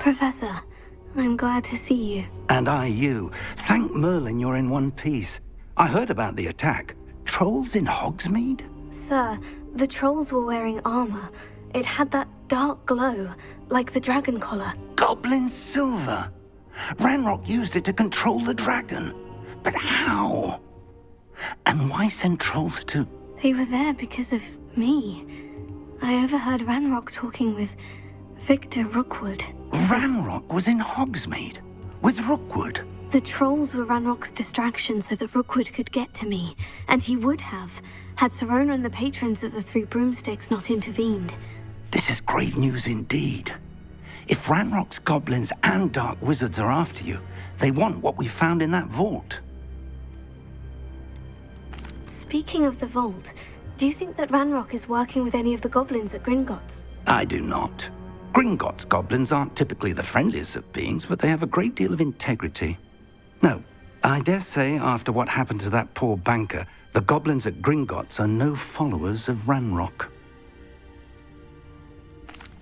Professor, I'm glad to see you. And I you. Thank Merlin you're in one piece. I heard about the attack. Trolls in Hogsmeade? Sir, the trolls were wearing armor. It had that dark glow, like the dragon collar. Goblin silver. Ranrock used it to control the dragon. But how? And why send trolls to... They were there because of me. I overheard Ranrock talking with Victor Rookwood. Ranrock was in Hogsmeade? With Rookwood? The trolls were Ranrock's distraction so that Rookwood could get to me. And he would have, had Serona and the patrons at the Three Broomsticks not intervened. This is grave news indeed. If Ranrock's goblins and dark wizards are after you, they want what we found in that vault. Speaking of the vault, do you think that Ranrock is working with any of the goblins at Gringotts? I do not. Gringotts goblins aren't typically the friendliest of beings, but they have a great deal of integrity. No, I dare say after what happened to that poor banker, the goblins at Gringotts are no followers of Ranrock.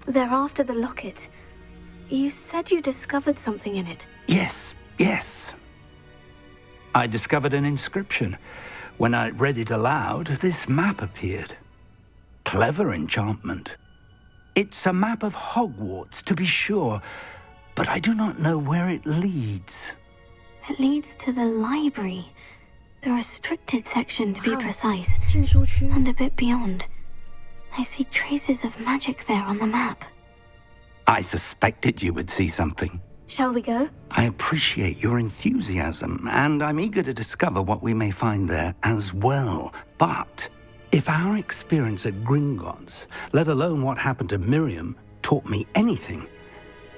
They're after the locket. You said you discovered something in it. Yes. I discovered an inscription. When I read it aloud, this map appeared. Clever enchantment. It's a map of Hogwarts, to be sure, but I do not know where it leads. It leads to the library. The restricted section, to be precise, 禁书区 and a bit beyond. I see traces of magic there on the map. I suspected you would see something. Shall we go? I appreciate your enthusiasm, and I'm eager to discover what we may find there as well. But if our experience at Gringotts, let alone what happened to Miriam, taught me anything,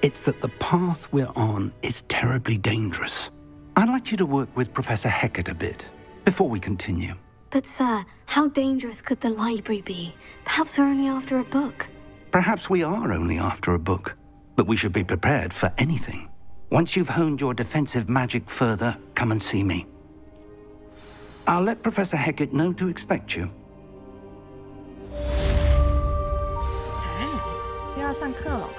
it's that the path we're on is terribly dangerous. I'd like you to work with Professor Hecat a bit before we continue. But sir, how dangerous could the library be? Perhaps we're only after a book. Perhaps we are only after a book, but we should be prepared for anything. Once you've honed your defensive magic further, come and see me. I'll let Professor Hecat know to expect you. 又要上课了。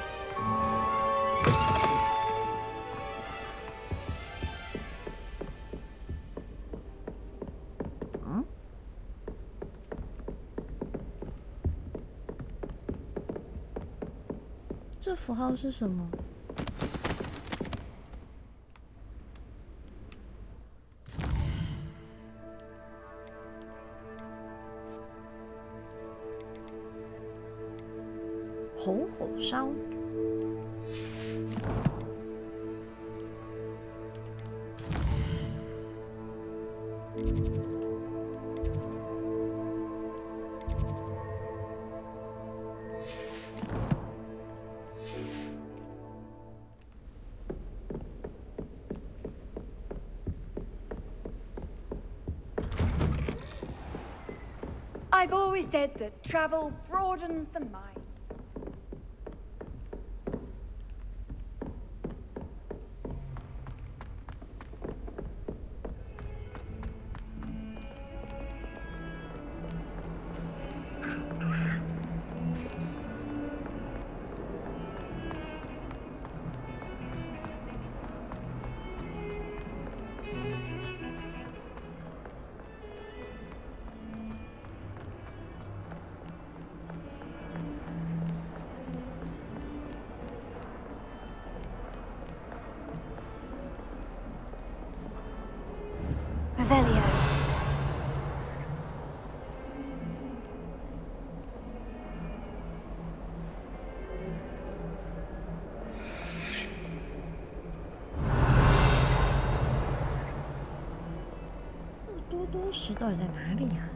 这符号是什么？红火烧。I've always said that travel broadens the mind. Revelio. 多多石到底在哪里呀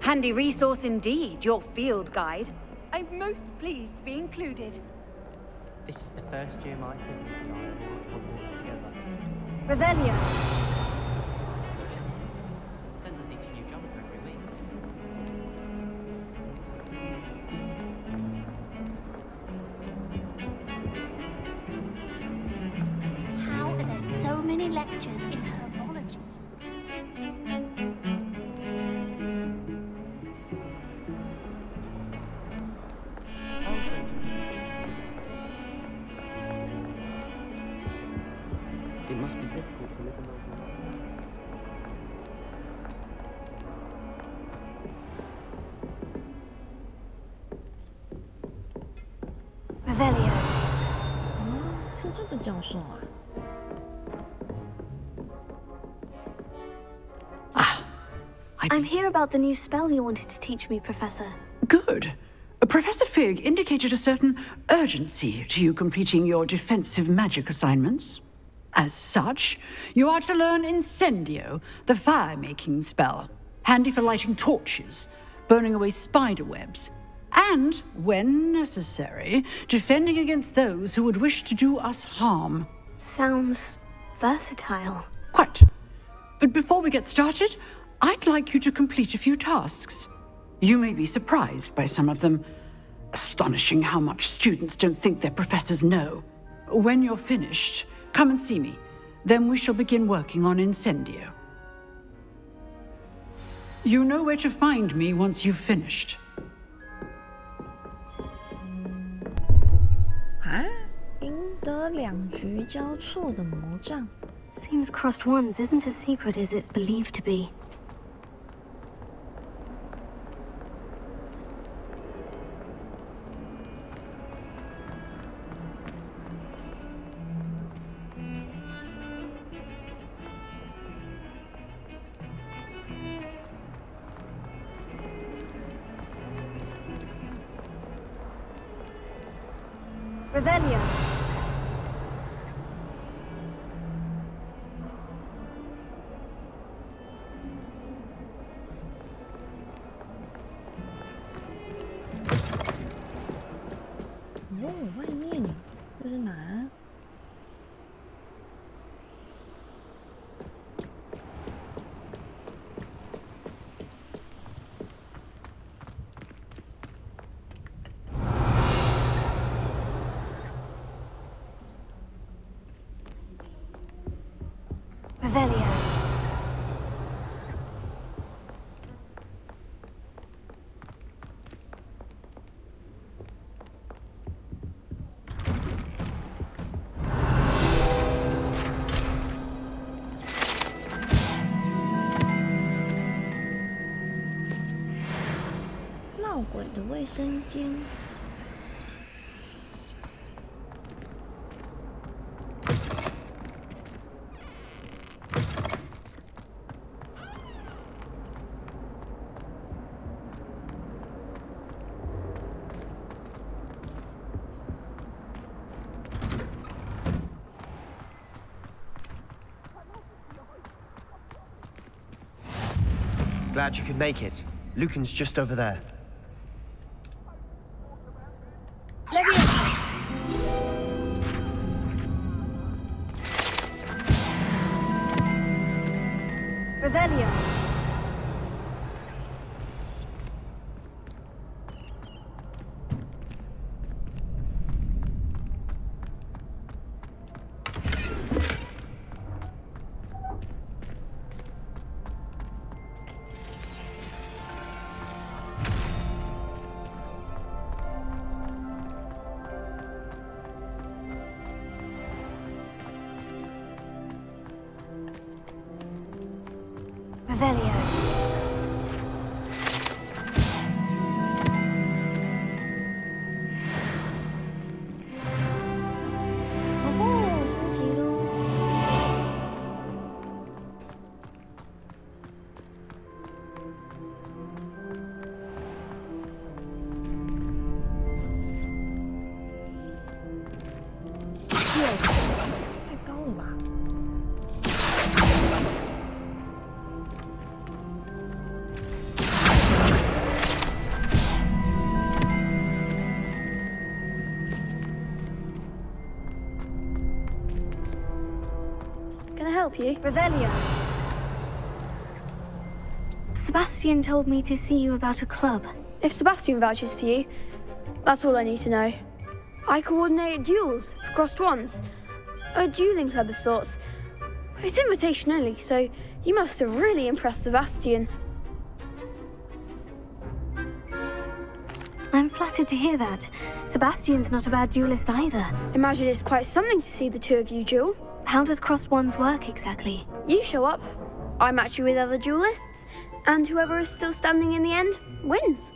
？Handy resource indeed, your field guide. I'm most pleased to be included. This is the first year my siblings and I have worked Hogwarts together. Revelio. Sends us each a new jumper every week. How are there so many lectures in herbology? It must be difficult to live in those walls. Revelio. 是这个教授啊。 I'm here about the new spell you wanted to teach me, Professor. Good. Professor Fig indicated a certain urgency to you completing your defensive magic assignments. As such, you are to learn Incendio, the fire-making spell, handy for lighting torches, burning away spider webs, and, when necessary, defending against those who would wish to do us harm. Sounds versatile. Quite. But before we get started, I'd like you to complete a few tasks. You may be surprised by some of them. Astonishing how much students don't think their professors know. When you're finished, come and see me. Then we shall begin working on Incendio. You know where to find me once you've finished. 啊，赢得2局交错的魔杖。 Seems crossed ones isn't as secret as it's believed to be. Revelio. Oh, 外面这是哪？ Revelio. “闹鬼的卫生间”。 Glad you could make it. Lucan's just over there. Revelio. Revelio. 哦，升级喽！太高了吧！ help you? Revelio. Sebastian told me to see you about a club. If Sebastian vouches for you, that's all I need to know. I coordinate duels for crossed wands. A dueling club of sorts. It's invitation only, so you must have really impressed Sebastian. I'm flattered to hear that. Sebastian's not a bad duelist either. Imagine it's quite something to see the two of you duel. How does crossed wands work exactly? You show up, I match you with other duelists, and whoever is still standing in the end wins.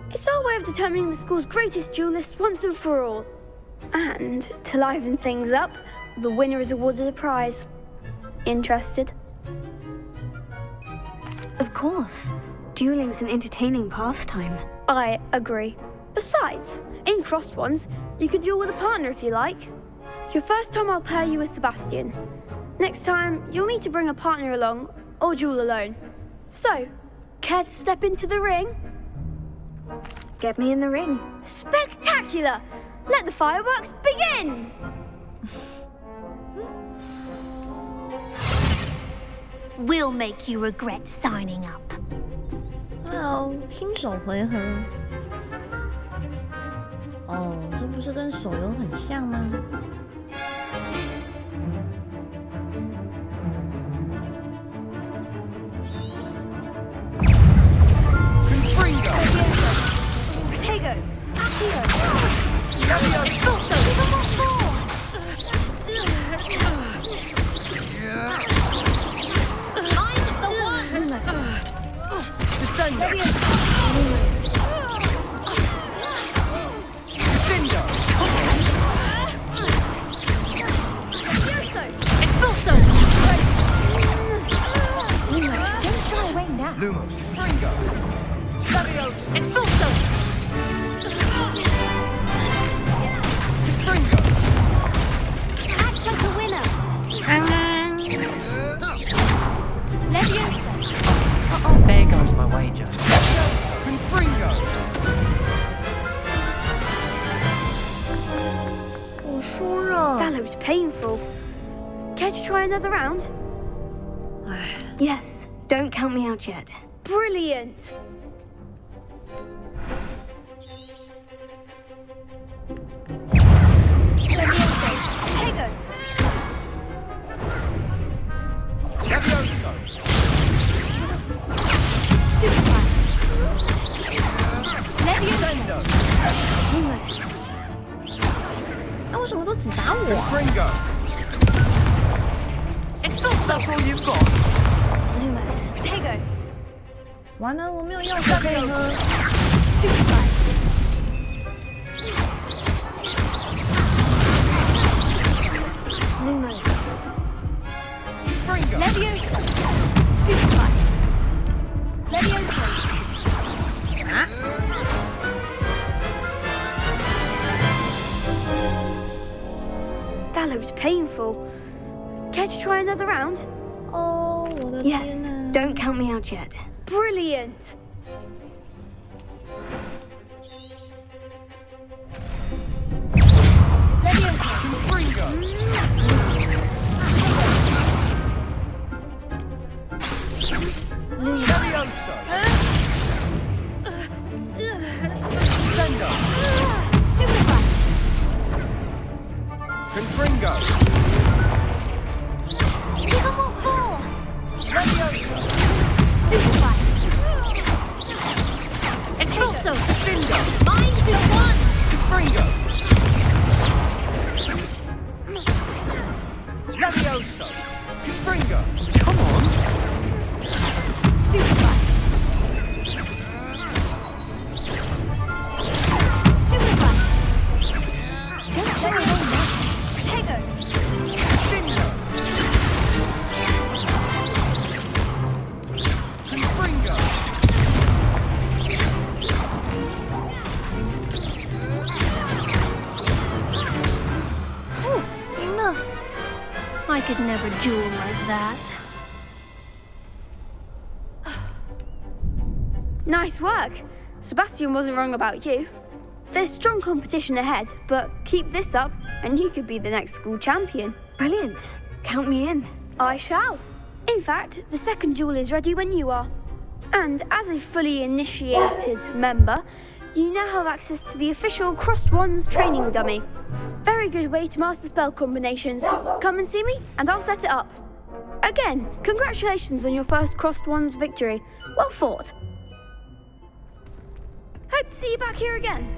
It's our way of determining the school's greatest duelist once and for all. And to liven things up, the winner is awarded a prize. Interested? Of course. Dueling's an entertaining pastime. I agree. Besides, in crossed ones, you can duel with a partner if you like. Your first time I'll pair you with Sebastian. Next time, you'll need to bring a partner along, or duel alone. So, care to step into the ring? Get me in the ring. Spectacular! Let the fireworks begin! We'll make you regret signing up. 哦，新手回合。哦，这不是跟手游很像吗？There goes my wager. That looks painful. Care to try another round? Yes, don't count me out yet. Brilliant! Lumos. 那为什么都只打我Lumos. Potato. 完了，我没有药水可以喝。Lumos. Leviosa. Stupefy. Leviosa. That looks painful. Care to try another round? 哦，我的天 Yes, 哪！ don't count me out yet. Brilliant! I could never duel like that. Nice work. Sebastian wasn't wrong about you. There's strong competition ahead, but keep this up and you could be the next school champion. Brilliant. Count me in. I shall. In fact, the second duel is ready when you are. And as a fully initiated member, you now have access to the official Crossed Wands training dummy. Very good way to master spell combinations. Come and see me, and I'll set it up. Again, congratulations on your first Crossed Wands victory. Well fought. Hope to see you back here again.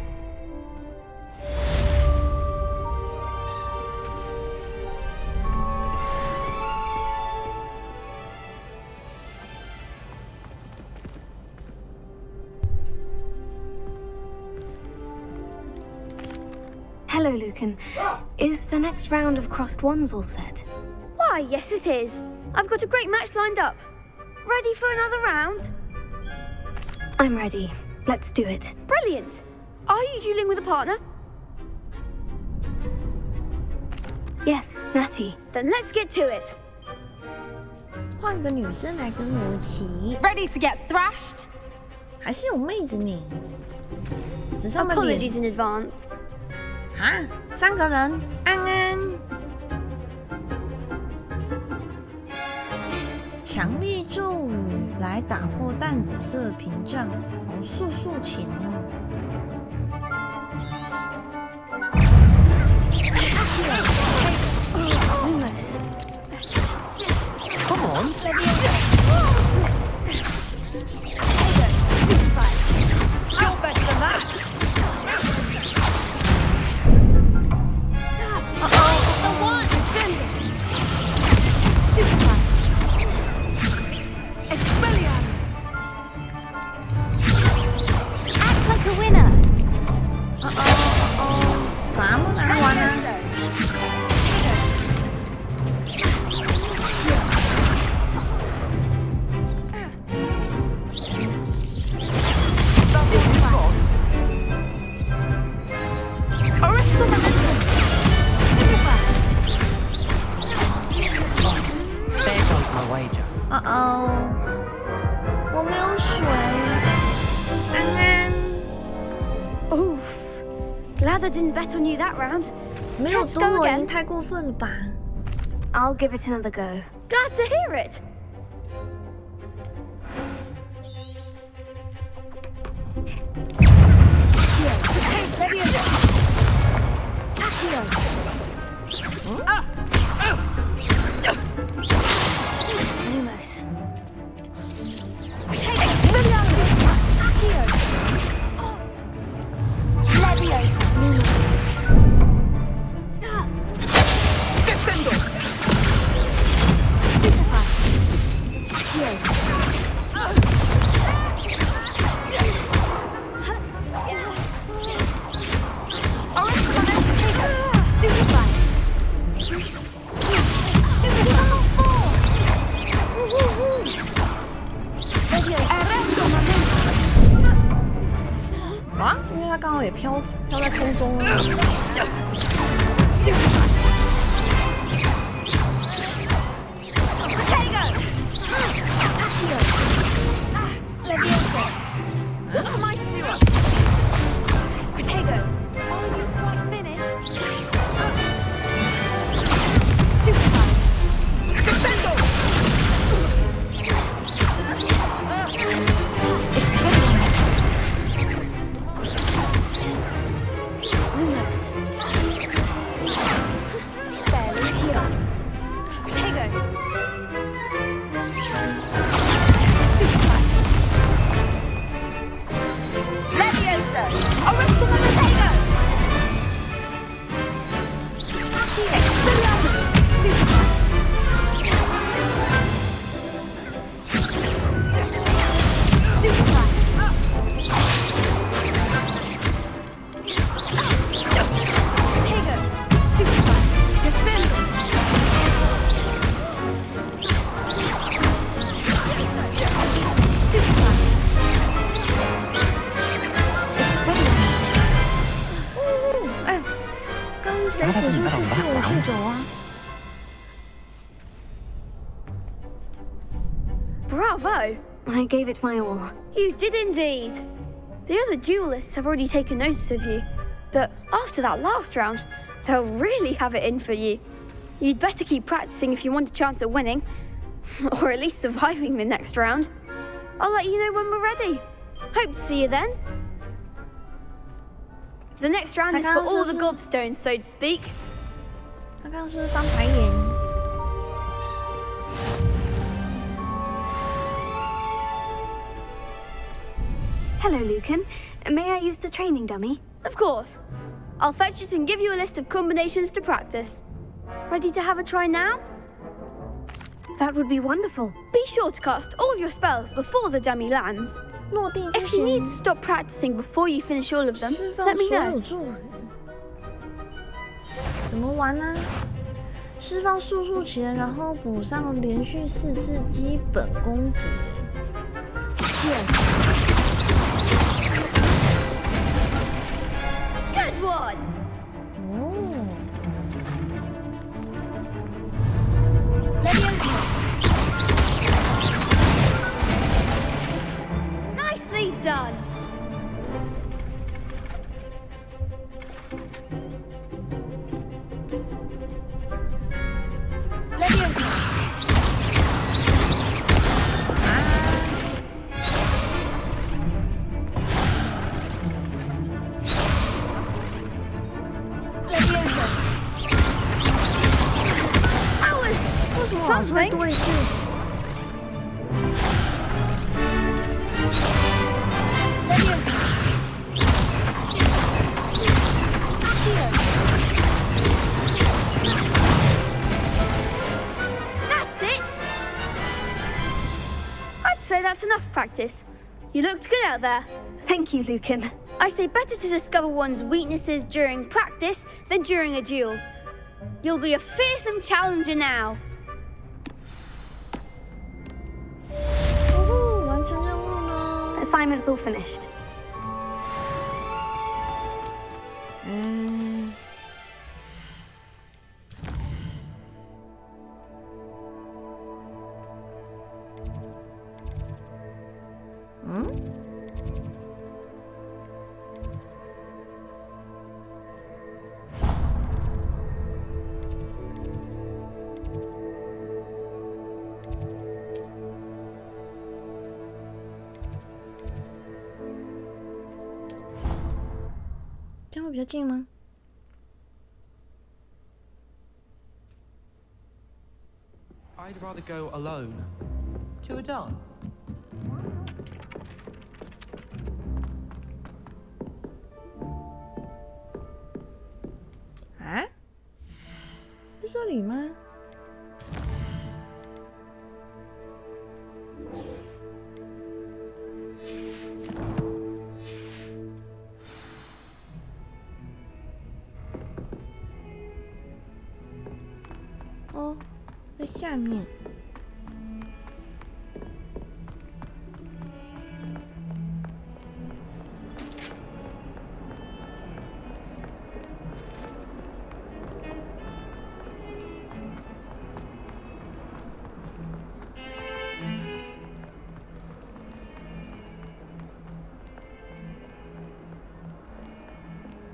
Hello, Lucan. Is the next round of Crossed Wands all set? Why, yes it is. I've got a great match lined up. Ready for another round? I'm ready. Let's do it. Brilliant. Are you dueling with a partner? Yes, Natty. Then let's get to it. 换个女生来跟我骑， Ready to get thrashed? 还是有妹子呢。只是他们脸 Apologies in advance. 啊，3个人，安安。强力咒语来打破淡紫色屏障，速琴哦。Lumos. Come on. You're better than that. Act like a winner. 咱们来玩啊！ There goes my wager. 我没有水，安安。 Oof. Glad I didn't bet on you that round. 没有 Let's 多 go 我 again. 已经太过分了吧？ I'll give it another go. Glad to hear it. Lumos. Stupefy. 啊，因为它刚好也飘在空中了。 谁使出去驱我去走啊 Bravo! I gave it my all. You did indeed. The other duelists have already taken notice of you, but after that last round, they'll really have it in for you. You'd better keep practicing if you want a chance at winning, or at least surviving the next round. I'll let you know when we're ready. Hope to see you then. The next round is for all the gobstones, so to speak. 他刚刚是不是翻白眼？ Hello, Lucan. May I use the training dummy? Of course. I'll fetch it and give you a list of combinations to practice. Ready to have a try now? That would be wonderful. Be sure to cast all your spells before the dummy lands. 落地之 If you 前 need to stop practicing before you finish all of them, 释放 let me 所有 know. 助人。怎么玩呢？释放速速前，然后补上连续4次基本攻击。Good one! 哦， Nicely done! That was 为什么老是会 something. 多一次？ That's it! I'd say that's enough practice. You looked good out there. Thank you, Lucan. I say better to discover one's weaknesses during practice than during a duel. You'll be a fearsome challenger now. 哦，完成任务了。 Assignment's all finished. 嗯。嗯？这样会比较近吗？ I'd rather go alone. To a dance? 啊？是这里吗？哦，在下面。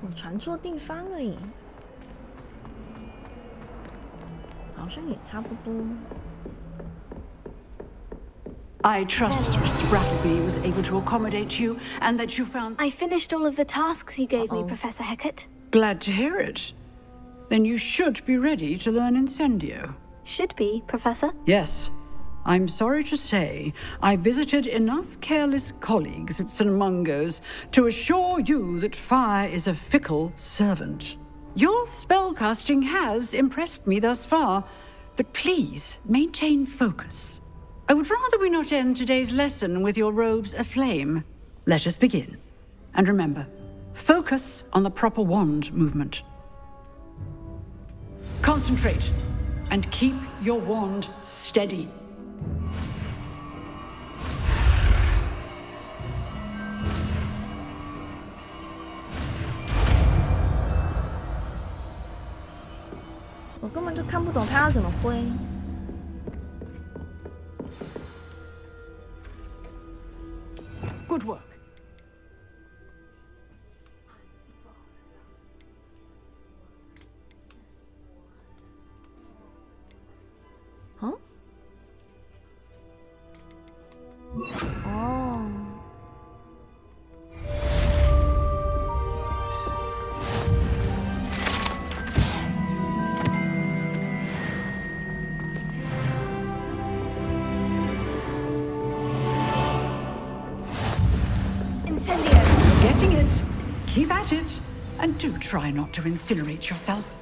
我传错地方了耶，好像也差不多。 I trust Mr. Brattleby was able to accommodate you and that you found... I finished all of the tasks you gave me, Uh-oh. Professor Hecat. Glad to hear it. Then you should be ready to learn Incendio. Should be, Professor. Yes. I'm sorry to say, I visited enough careless colleagues at St. Mungo's to assure you that fire is a fickle servant. Your spellcasting has impressed me thus far, but please maintain focus. I would rather we not end today's lesson with your robes aflame. Let us begin. And remember, focus on the proper wand movement. Concentrate and keep your wand steady. I 我根本就看不懂他要怎么挥。Good work. Keep at it, and do try not to incinerate yourself.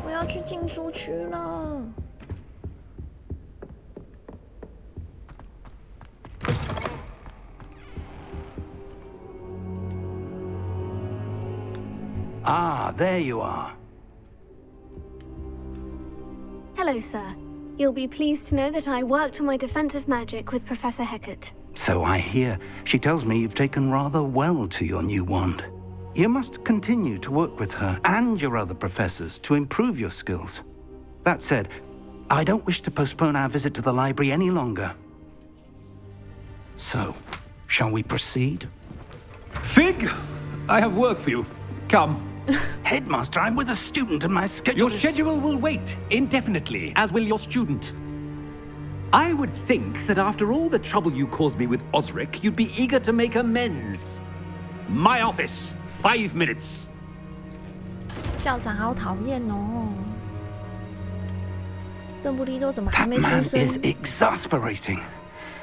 我要去禁书区了。Ah, there you are. Hello, sir. You'll be pleased to know that I worked on my defensive magic with Professor Hecat. So I hear. She tells me you've taken rather well to your new wand. You must continue to work with her and your other professors to improve your skills. That said, I don't wish to postpone our visit to the library any longer. So, shall we proceed? Fig, I have work for you. Come. Headmaster, I'm with a student and my schedule Your schedule will wait indefinitely, as will your student. I would think that after all the trouble you caused me with Osric, you'd be eager to make amends. My office, 5 minutes. 校长好讨厌哦！邓布利多怎么还 That 没出 man 生？ is exasperating.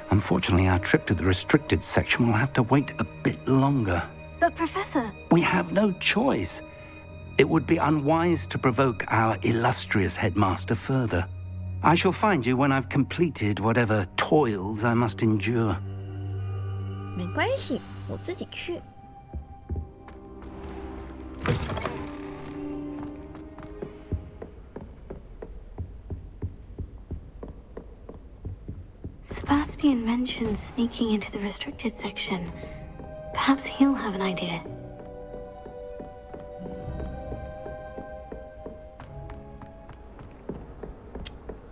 Unfortunately, our trip to the restricted section will have to wait a bit longer. But, Professor, We have no choice. It would be unwise to provoke our illustrious headmaster further. I shall find you when I've completed whatever toils I must endure. 没关系，我自己去。Sebastian mentioned sneaking into the restricted section. Perhaps he'll have an idea.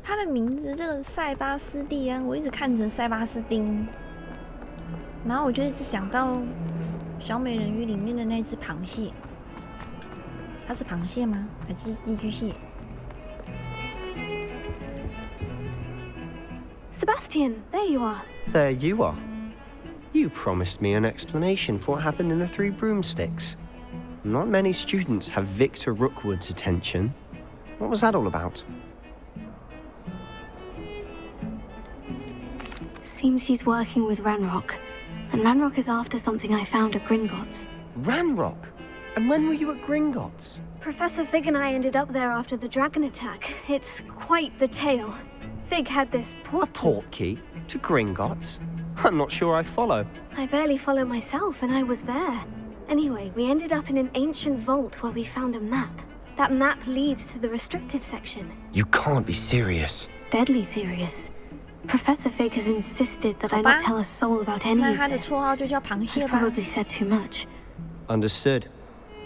他的名字这个塞巴斯蒂安，我一直看成塞巴斯丁，然后我就一直想到小美人鱼里面的那只螃蟹，它是螃蟹吗？还是寄居蟹？ Sebastian, there you are. There you are. You promised me an explanation for what happened in the Three Broomsticks. Not many students have Victor Rookwood's attention. What was that all about? Seems he's working with Ranrock, and Ranrock is after something I found at Gringotts. Ranrock? And when were you at Gringotts? Professor Fig and I ended up there after the dragon attack. It's quite the tale. Fig had this A port. portkey? To Gringotts? I'm not sure I follow. I barely follow myself, and I was there. Anyway, we ended up in an ancient vault where we found a map. That map leads to the restricted section. You can't be serious. Deadly serious. Professor Fig has insisted that I not tell a soul about any 那 of 它的 this. 绰号就叫螃 I 蟹吧。 probably said too much. Understood.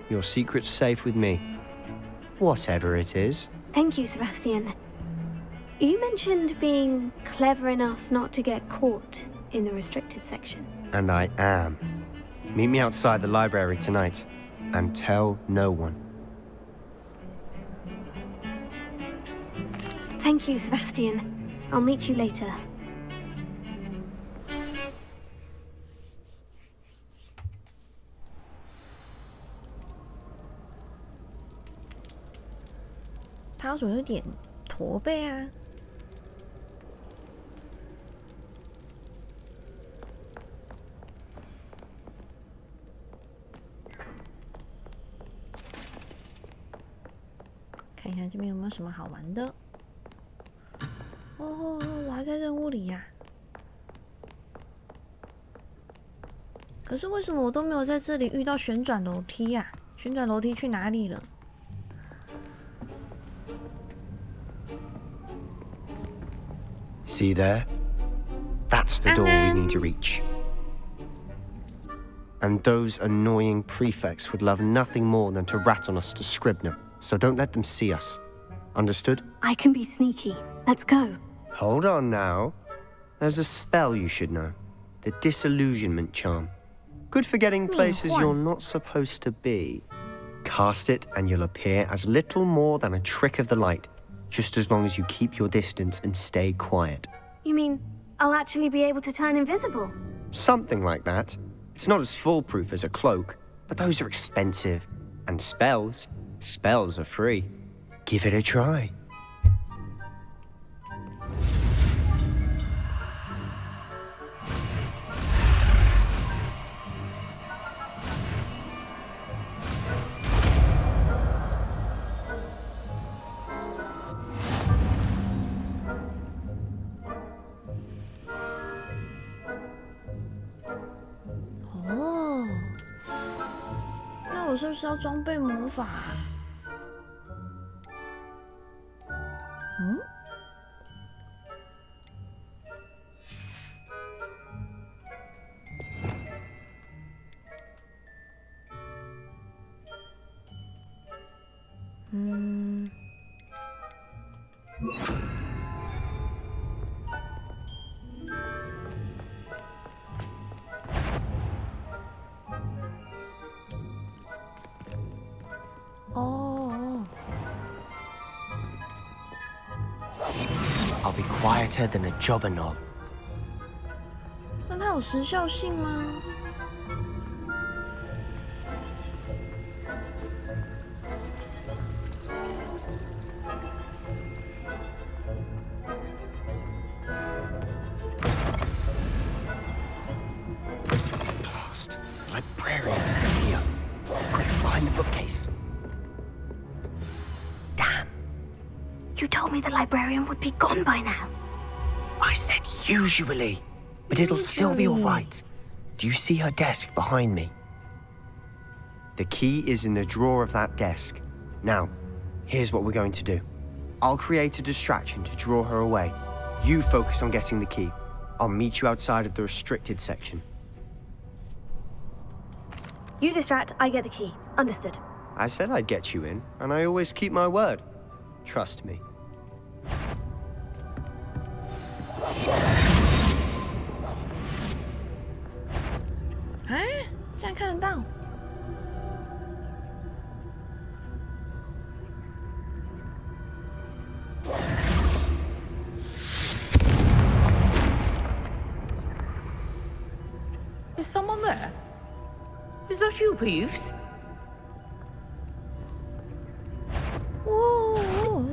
Your secret's safe with me. Whatever it is. Thank you, Sebastian. You mentioned being clever enough not to get caught in the restricted section. And I am. Meet me outside the library tonight. And tell no one. Thank you, Sebastian. I'll meet you later. 他为什么有点驼背啊？看一下这边有没有什么好玩的。哦，我还在任务里呀。可是为什么我都没有在这里遇到旋转楼梯呀？旋转楼梯去哪里了？ See there? That's the door we need to reach. And those annoying prefects would love nothing more than to rat on us to Scribner, so don't let them see us. Understood? I can be sneaky. Let's go. Hold on now. There's a spell you should know. The disillusionment charm. Good for getting places you're not supposed to be. Cast it and you'll appear as little more than a trick of the light, just as long as you keep your distance and stay quiet. You mean I'll actually be able to turn invisible? Something like that. It's not as foolproof as a cloak, but those are expensive. And spells are free. Give it a try. Oh. 那我是不是要装备魔法？嗯？嗯。哦。I'll be quieter than a jobberknoll. 那它有时效性吗？Blast. Librarian's still here. Quick, behind the bookcase. Damn. You told me the librarian would be gone by now. I said usually, but it'll still be all right. Do you see her desk behind me? The key is in the drawer of that desk. Now, here's what we're going to do. I'll create a distraction to draw her away. You focus on getting the key. I'll meet you outside of the restricted section. You distract, I get the key. Understood. I said I'd get you in, and I always keep my word. Trust me. 啊，这样看得到。Is someone there? Is that you, Peeves? 哦，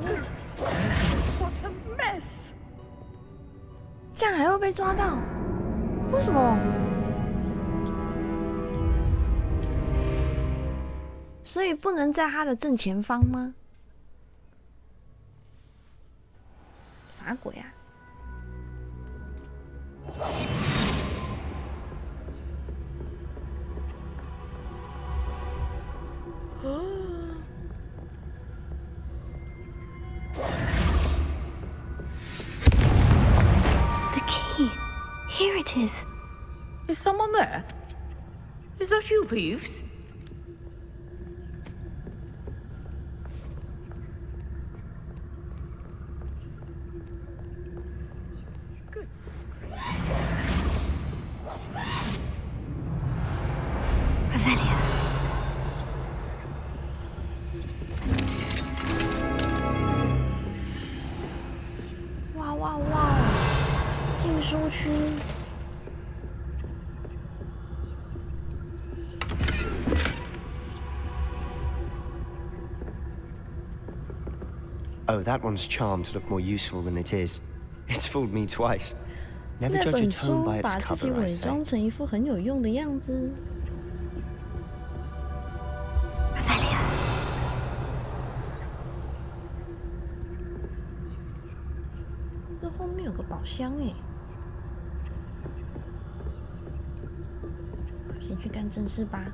What a mess! 这样还会被抓到？为什么？所以不能在他的正前方吗？啥鬼啊？ The key. Here it is. Is someone there? Is that you, Peeves? Revelio. 哇哇哇！禁书区。 Oh, that one's charmed to look more useful than it is. It's fooled me twice. Never 那 judge a 本 tome 书 by 把 its 自己 cover, I 伪 say. 装成一副很有用的样子。 Revelio. 这后面有个宝箱哎，先去干正事吧。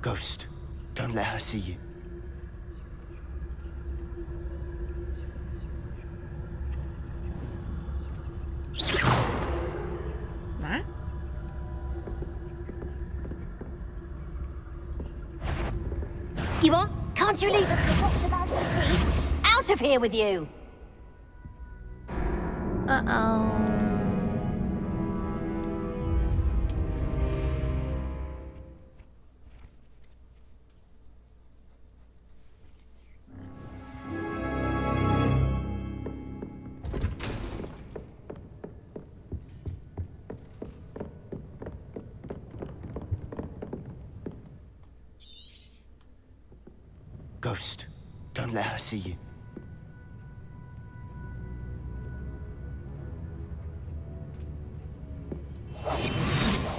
Ghost, don't let her see you. You what? Can't you leave us to talk about your peace? Out of here with you! Uh-oh. Ghost, don't let her see you.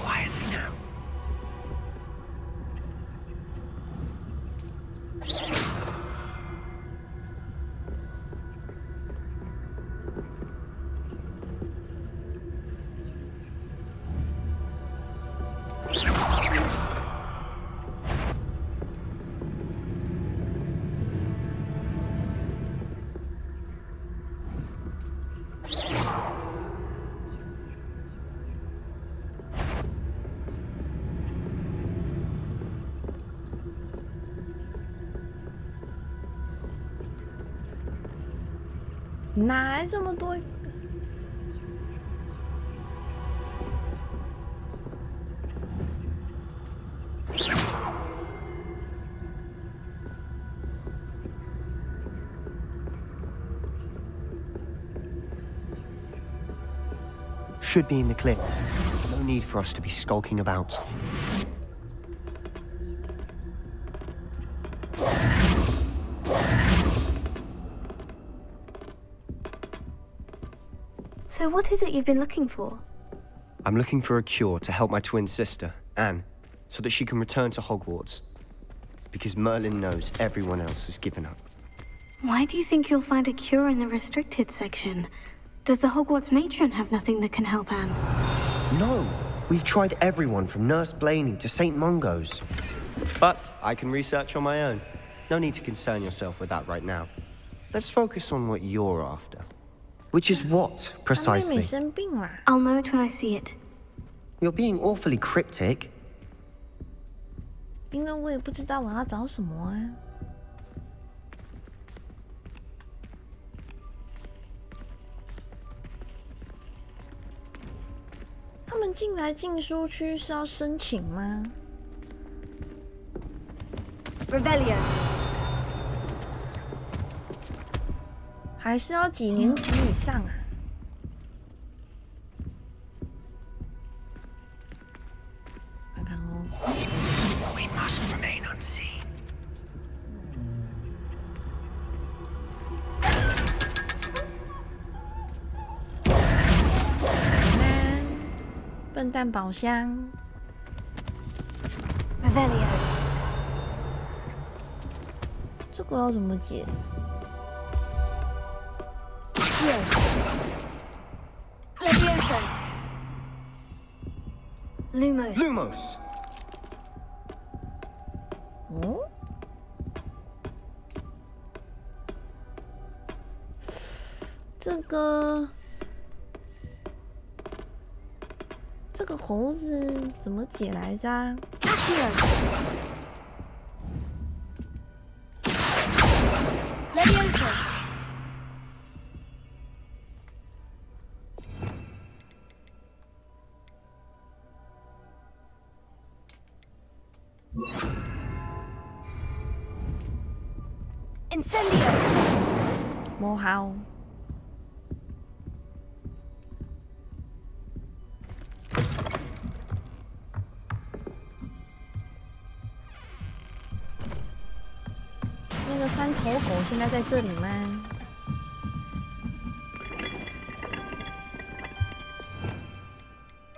Quietly now.哪来这么多？Should be in the clip. No need for us to be skulking about. So what is it you've been looking for? I'm looking for a cure to help my twin sister, Anne, so that she can return to Hogwarts. Because Merlin knows everyone else has given up. Why do you think you'll find a cure in the restricted section? Does the Hogwarts matron have nothing that can help Anne? No! We've tried everyone from Nurse Blaney to St. Mungo's. But I can research on my own. No need to concern yourself with that right now. Let's focus on what you're after. Which is what, 她妹妹 precisely? 生病啦。 I'll know it when I see it. You're being awfully cryptic. 因为我也不知道我要找什么啊。他们进来禁书区是要申请吗？ Revelio. 还是要几年级以上啊？看看哦。We must remain unseen. 笨蛋宝箱。 Revelio. 这个要怎么解？ Levioso. Lumos. Lumos! 哦，这个猴子怎么解来着啊？ Levioso. Incendio. 魔好。那个三头狗现在在这里吗？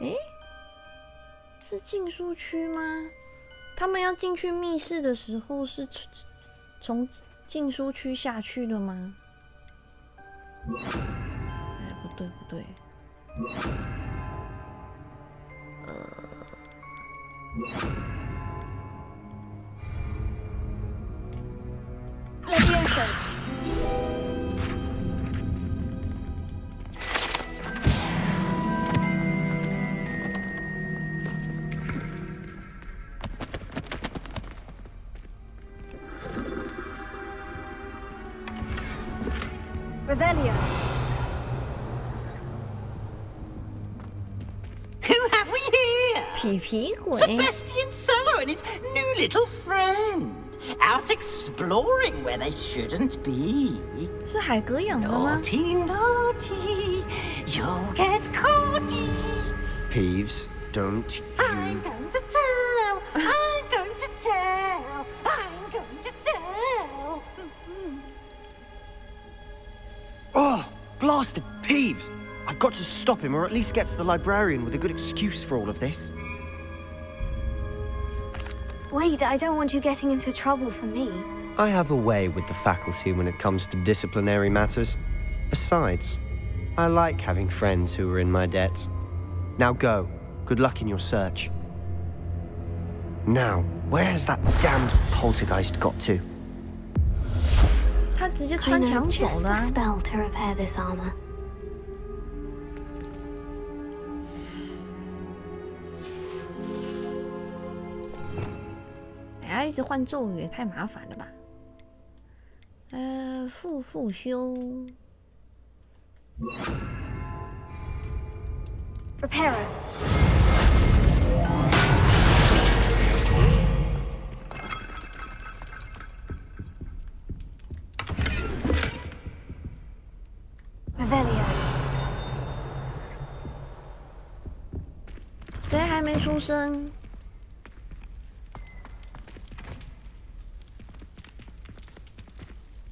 诶，是禁书区吗？他们要进去密室的时候是从禁书区下去的吗？哎，不对不对。Levioso. 这 Revelio. Who have we here? 皮皮鬼 Sebastian Cello and his new little friend. Out exploring where they shouldn't be. 是海格养的吗？ Naughty, naughty. You'll get caughty. Peeves, don't I'm you... going to tell. I'm going to tell. I'm going to tell. Oh, blasted Peeves! I've got to stop him, or at least get to the librarian with a good excuse for all of this. Wait, I don't want you getting into trouble for me. I have a way with the faculty when it comes to disciplinary matters. Besides, I like having friends who are in my debt. Now go. Good luck in your search. Now, where has that damned poltergeist got to? 他直接 I 穿 know 墙 just 走 the 了、啊。 spell to repair this armor. 哎，一直换咒语也太麻烦了吧？复修。Reparo. Revelio. 谁还没出生？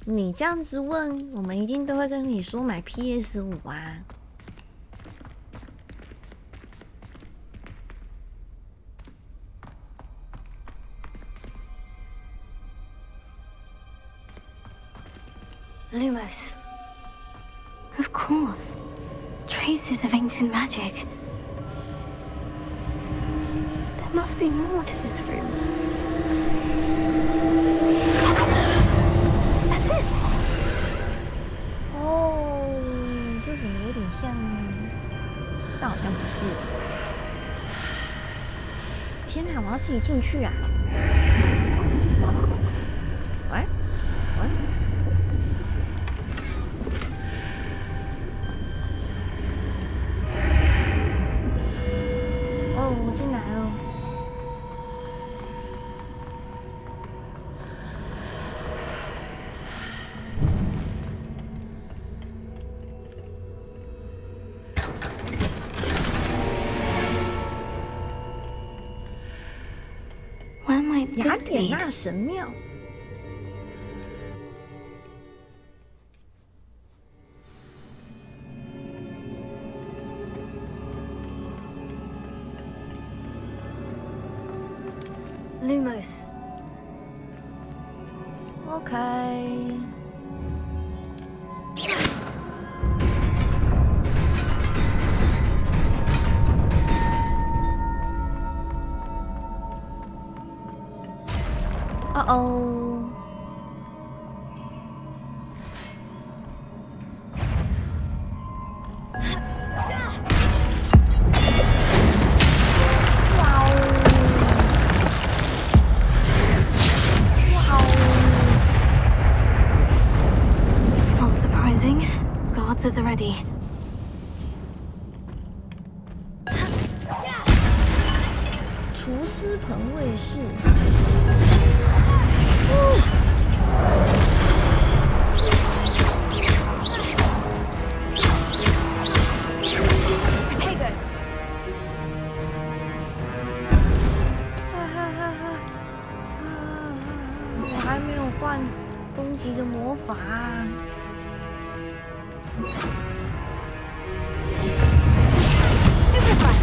你这样子问，我们一定都会跟你说买 PS5啊。Lumos. Of course. Traces of ancient magic. There must be more to this room. That's it. 哦，这怎么有点像？但好像不是。天哪，我要自己进去啊！喂，喂。哦，我进来了。Where might 雅 this 典 lead? 娜神庙。Lumos. OK。哦。哇哦！哇哦！ Not surprising. Guards at the ready. 厨师盆卫士。Protego. 我还没有换攻击的魔法、啊。Stupefy.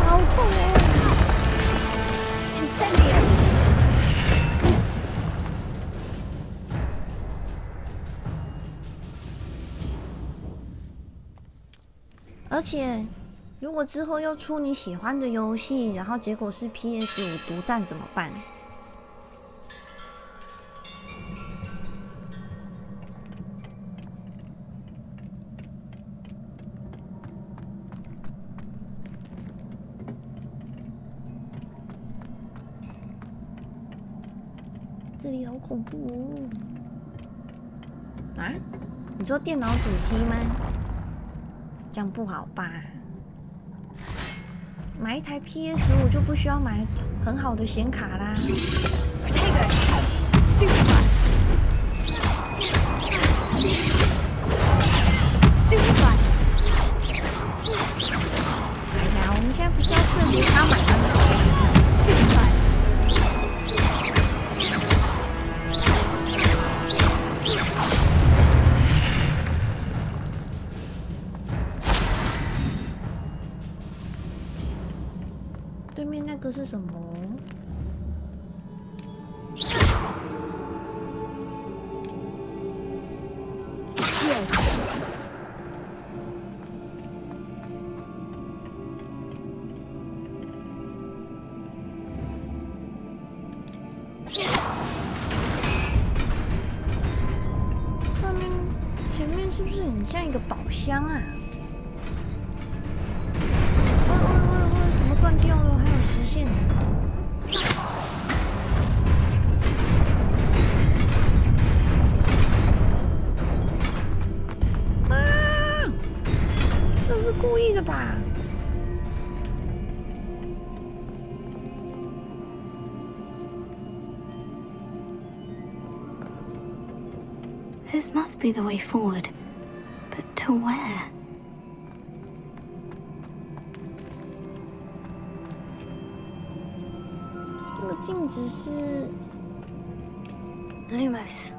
好痛哦 Incendio. 而且，如果之后又出你喜欢的游戏，然后结果是 PS5 独占怎么办？这里好恐怖哦！啊？你说电脑主机吗？这样不好吧？买一台 PS5就不需要买很好的显卡啦。哎呀，我们现在不是要说服他买吗？对面那个是什么？上面、前面是不是很像一个宝箱啊？怎么断掉了？还有实线。啊！这是故意的吧？This must be the way forward, but to where? 这个镜子是 Lumos.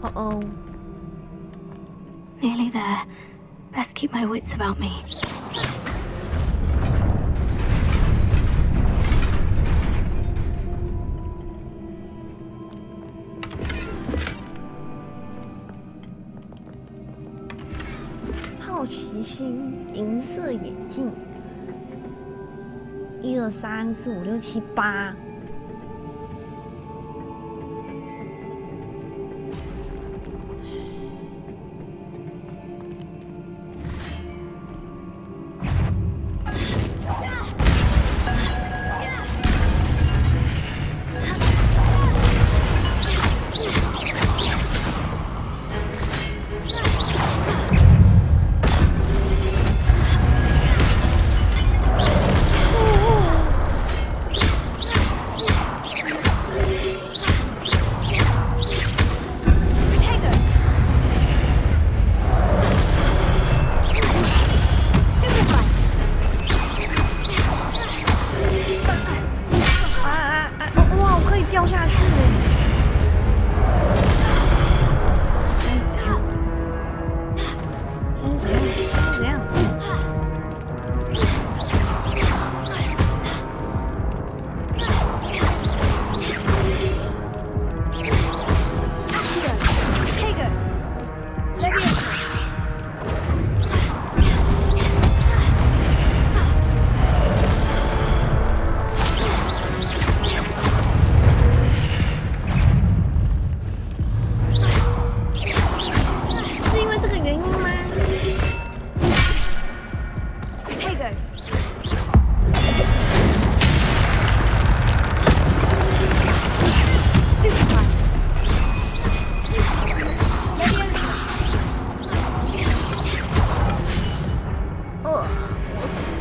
Uh-oh. Nearly there. Best keep my wits about me. 好奇心，银色眼镜，1、2、3、4、5、6、7、8。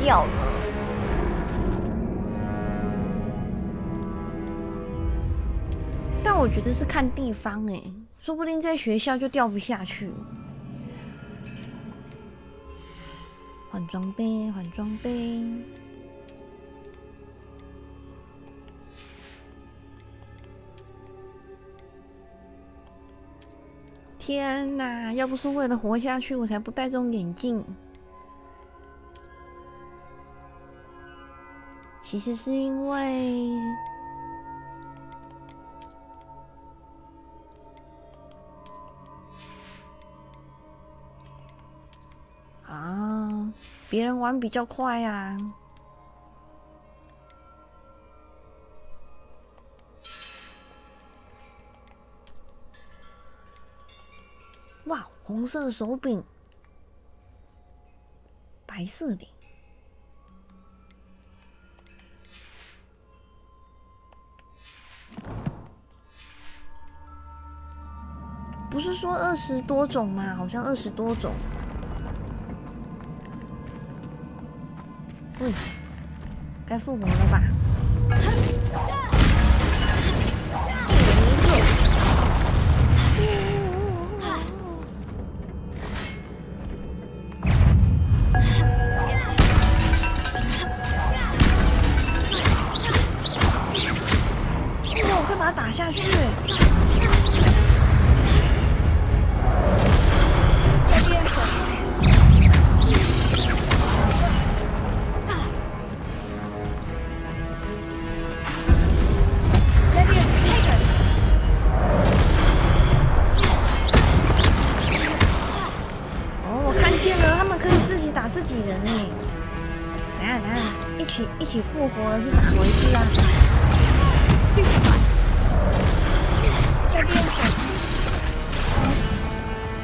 掉了。但我觉得是看地方哎，说不定在学校就掉不下去。换装备，换装备。天哪！要不是为了活下去，我才不戴这种眼镜。其实是因为别人玩比较快啊。红色手柄，白色领。不是说20多种吗？好像20多种。喂，该复活了吧？我快把它打下去！自己人呢？等下，一起复活了是咋回事啊？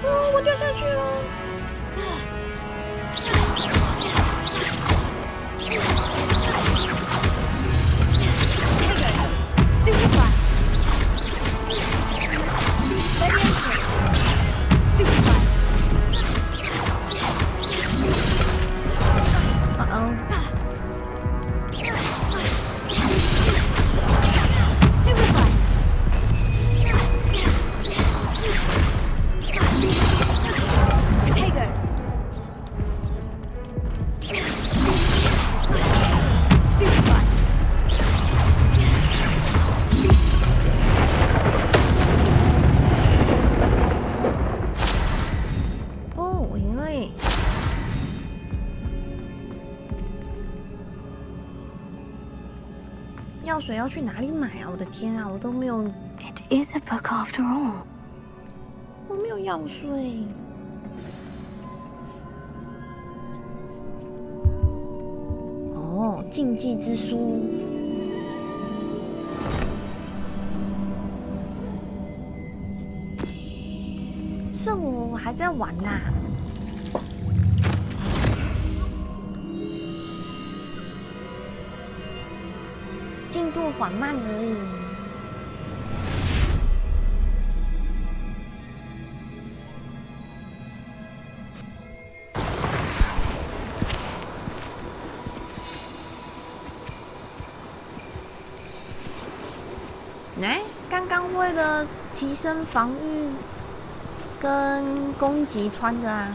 哦，我掉下去了。药水要去哪里买啊？我的天啊，我都没有。It is a book after all. 我没有药水。哦，禁忌之书。是我还在玩呐。进度缓慢而已。刚刚为了提升防御跟攻击穿的啊。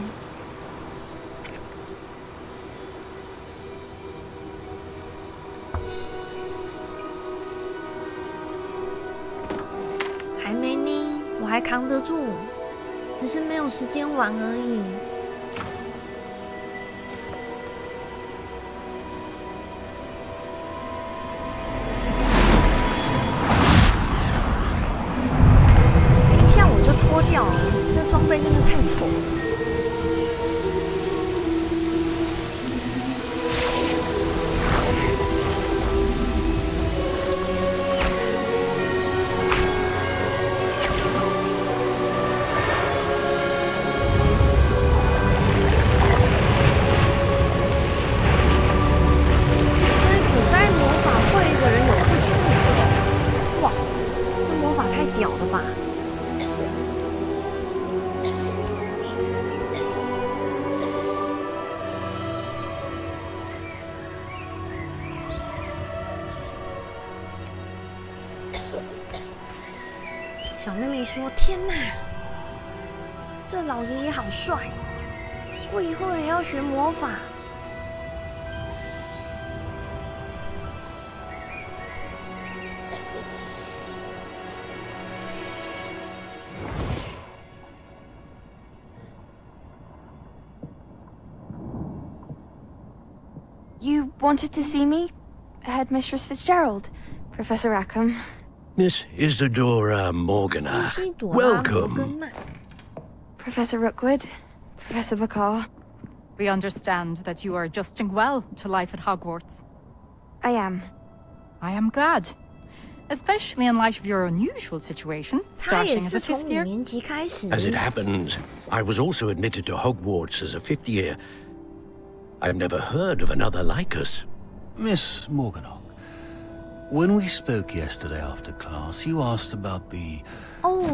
还没呢，我还扛得住，只是没有时间玩而已。等一下我就脱掉了，这装备真的太丑了。小妹妹说：“天哪，这老爷爷好帅！我以后也要学魔法。” You wanted to see me? Headmistress Fitzgerald, Professor Rackham. Miss Isadora Morgana. Welcome. Professor Rookwood, Professor Bakar. We understand that you are adjusting well to life at Hogwarts. I am. I am glad. especially in light of your unusual situation, 他也 starting as 是 a 从 fifth 5 year. 年级开始。 As it happens, I was also admitted to Hogwarts as a fifth year. I've never heard of another like us. Miss Morganock, when we spoke yesterday after class, you asked about the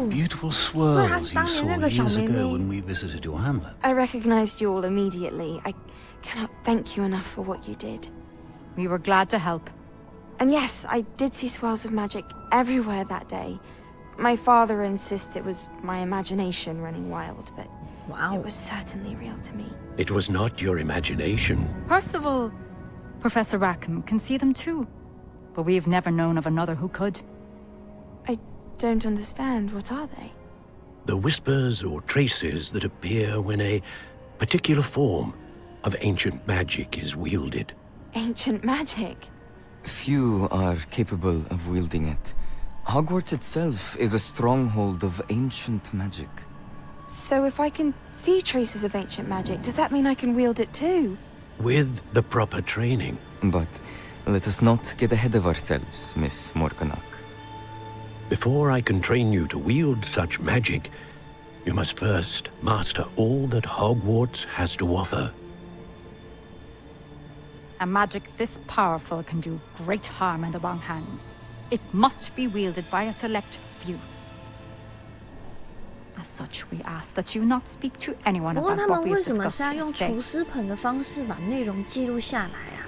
beautiful swirls you saw years ago when we visited your hamlet. I recognized you all immediately. I cannot thank you enough for what you did. We were glad to help. And yes, I did see swirls of magic everywhere that day. My father insists it was my imagination running wild, but it was certainly real to me. It was not your imagination. Percival, Professor Rackham can see them too. But we've never known of another who could. I don't understand. What are they? The whispers or traces that appear when a particular form of ancient magic is wielded. Ancient magic? Few are capable of wielding it. Hogwarts itself is a stronghold of ancient magic. So if I can see traces of ancient magic, does that mean I can wield it too? With the proper training. But let us not get ahead of ourselves, Miss Morganock. Before I can train you to wield such magic, you must first master all that Hogwarts has to offer. A magic this powerful can do great harm in the wrong hands. It must be wielded by a select few. As such, we ask that you not speak to anyone 不过 about 他 what 们 we've 为什么 discussed 是要 here 用 today. 厨师盆的方式把内容记录下来啊？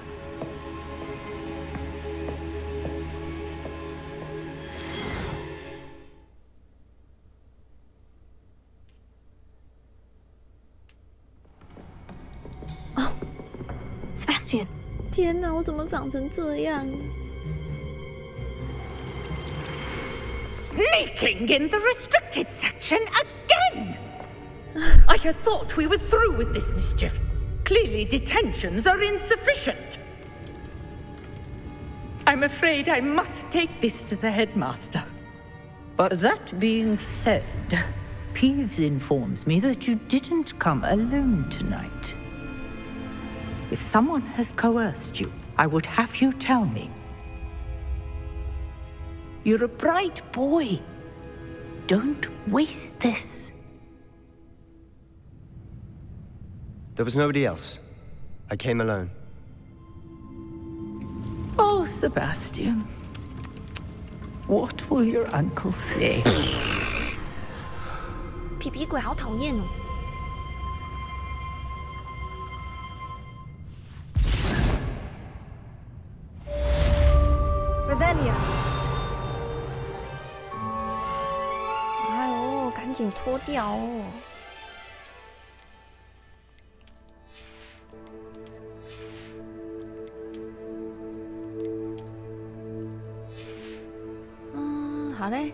Sebastian. 天哪，我怎么长成这样？ Sneaking in the restricted section again! I had thought we were through with this mischief. Clearly detentions are insufficient. I'm afraid I must take this to the headmaster. But that being said, Peeves informs me that you didn't come alone tonight. If someone has coerced you, I would have you tell me. You're a bright boy. Don't waste this. There was nobody else. I came alone. Oh, Sebastian. What will your uncle say? 皮皮鬼好讨厌哦。 Revelio. 哎呦，赶紧脱掉哦！好嘞。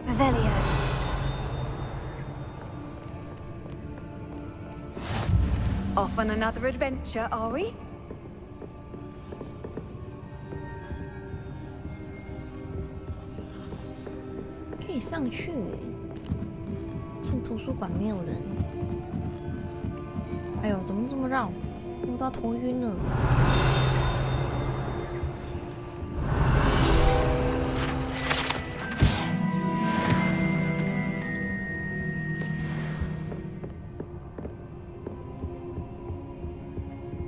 Revelio. Off on another adventure, are we? 可以上去耶，趁图书馆没有人。哎呦，怎么这么绕？我都要头晕了。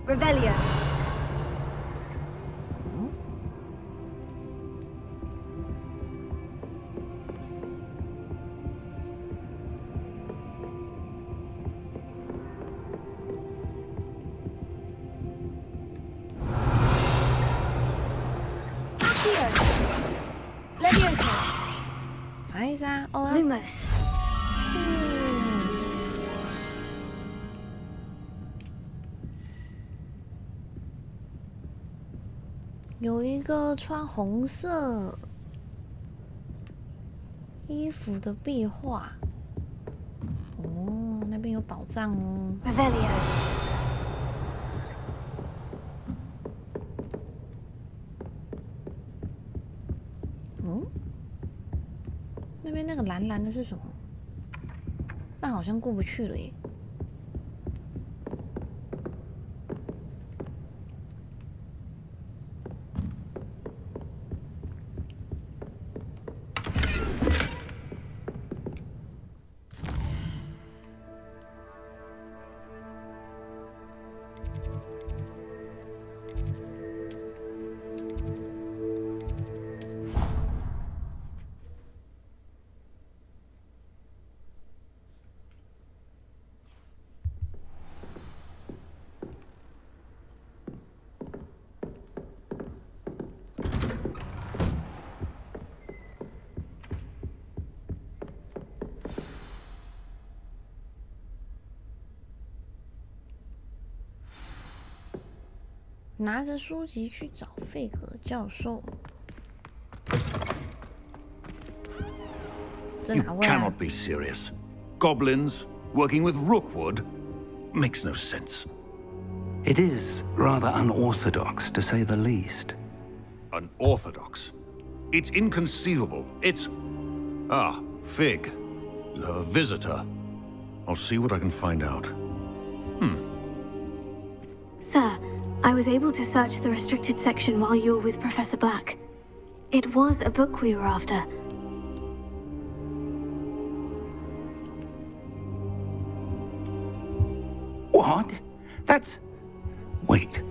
Revelio. Leviosa. 啥意思啊？哦 Lumos. 有一个穿红色衣服的壁画。哦，那边有宝藏哦。Revelio. 嗯，那边那个蓝蓝的是什么？那好像过不去了耶。拿着书籍去找费格教授。这 You 哪位啊？ cannot be serious. Goblins working with Rookwood makes no sense. It is rather unorthodox, to say the least. Unorthodox? It's inconceivable. It's... Ah, Fig. You have a visitor. I'll see what I can find out. Sir, I was able to search the restricted section while you were with Professor Black. It was a book we were after. What? That's... Wait.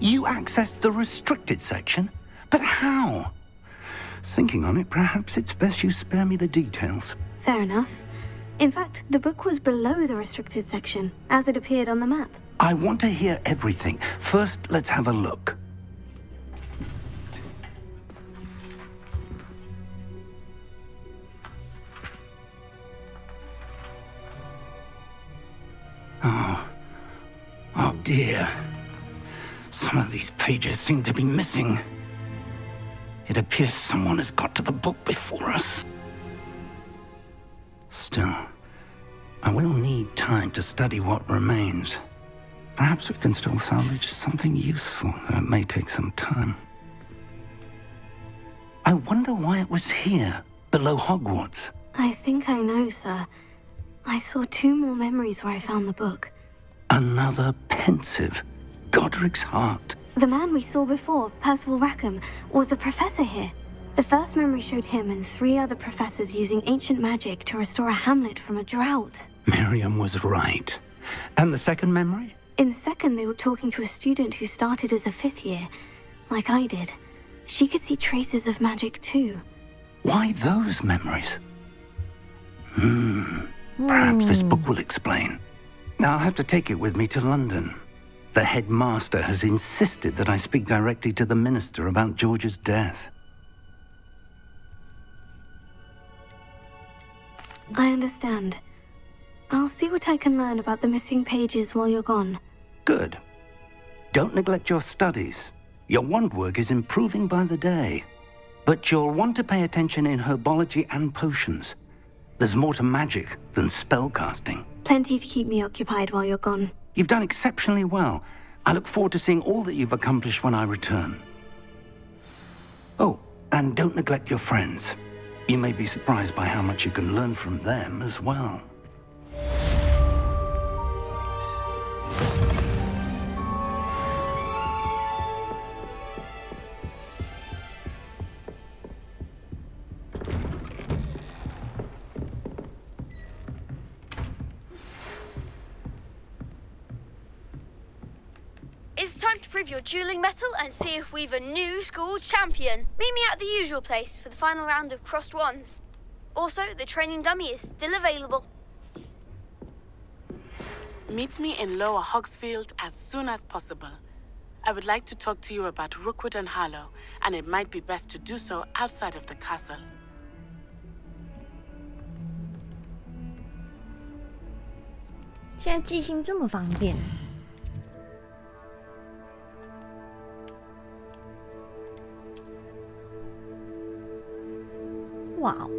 You accessed the restricted section? But how? Thinking on it, perhaps it's best you spare me the details. Fair enough. In fact, the book was below the restricted section, as it appeared on the map. I want to hear everything. First, let's have a look. Oh dear. Some of these pages seem to be missing. It appears someone has got to the book before us. Still, I will need time to study what remains. Perhaps we can still salvage something useful, though it may take some time. I wonder why it was here, below Hogwarts. I think I know, sir. I saw 2 more memories where I found the book. Another pensive. Godric's heart. The man we saw before, Percival Rackham, was a professor here. The first memory showed him and 3 other professors using ancient magic to restore a hamlet from a drought. Miriam was right. And the second memory? In the second, they were talking to a student who started as a 5th year, like I did. She could see traces of magic too. Why those memories? Perhaps this book will explain. Now I'll have to take it with me to London. The headmaster has insisted that I speak directly to the minister about George's death. I understand. I'll see what I can learn about the missing pages while you're gone. Good. Don't neglect your studies. Your wand work is improving by the day. But you'll want to pay attention in herbology and potions. There's more to magic than spellcasting. Plenty to keep me occupied while you're gone. You've done exceptionally well. I look forward to seeing all that you've accomplished when I return. Oh, and don't neglect your friends. You may be surprised by how much you can learn from them as well. It's time to prove your dueling mettle and see if we've a new school champion. Meet me at the usual place for the final round of crossed wands. Also, the training dummy is still available. Meet me in Lower Hogsfield as soon as possible. I would like to talk to you about Rookwood and Harlow, and it might be best to do so outside of the castle. 现在寄信这么方便。哇哦！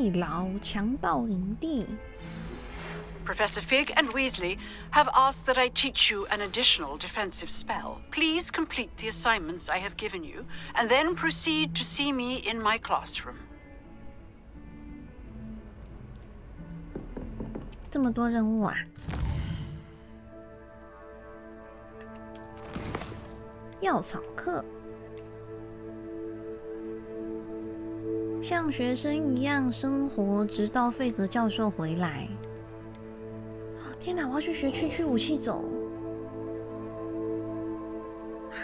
地牢强盗营地。Professor Fig and Weasley have asked that I teach you an additional defensive spell. Please complete the assignments I have given you, and then proceed to see me in my classroom. 这么多任务啊！药草课，像学生一样生活，直到费格教授回来。天哪！我要去学区区武器走啊！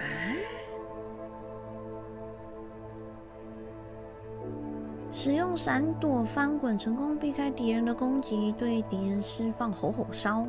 使用闪躲、翻滚，成功避开敌人的攻击，对敌人释放吼吼烧。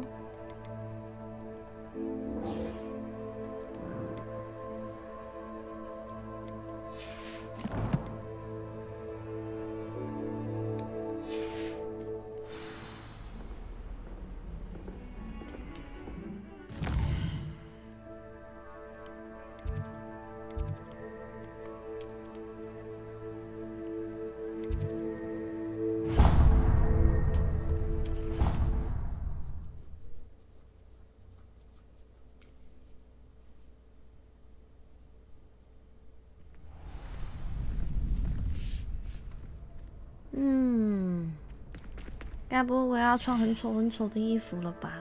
该不会我要穿很丑很丑的衣服了吧？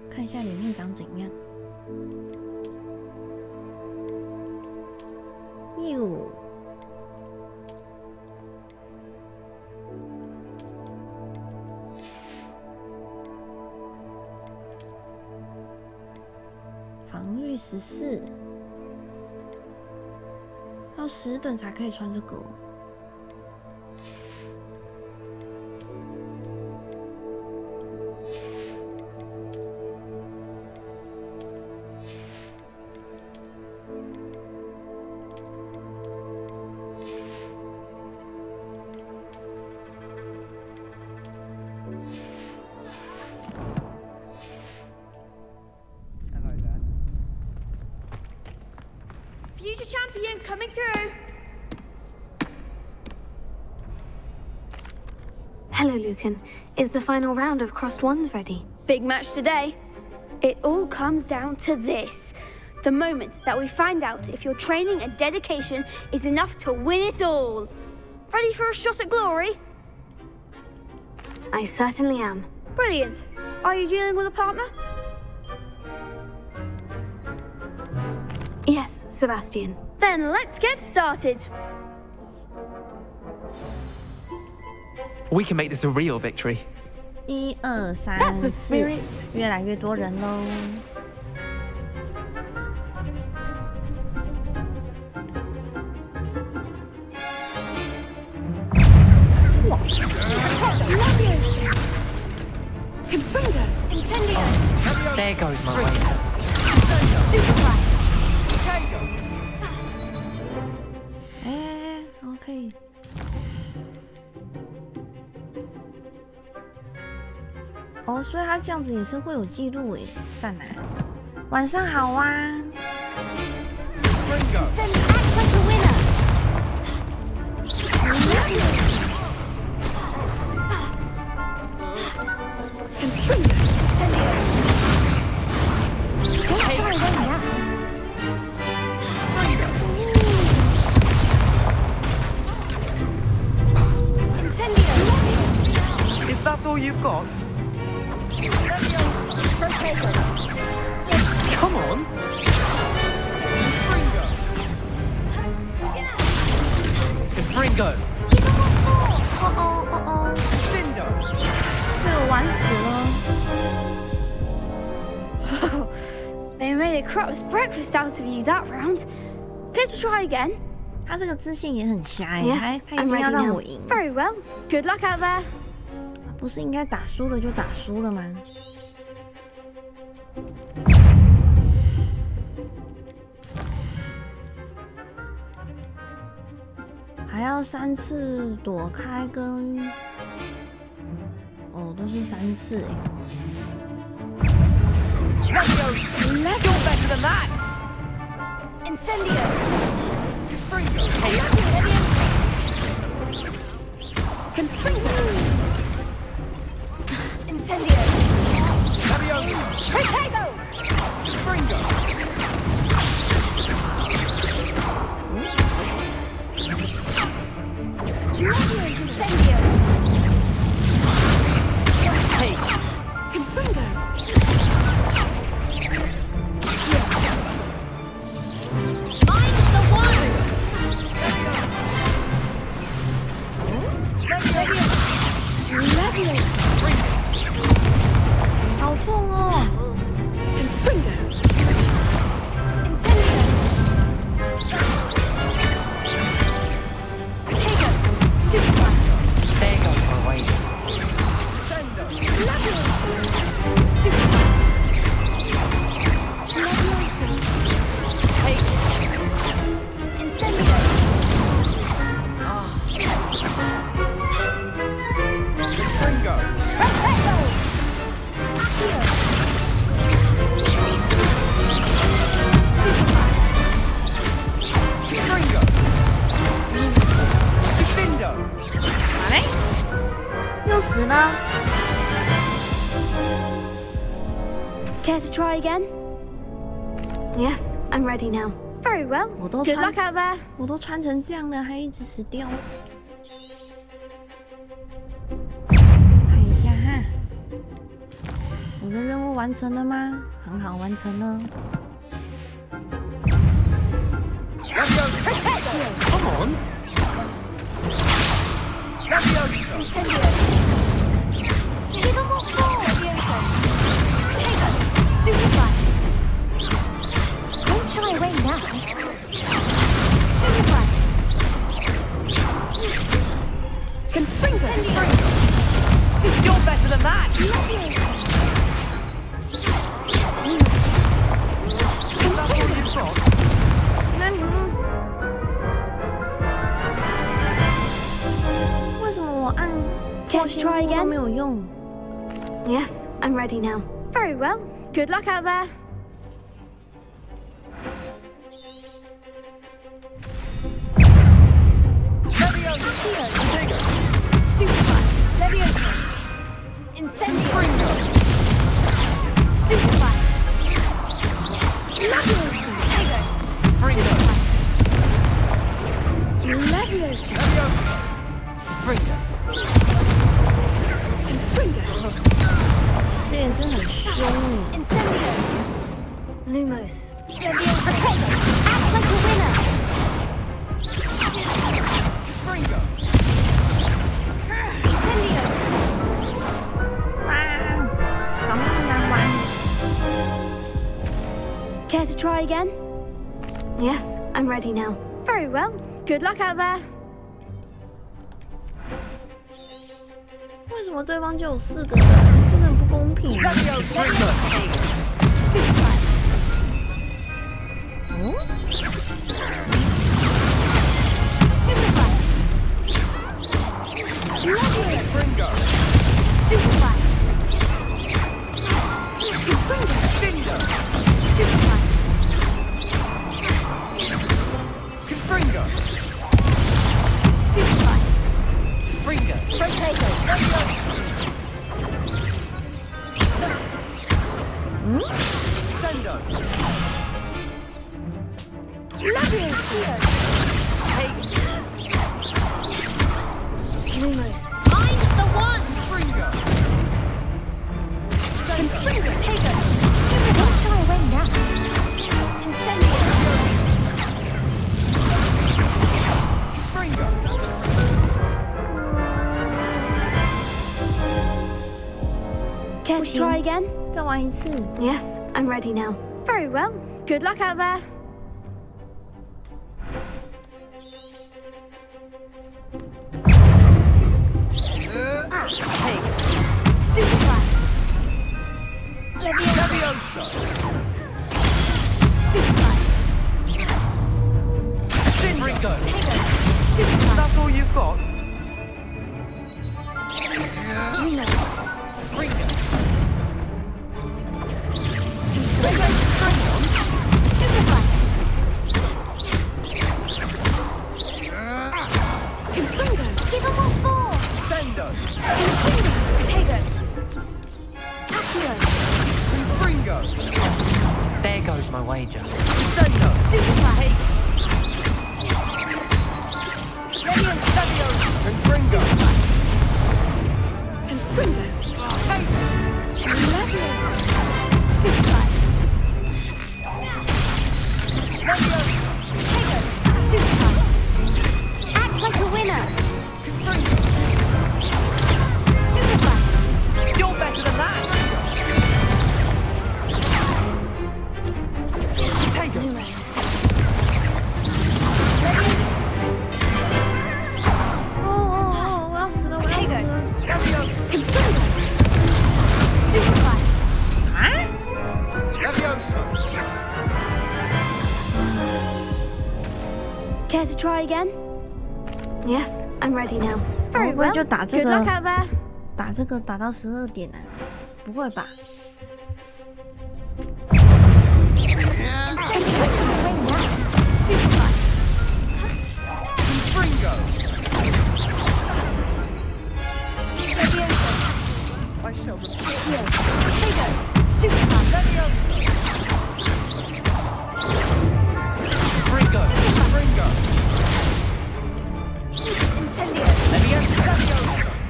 看一下里面长怎样。哟。防御14，要10等才可以穿这个。Future champion coming through. Hello, Lucan. Is the final round of Crossed Wands ready? Big match today. It all comes down to this. The moment that we find out if your training and dedication is enough to win it all. Ready for a shot at glory? I certainly am. Brilliant. Are you dealing with a partner? Yes, Sebastian. Then let's get started. We can make this a real victory. 1、2、3、That's the spirit. 4，越来越多人喽。哇！ There goes my way. OK。哦，所以他这样子也是会有记录诶，赞啊！晚上好啊。Is that all you've got? Come on! Fringo! 哦，被我玩死了。They made a crap's breakfast out of you that round. Care to try again? 他这个自信也很瞎哎，他一定要让我赢。Very well. Good luck out there. 不是应该打输了就打输了吗？还要3次躲开跟，哦，都是3次哎。You're better than that! Incendio! Incendio! Protego! Incendio! Hey! Confringo! Find the one! Leviosa! 好痛哦 Confringo! Incendio! Protego! Stupefy! There goes my way. Leviosa! Stupefy! Leviosa! Hey! Incendio! Ringo! Protego! Accio! Stupefy! Ringo! Defendo! 又死了 Care to try again? Yes, I'm ready now. Very well. 我都 Good 穿 luck out there. 我都穿成这样了，还一直死掉。看一下哈，我的任务完成了吗？很好，完成了。 Come on! Leviosa! Incendio! Give them more forward, Leviosa! Protego! Stupefy! Don't shy away now! Stupefy! Confringo! You're better than that! Leviosa! That's all you've got? 那你为什么我按 Care to try 都 again? 没有用？ Yes, I'm ready now. Very well. Good luck out there. Leviosa! Protego! Stupefy! Leviosa! Incendio! Stupefy! Leviosa! Protego! Ringo! Leviosa! Ringo! 这也是很凶耶。 Incendio! Lumos! Leviosa! Protego! Act like a winner! Ringo! Incendio! 啊，怎么那么难玩？ Care to try again? Yes, I'm ready now. Very well. Good luck out there. 为什么对方就有4个人？真的很不公平。 Stupefy! 嗯？ Stupefy! Ringo! Stupefy! Defendo! Stupefy! Ringo! Stupefy! Ringo! Protego! Sendo! Leviosa! Lumos! Find the one! Ringo! Confringo! Protego! Stupefy! Don't shy away now! Incendio! Ringo! Care to try again? 再玩一次。 Yes, I'm ready now. Very well. Good luck out there. Hey! Stupefy! Leviosa! Leviosa! Stupefy! Ringo! Stupefy! That's all you've got? Lumo! Ringo! There goes my wager. Stupefy. Confringo. Stupefy. Act like a winner. Stupefy. You're better than that. Take it. Oh, 我要死了，我要死了。Stupefy. Care to try again? Yes, I'm ready now. 会不会就打这 Good 个 luck out there. 打这个打到12点呢？不会吧？ Stupefy. I shall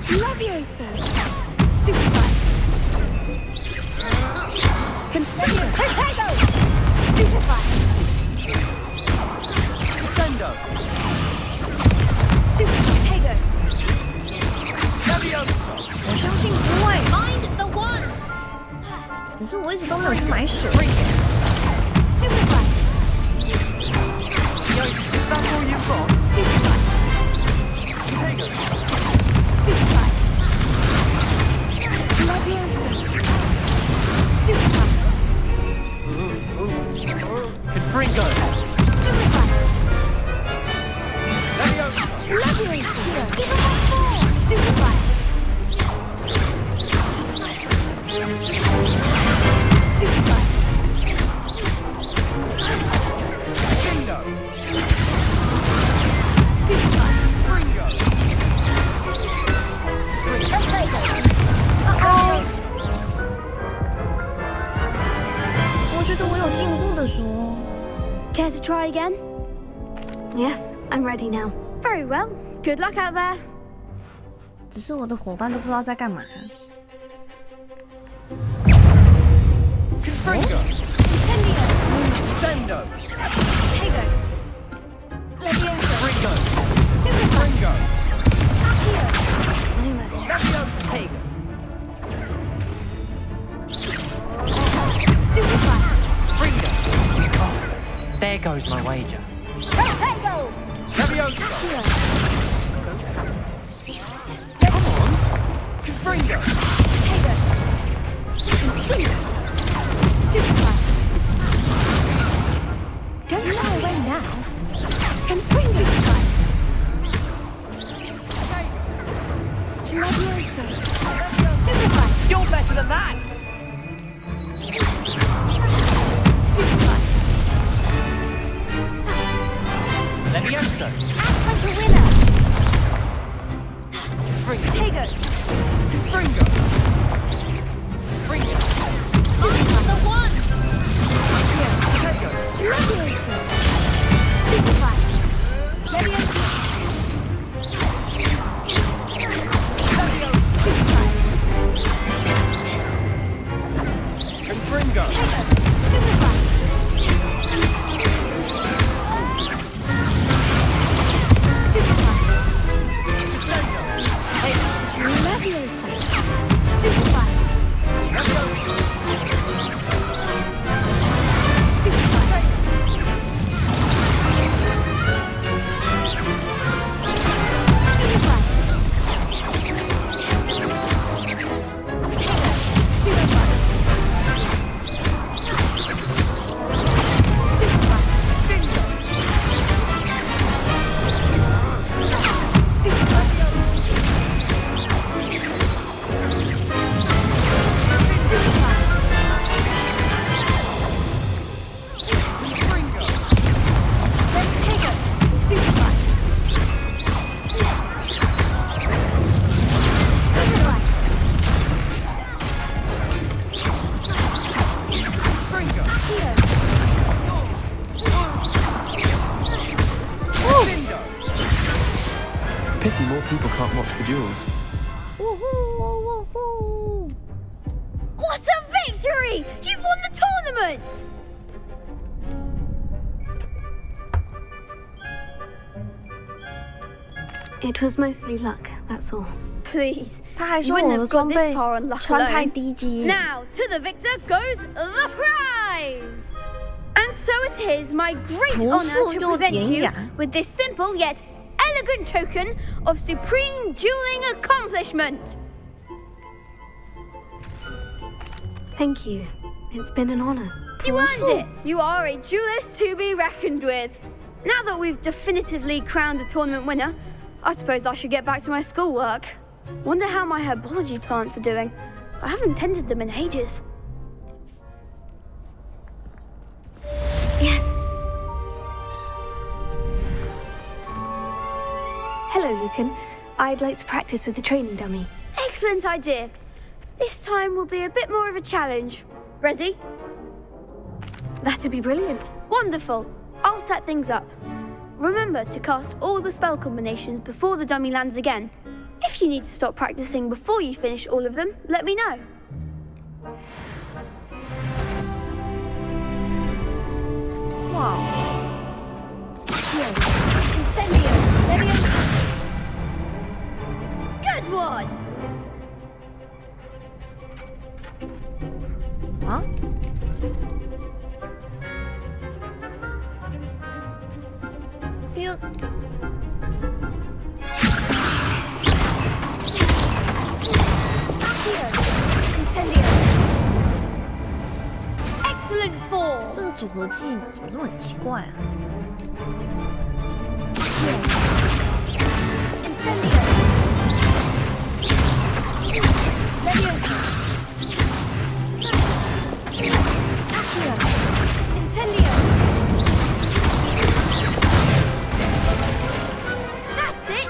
Leviosa. Stupefy. Potato. Stupefy. Descendo. Stupefy. Leviosa. 我相信不会， Find the one. 只是我一直都没有去买水。 Stupefy. Is that all you've got? Stupefy. Potato. Stupefy. Leviosa. Stupefy. Confringo. Stupefy. Leviosa. Leviosa. Give him a four. Stupefy. Stupefy. Bingo. Stupefy. Fringo. Uh-oh. 我觉得我有进步的说。 Care to try again? Yes, I'm ready now. Very well. Good luck out there. 只是我的伙伴都不知道在干嘛。 Confringo. Descendo. Potato. Leviosa. Fringo. Stupefy. Fringo. Accio. Lumos. Leviosa. Stupefy. Fringo. There goes my wager. Potato. Leviosa. Accio. Come on. Confringo. Potato. Stupefy. Don't shy away now. Stupefy. Leviosa. Stupefy. You're better than that. Stupefy. Leviosa. Act like a winner. Fringo. Potato. Fringo. Fringo. Stupefy. The one. Potato. Leviosa. Stupefy. Leviosa. Stupefy. Confringo. Stupefy. Stupefy. Descendo. Leviosa. Stupefy. Stupefy. duels. Woohoo! Woohoo! What a victory! You've won the tournament! It was mostly luck, that's all. Please, 他还 you 说 wouldn't 我的 have got 装 this 备 far on luck 穿太 alone. 低级。 Now, to the victor goes the prize! And so it is my great honor to present you with this simple yet elegant token of supreme dueling accomplishment. Thank you. It's been an honor. You earned it! You are a duelist to be reckoned with. Now that we've definitively crowned the tournament winner, I suppose I should get back to my schoolwork. Wonder how my herbology plants are doing. I haven't tended them in ages. Yes. Hello, Lucan. I'd like to practice with the training dummy. Excellent idea. This time will be a bit more of a challenge. Ready? That'd be brilliant. Wonderful. I'll set things up. Remember to cast all the spell combinations before the dummy lands again. If you need to stop practicing before you finish all of them, let me know. Wow. Incendio! Good one! Huh? Excellent four. 这个组合技怎么这么很奇怪啊？ That's it.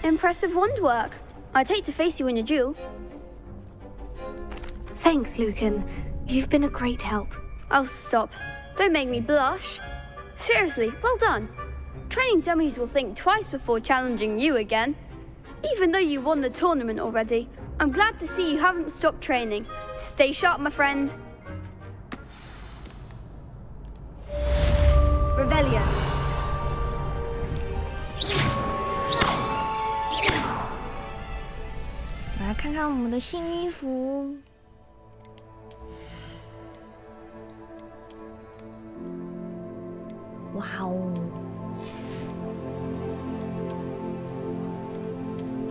Impressive wand work. I'd hate to face you in a duel. Thanks, Lucan. You've been a great help. Oh, stop. Don't make me blush. Seriously, well done. Training dummies will think twice before challenging you again. Even though you won the tournament already, I'm glad to see you haven't stopped training. Stay sharp, my friend. Revelio. 来看看我们的新衣服。哇哦，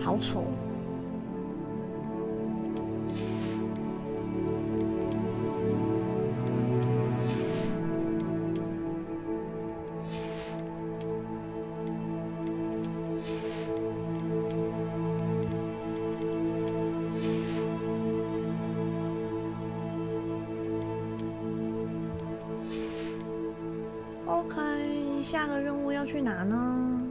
好丑！OK， 下个任务要去哪呢？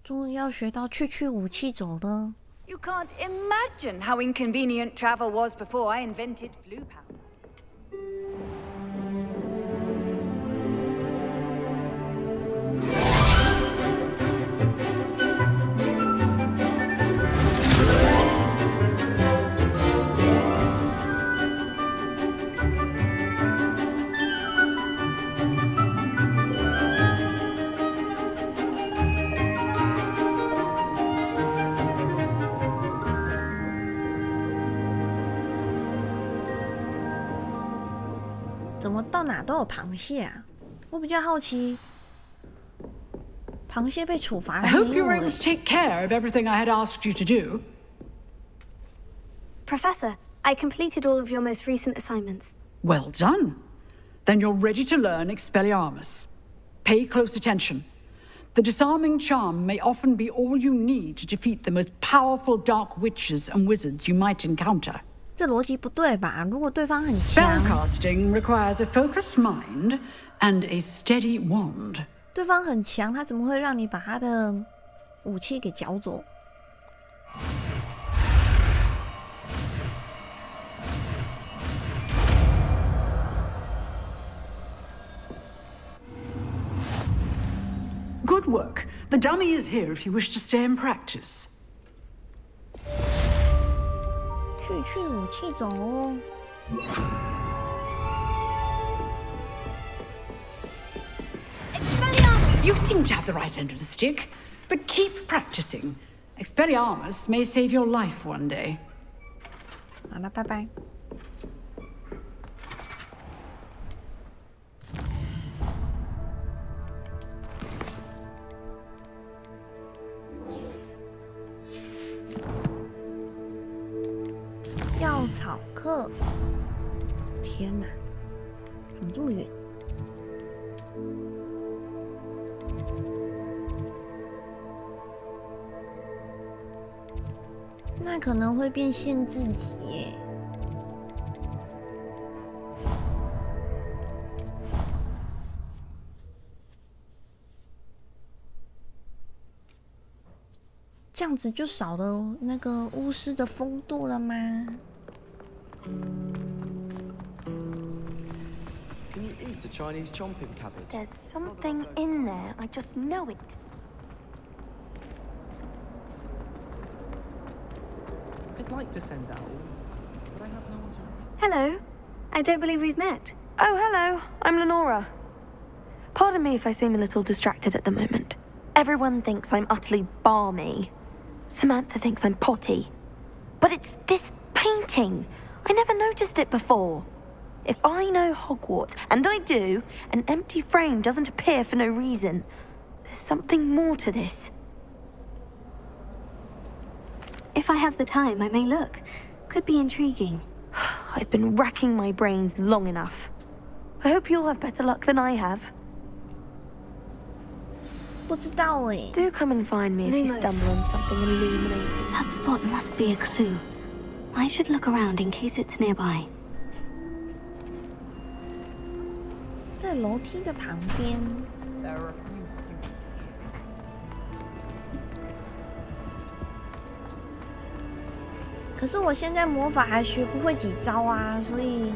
终于要学到去武器走了。 You can't imagine how inconvenient travel was before I invented flu powder.怎么到哪都有螃蟹啊？我比较好奇，螃蟹被处罚了 I 没 hope you 有 were able to take care of everything I had asked you to do. Professor, I completed all of your most recent assignments. Well done. Then you're ready to learn Expelliarmus. Pay close attention. The disarming charm may often be all you need to defeat the most powerful dark witches and wizards you might encounter. 这逻辑不对吧？如果对方很强 ，Spellcasting requires a focused mind and a steady wand. 对方很强，他怎么会让你把他的武器给缴走？ Good work. The dummy is here if you wish to stay and practice. 去武器走哦。You seem to have the right end of the stick, but keep practicing. Expelliarmus may save your life one day. 好了，拜拜。 药草课，天哪，怎么这么远？那可能会变限制级耶。这样子就少了那个巫师的风度了吗？ Can you eat a Chinese chomping cabbage? There's something in there. I just know it. I'd like to send out, but I have no one to... Hello. I don't believe we've met. Oh, hello. I'm Lenora. Pardon me if I seem a little distracted at the moment. Everyone thinks I'm utterly balmy. Samantha thinks I'm potty. But it's this painting. I never noticed it before. If I know Hogwarts, and I do, an empty frame doesn't appear for no reason. There's something more to this. If I have the time, I may look. Could be intriguing. I've been racking my brains long enough. I hope you'll have better luck than I have. 不知道哎。 Do come and find me if you stumble on something illuminating. That spot must be a clue. I should look around in case it's nearby. 在楼梯的旁边。可是我现在魔法还学不会几招啊，所以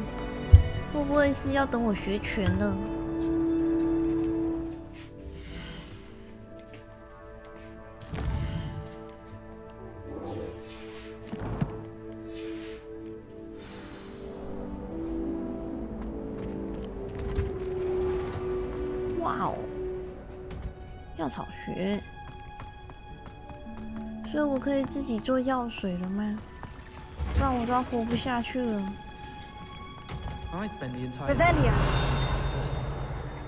会不会是要等我学全了？ 哇哦，药草学，所以我可以自己做药水了吗？不然我都要活不下去了。I spent the entire... Revelio.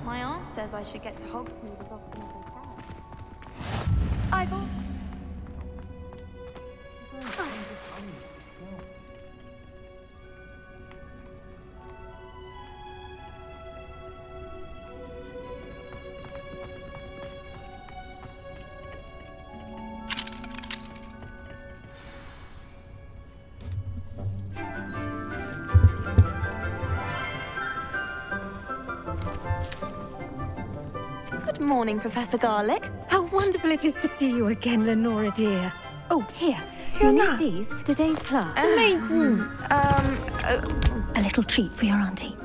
My aunt says I should get to Hogwarts as often as I can. Ivor. Good morning, Professor Garlick. How wonderful it is to see you again, Lenora dear. Oh, here. You need these for today's class. Amazing. A little treat for your auntie.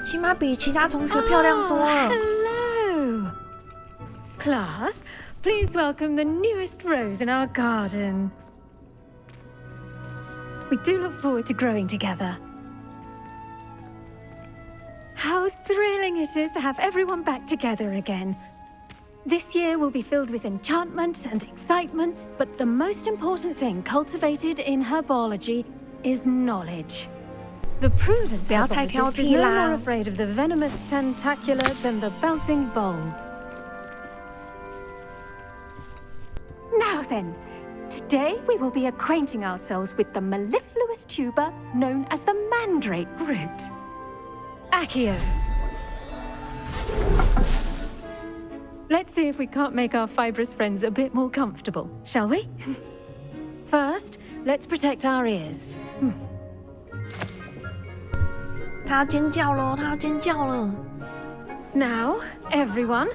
起码比其他同学漂亮多了。 Hello. Class, please welcome the newest rose in our garden. We do look forward to growing together. How thrilling it is to have everyone back together again. This year will be filled with enchantment and excitement, but the most important thing cultivated in herbology is knowledge. The prudent herbologist is no more afraid of the venomous tentacular than the bouncing bowl. Now then, today we will be acquainting ourselves with the mellifluous tuber known as the mandrake root. Accio. Let's see if we can't make our fibrous friends a bit more comfortable, shall we? First, let's protect our ears. 他尖叫了，他尖叫了。Now, everyone,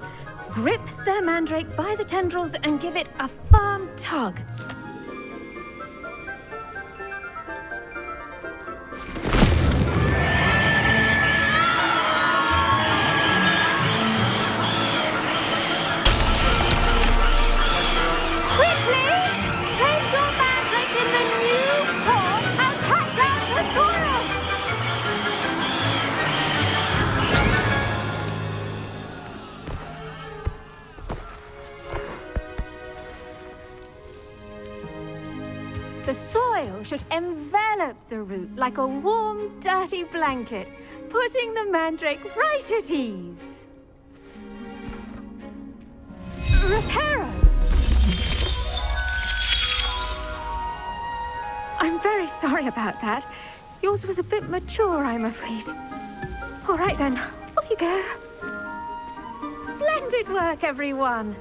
grip their mandrake by the tendrils and give it a firm tug. The soil should envelop the root like a warm, dirty blanket, putting the mandrake right at ease. Reparo! I'm very sorry about that. Yours was a bit mature, I'm afraid. All right then, off you go. Splendid work, everyone.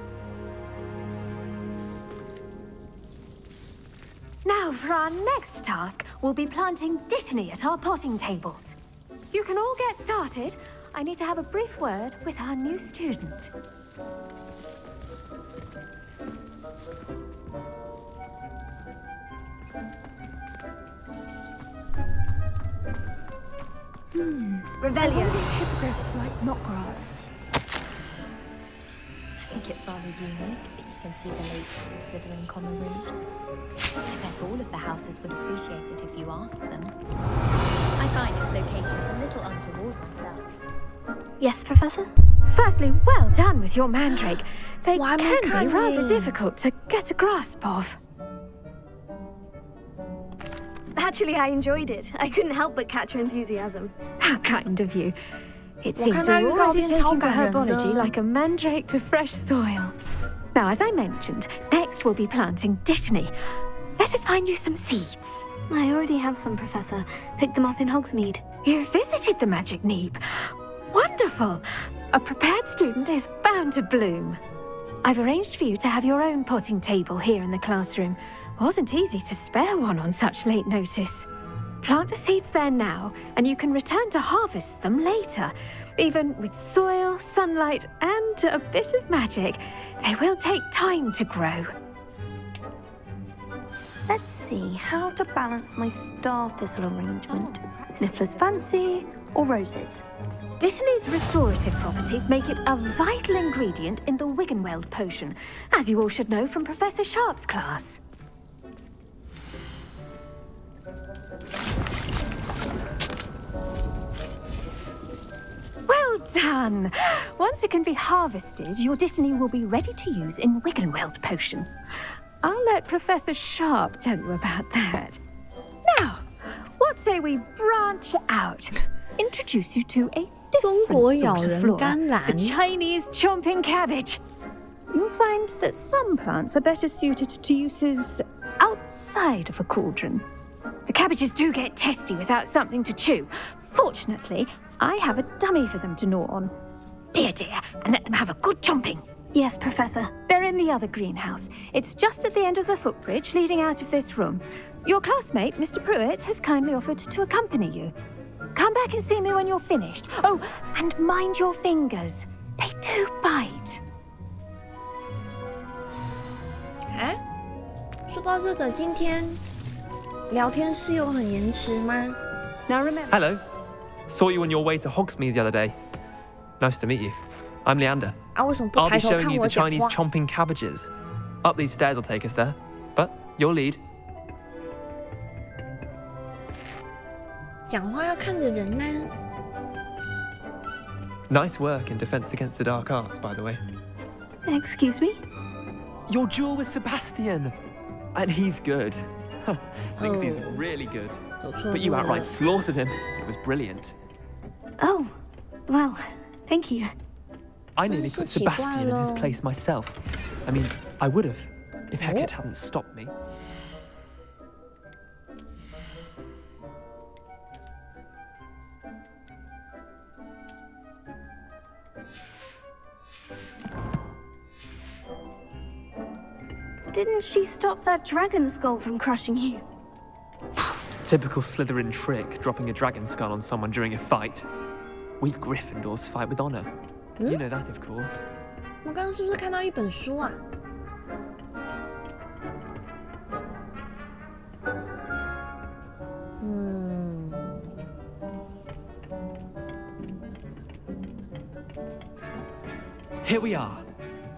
Now, for our next task, we'll be planting Dittany at our potting tables. You can all get started. I need to have a brief word with our new student. Revelio. Hippogriffs like knotgrass. I think it's rather unique. You can see the lake slithering common root. I bet all of the houses would appreciate it if you asked them. I find its location a little untoward myself. Yes, Professor? Firstly, well done with your mandrake. They can be rather difficult to get a grasp of. Actually, I enjoyed it. I couldn't help but catch your enthusiasm. How kind of you. It seems you're already taking to herbology like a mandrake to fresh soil. Now, as I mentioned, next we'll be planting Dittany. Let us find you some seeds. I already have some, Professor. Picked them up in Hogsmeade. You visited the Magic Neep. Wonderful! A prepared student is bound to bloom. I've arranged for you to have your own potting table here in the classroom. Wasn't easy to spare one on such late notice. Plant the seeds there now, and you can return to harvest them later. Even with soil, sunlight, and a bit of magic, they will take time to grow. Let's see how to balance my star thistle arrangement. Niffler's fancy or roses? Dittany's restorative properties make it a vital ingredient in the Wiggenweld potion, as you all should know from Professor Sharp's class. Well done! Once it can be harvested, your Dittany will be ready to use in Wiggenweld potion. I'll let Professor Sharp tell you about that. Now, what say we branch out? Introduce you to a different sort of flora, the Chinese chomping cabbage. You'll find that some plants are better suited to uses outside of a cauldron. The cabbages do get testy without something to chew. Fortunately, I have a dummy for them to gnaw on. Be a dear and let them have a good chomping. Yes, Professor. They're in the other greenhouse. It's just at the end of the footbridge leading out of this room. Your classmate, Mr. Pruitt, has kindly offered to accompany you. Come back and see me when you're finished. Oh, and mind your fingers. They do bite. 说到这个，今天聊天室有很延迟吗？ Now remember. Hello. Saw you on your way to Hogsmeade the other day. Nice to meet you. I'm Leander. 啊，为什么不 I'll 抬 be 头 showing 看 you 我 the 讲 Chinese 话？ chomping cabbages. Up these stairs will take us there. But you'll lead. 讲话要看着人呢。 Nice work in Defense Against the Dark Arts, by the way. Excuse me? Your duel with Sebastian! And he's good. Thinks he's Oh. really good. But you outright slaughtered him. It was brilliant. Oh, well, thank you. I nearly put Sebastian in his place myself. I mean, I would have, if Hecate hadn't stopped me. didn't she stop that dragon skull from crushing you? Typical Slytherin trick, dropping a dragon skull on someone during a fight. We Gryffindors fight with honor. You know that, of course. 我刚刚是不是看到一本书啊？ Here we are,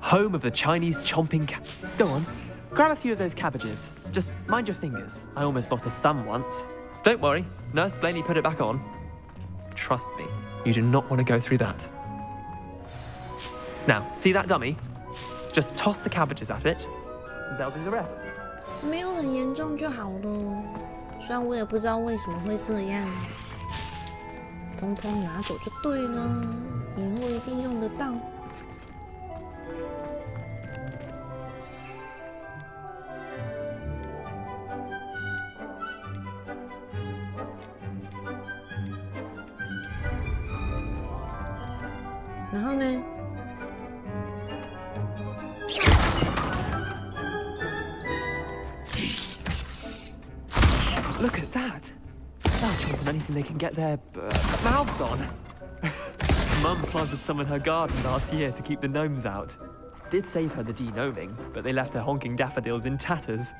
home of the Chinese chomping cat. Go on, grab a few of those cabbages. Just mind your fingers. I almost lost a thumb once. Don't worry, Nurse Blaney put it back on. Trust me, you do not want to go through that. Now, see that dummy? Just toss the cabbages at it, and that'll do the rest. 没有很严重就好了，虽然我也不知道为什么会这样，统统拿走就对了，以后一定用得到。 然后呢？ Look at that! They'll chomp on anything they can get their mouths on. Mum planted some in her garden last year to keep the gnomes out. Did save her the de-gnoming, but they left her honking daffodils in tatters.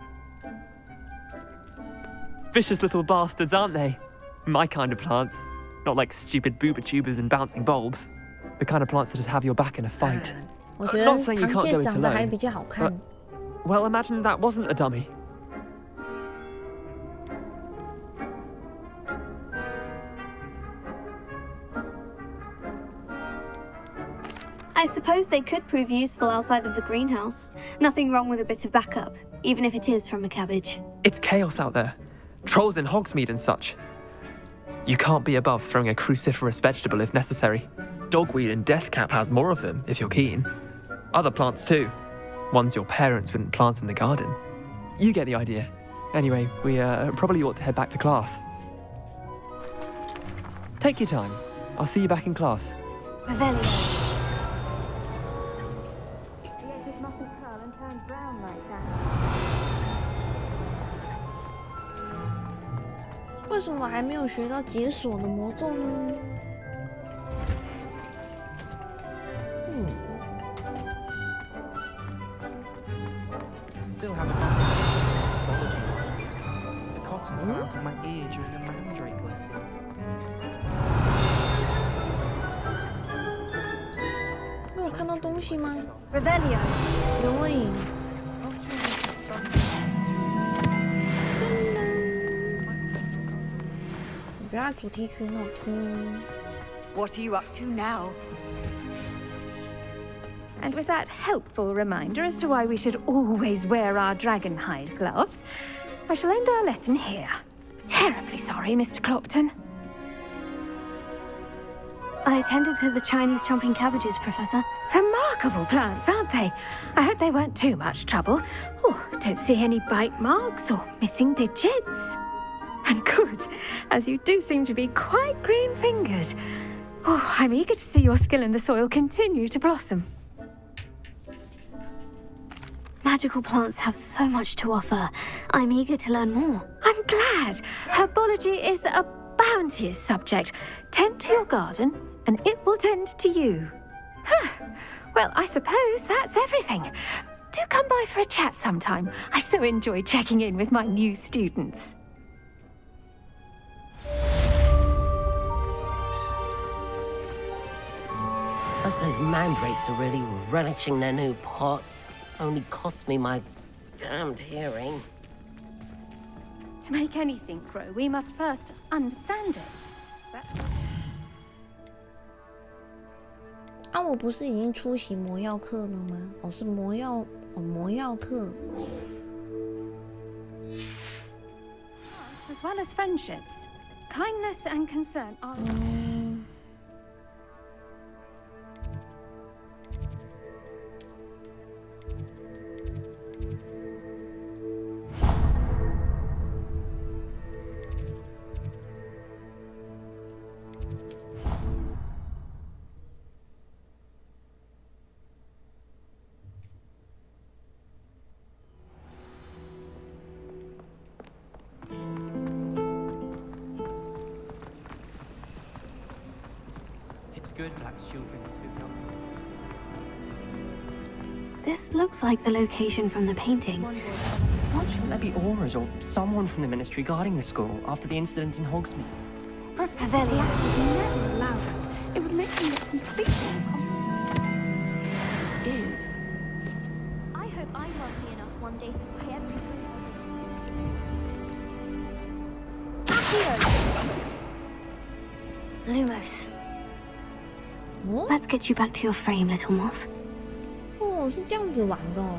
Vicious little bastards, aren't they? My kind of plants. Not like stupid booba tubers and bouncing bulbs. The kind of plants that just have your back in a fight. 我觉得 Not saying you 螃 can't 蟹 go it 长得还 alone. 比较好看。 Well, imagine that wasn't a dummy. I suppose they could prove useful outside of the greenhouse. Nothing wrong with a bit of backup, even if it is from a cabbage. It's chaos out there. Trolls in Hogsmeade and such. You can't be above throwing a cruciferous vegetable if necessary. Dogweed and deathcap has more of them, if you're keen. Other plants too. Ones your parents wouldn't plant in the garden. You get the idea. Anyway, we probably ought to head back to class. Take your time. I'll see you back in class. Revelio. The edges mustn't curl and turn brown like that. 为什么还没有学到解锁的魔咒呢？ Still have a mythology lesson. The cotton fell out of my ear during a mandrake lesson. 那有看到东西吗 Revelio. 有诶。我觉得它主题曲很好听。 What are you up to now? And with that helpful reminder as to why we should always wear our dragon hide gloves, I shall end our lesson here. Terribly sorry, Mr. Clopton. I attended to the Chinese chomping cabbages, Professor. Remarkable plants, aren't they? I hope they weren't too much trouble. Oh, don't see any bite marks or missing digits. And good, as you do seem to be quite green-fingered. Oh, I'm eager to see your skill in the soil continue to blossom. Magical plants have so much to offer. I'm eager to learn more. I'm glad. Herbology is a bounteous subject. Tend to your garden, and it will tend to you. Huh. Well, I suppose that's everything. Do come by for a chat sometime. I so enjoy checking in with my new students. Hope those mandrakes are really relishing their new pots. Only cost me my damned hearing. To make anything grow, we must first understand it. But... 啊，我不是已经出席魔药课了吗？哦，是魔药课。 As well as friendships, kindness and concern are... good that children too young. This looks like the location from the painting. Why shouldn't there be auras or someone from the ministry guarding the school after the incident in Hogsmeade? Professor Black would never allow that. It would make him look completely Is. I hope I'm wealthy enough one day to buy everything. Lumos. Let's get you back to your frame, little moth. 哦，是这样子玩的哦。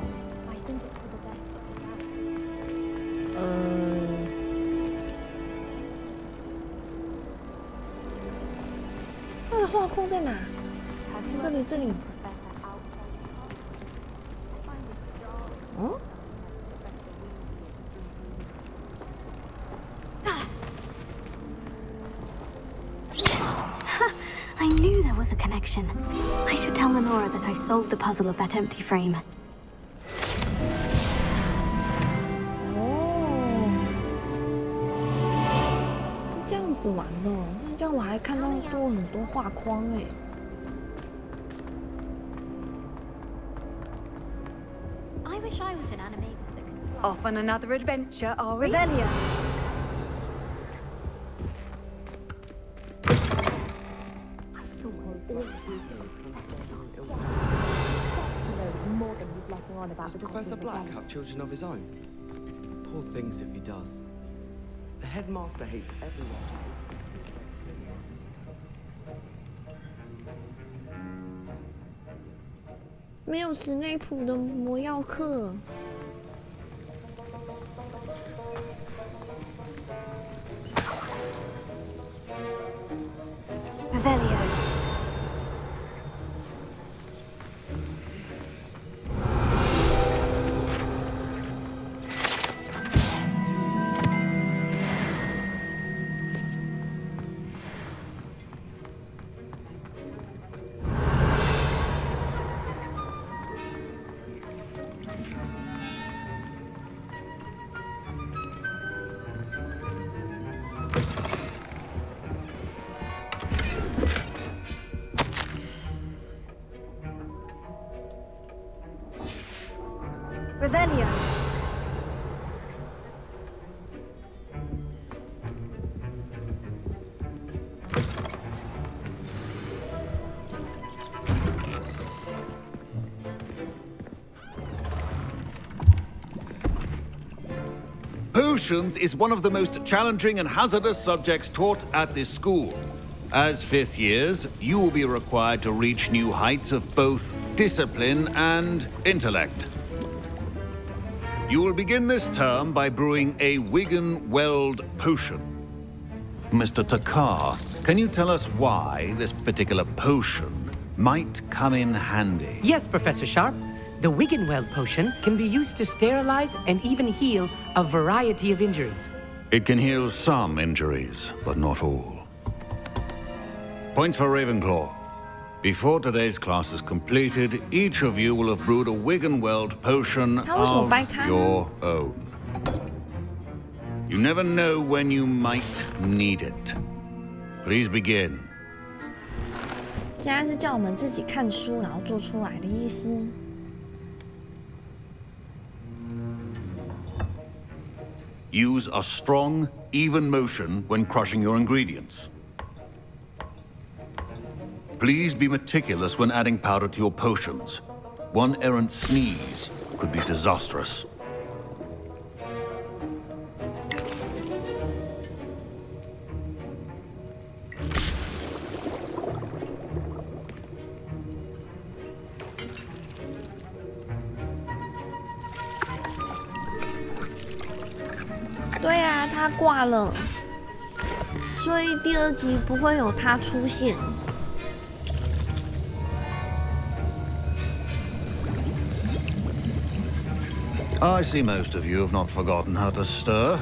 它的画框在哪？这里，这里。哦。 I knew there was a connection. I should tell Lenora that I solved the puzzle of that empty frame. 哦，是这样子玩的哦。那这样我还看到多很多画框哎。I wish I was an animator that could fly. Off on another adventure, are we? Revelia. Does Professor Black have children of his own? Poor things if he does. The headmaster hates everyone. 没有史内普的魔药课。Revelio. Revelio. Potions is one of the most challenging and hazardous subjects taught at this school. As fifth years, you will be required to reach new heights of both discipline and intellect. You will begin this term by brewing a Wigan-Weld potion. Mr. Takar, can you tell us why this particular potion might come in handy? Yes, Professor Sharp. The Wigan-Weld potion can be used to sterilize and even heal a variety of injuries. It can heal some injuries, but not all. Points for Ravenclaw. Before today's class is completed, each of you will have brewed a Wigan-Weld potion of your own. You never know when you might need it. Please begin. 现在是叫我们自己看书，然后做出来的意思。 Use a strong, even motion when crushing your ingredients. Please be meticulous when adding powder to your potions. One errant sneeze could be disastrous. "对啊，他挂了，所以第二集不会有他出现。 I see most of you have not forgotten how to stir.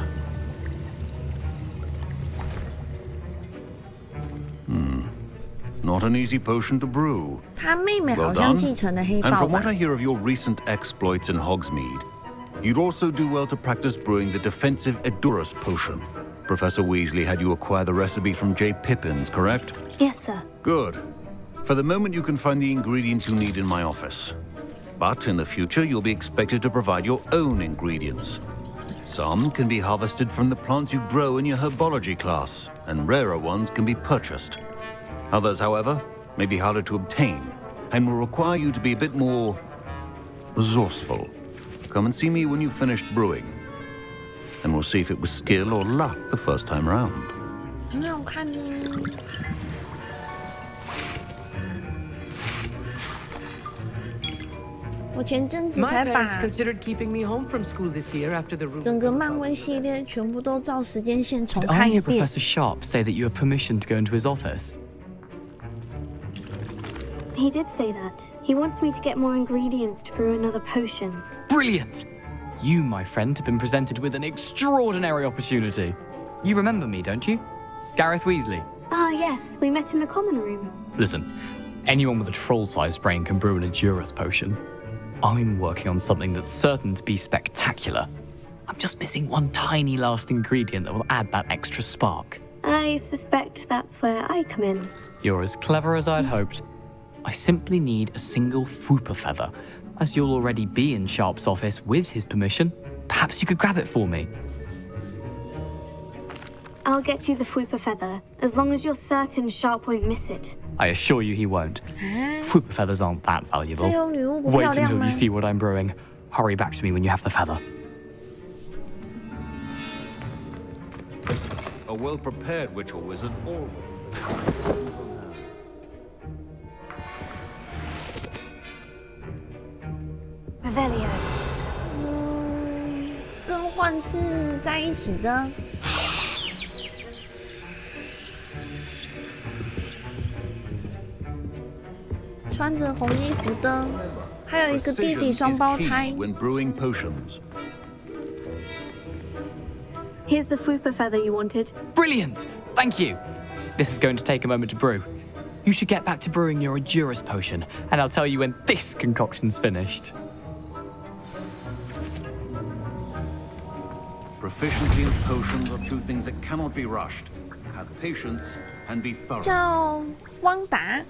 Not an easy potion to brew. 他妹妹好 Well 像 done. 继承了黑 And 豹 from 吧 what I hear of your recent exploits in Hogsmeade, you'd also do well to practice brewing the defensive Edurus potion. Professor Weasley had you acquire the recipe from J. Pippin's, correct? Yes, sir. Good. For the moment, you can find the ingredients you need in my office. But in the future, you'll be expected to provide your own ingredients. Some can be harvested from the plants you grow in your herbology class, and rarer ones can be purchased. Others, however, may be harder to obtain, and will require you to be a bit more resourceful. Come and see me when you've finished brewing, and we'll see if it was skill or luck the first time round. 很好看呢。我前阵子 My 才 parents 把 considered keeping me home from school this year after the 整个漫威系列全部都照时间线重 Did I 看一 hear 遍。 Professor Sharp say that you have permission to go into his office? He did say that. He wants me to get more ingredients to brew another potion. Brilliant! You, my friend, have been presented with an extraordinary opportunity. You remember me, don't you? Gareth Weasley. Ah, yes, we met in the common room. Listen, anyone with a troll-sized brain can brew an Endurus potion. I'm working on something that's certain to be spectacular. I'm just missing one tiny last ingredient that will add that extra spark. I suspect that's where I come in. You're as clever as I'd hoped. I simply need a single Fwooper feather. As you'll already be in Sharp's office with his permission, perhaps you could grab it for me. I'll get you the Fwooper feather, as long as you're certain Sharp won't miss it. I assure you he won't. Fwooper feathers aren't that valuable. Wait until you see what I'm brewing. Hurry back to me when you have the feather. A well-prepared witch or wizard always... Revelio. 跟幻视在一起的。穿着红衣服的，还有一个弟弟双胞胎。 When brewing potions. Here's the Fwooper feather you wanted. Brilliant! Thank you. This is going to take a moment to brew. You should get back to brewing your Endurus potion, and I'll tell you when this concoction's finished. Proficiency in potions are two things that cannot be rushed. Have patience and be thorough. 叫汪达。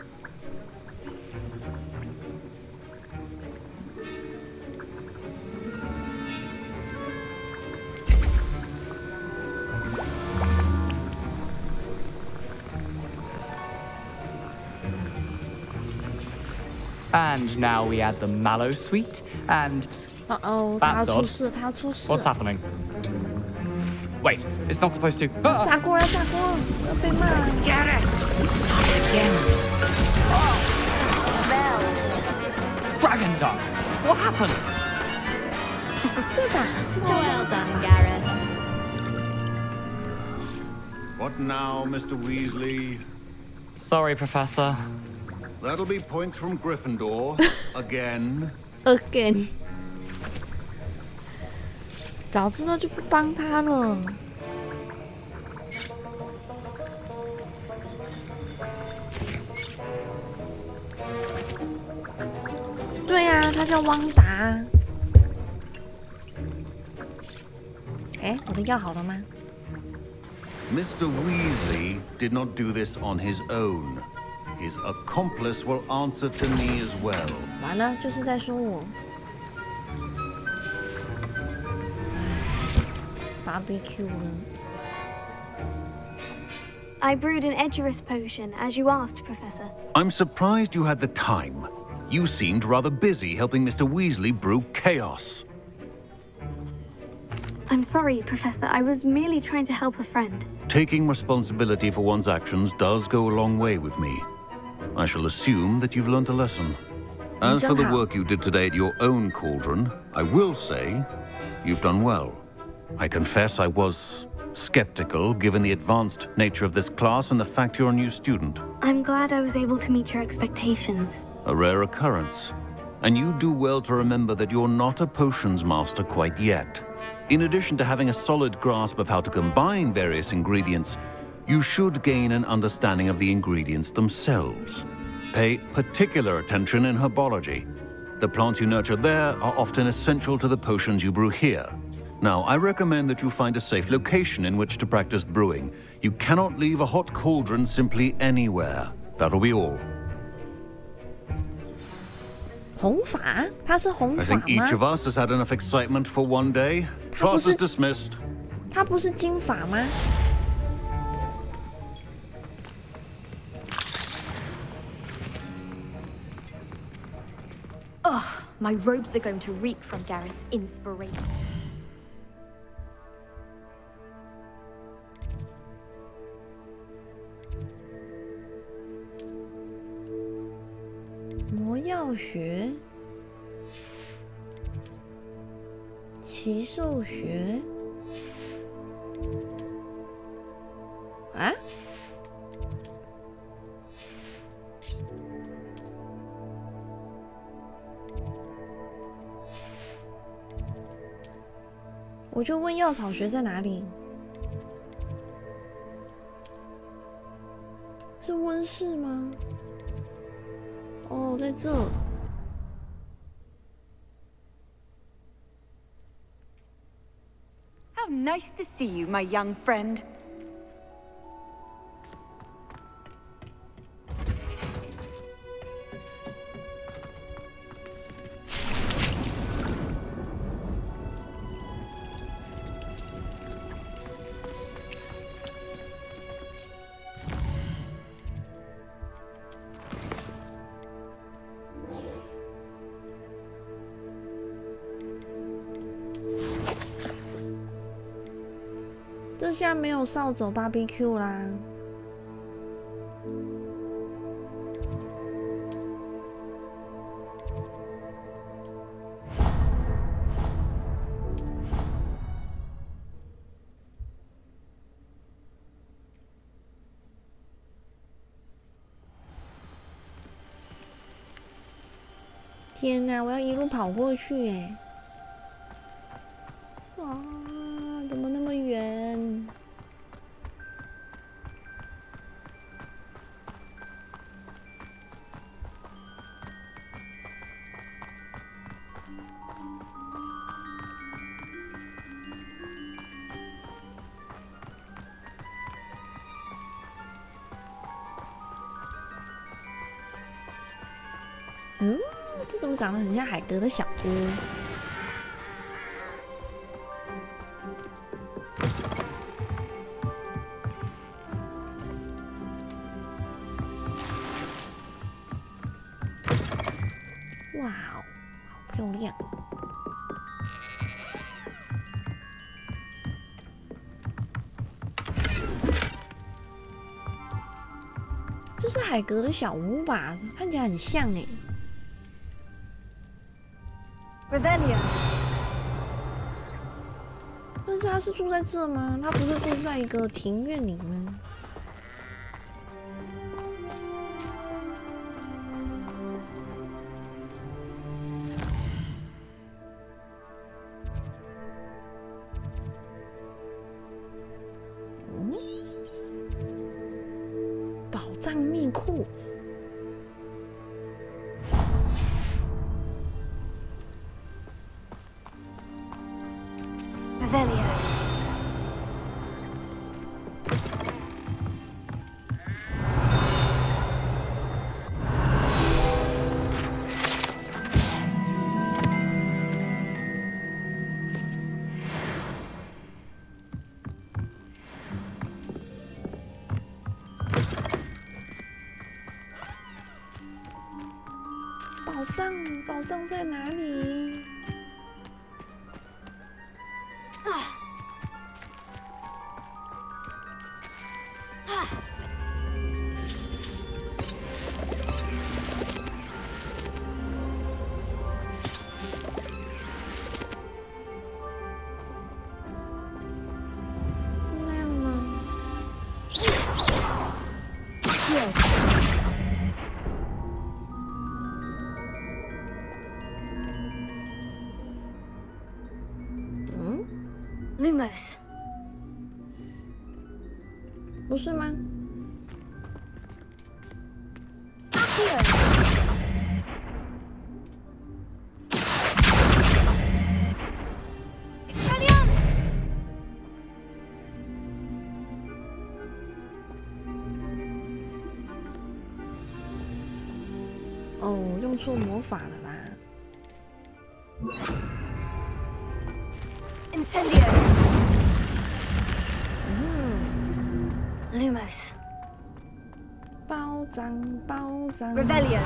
And now we add the mallow sweet, and... Uh-oh, That's odd. What's happening? Wait, it's not supposed to... 砸锅了，砸锅了，要被骂了。Get it! Dragon Dung! What happened? 对吧？是叫 Well done, Gareth. What now, Mr. Weasley? Sorry, Professor. That'll be points from Gryffindor. Again. Again. 早知道就不帮他了。对啊，他叫汪达。哎，我的药好了吗？ Mr. Weasley did not do this on his own. His accomplice will answer to me as well. 完了，就是在说我。BBQ 了。 I brewed an Edurus potion, as you asked, Professor. I'm surprised you had the time. You seemed rather busy helping Mr. Weasley brew chaos. I'm sorry, Professor. I was merely trying to help a friend. Taking responsibility for one's actions does go a long way with me. I shall assume that you've learnt a lesson. As for the work you did today at your own cauldron, I will say you've done well. I confess I was skeptical given the advanced nature of this class and the fact you're a new student. I'm glad I was able to meet your expectations. A rare occurrence. And you do well to remember that you're not a potions master quite yet. In addition to having a solid grasp of how to combine various ingredients, you should gain an understanding of the ingredients themselves. Pay particular attention in herbology. The plants you nurture there are often essential to the potions you brew here. Now, I recommend that you find a safe location in which to practice brewing. You cannot leave a hot cauldron simply anywhere. That'll be all. 红发？他是红 I 发 think 吗 each？of us has had enough excitement for one day. Class is dismissed. 他不是金发吗？ Ugh, my robes are going to reek from Gareth's inspiration. 魔药学、奇兽学啊？我就问药草学在哪里？是温室吗？哦，在这。How nice to see you, my young friend.这下没有扫帚 BBQ 啦。天哪！我要一路跑过去哎！啊，怎么那么远？嗯，这怎么长得很像海格的小屋？哇哦，好漂亮！这是海格的小屋吧？看起来很像哎。Revelio. 但是他是住在这吗？他不是住在一个庭院里吗？嗯，宝藏密库。Revelio. 宝藏在哪里？是那样吗？Lumos. 不是吗？ 哦，用错魔法了啦！ Incendio. Lumos. 包装 Rebellion.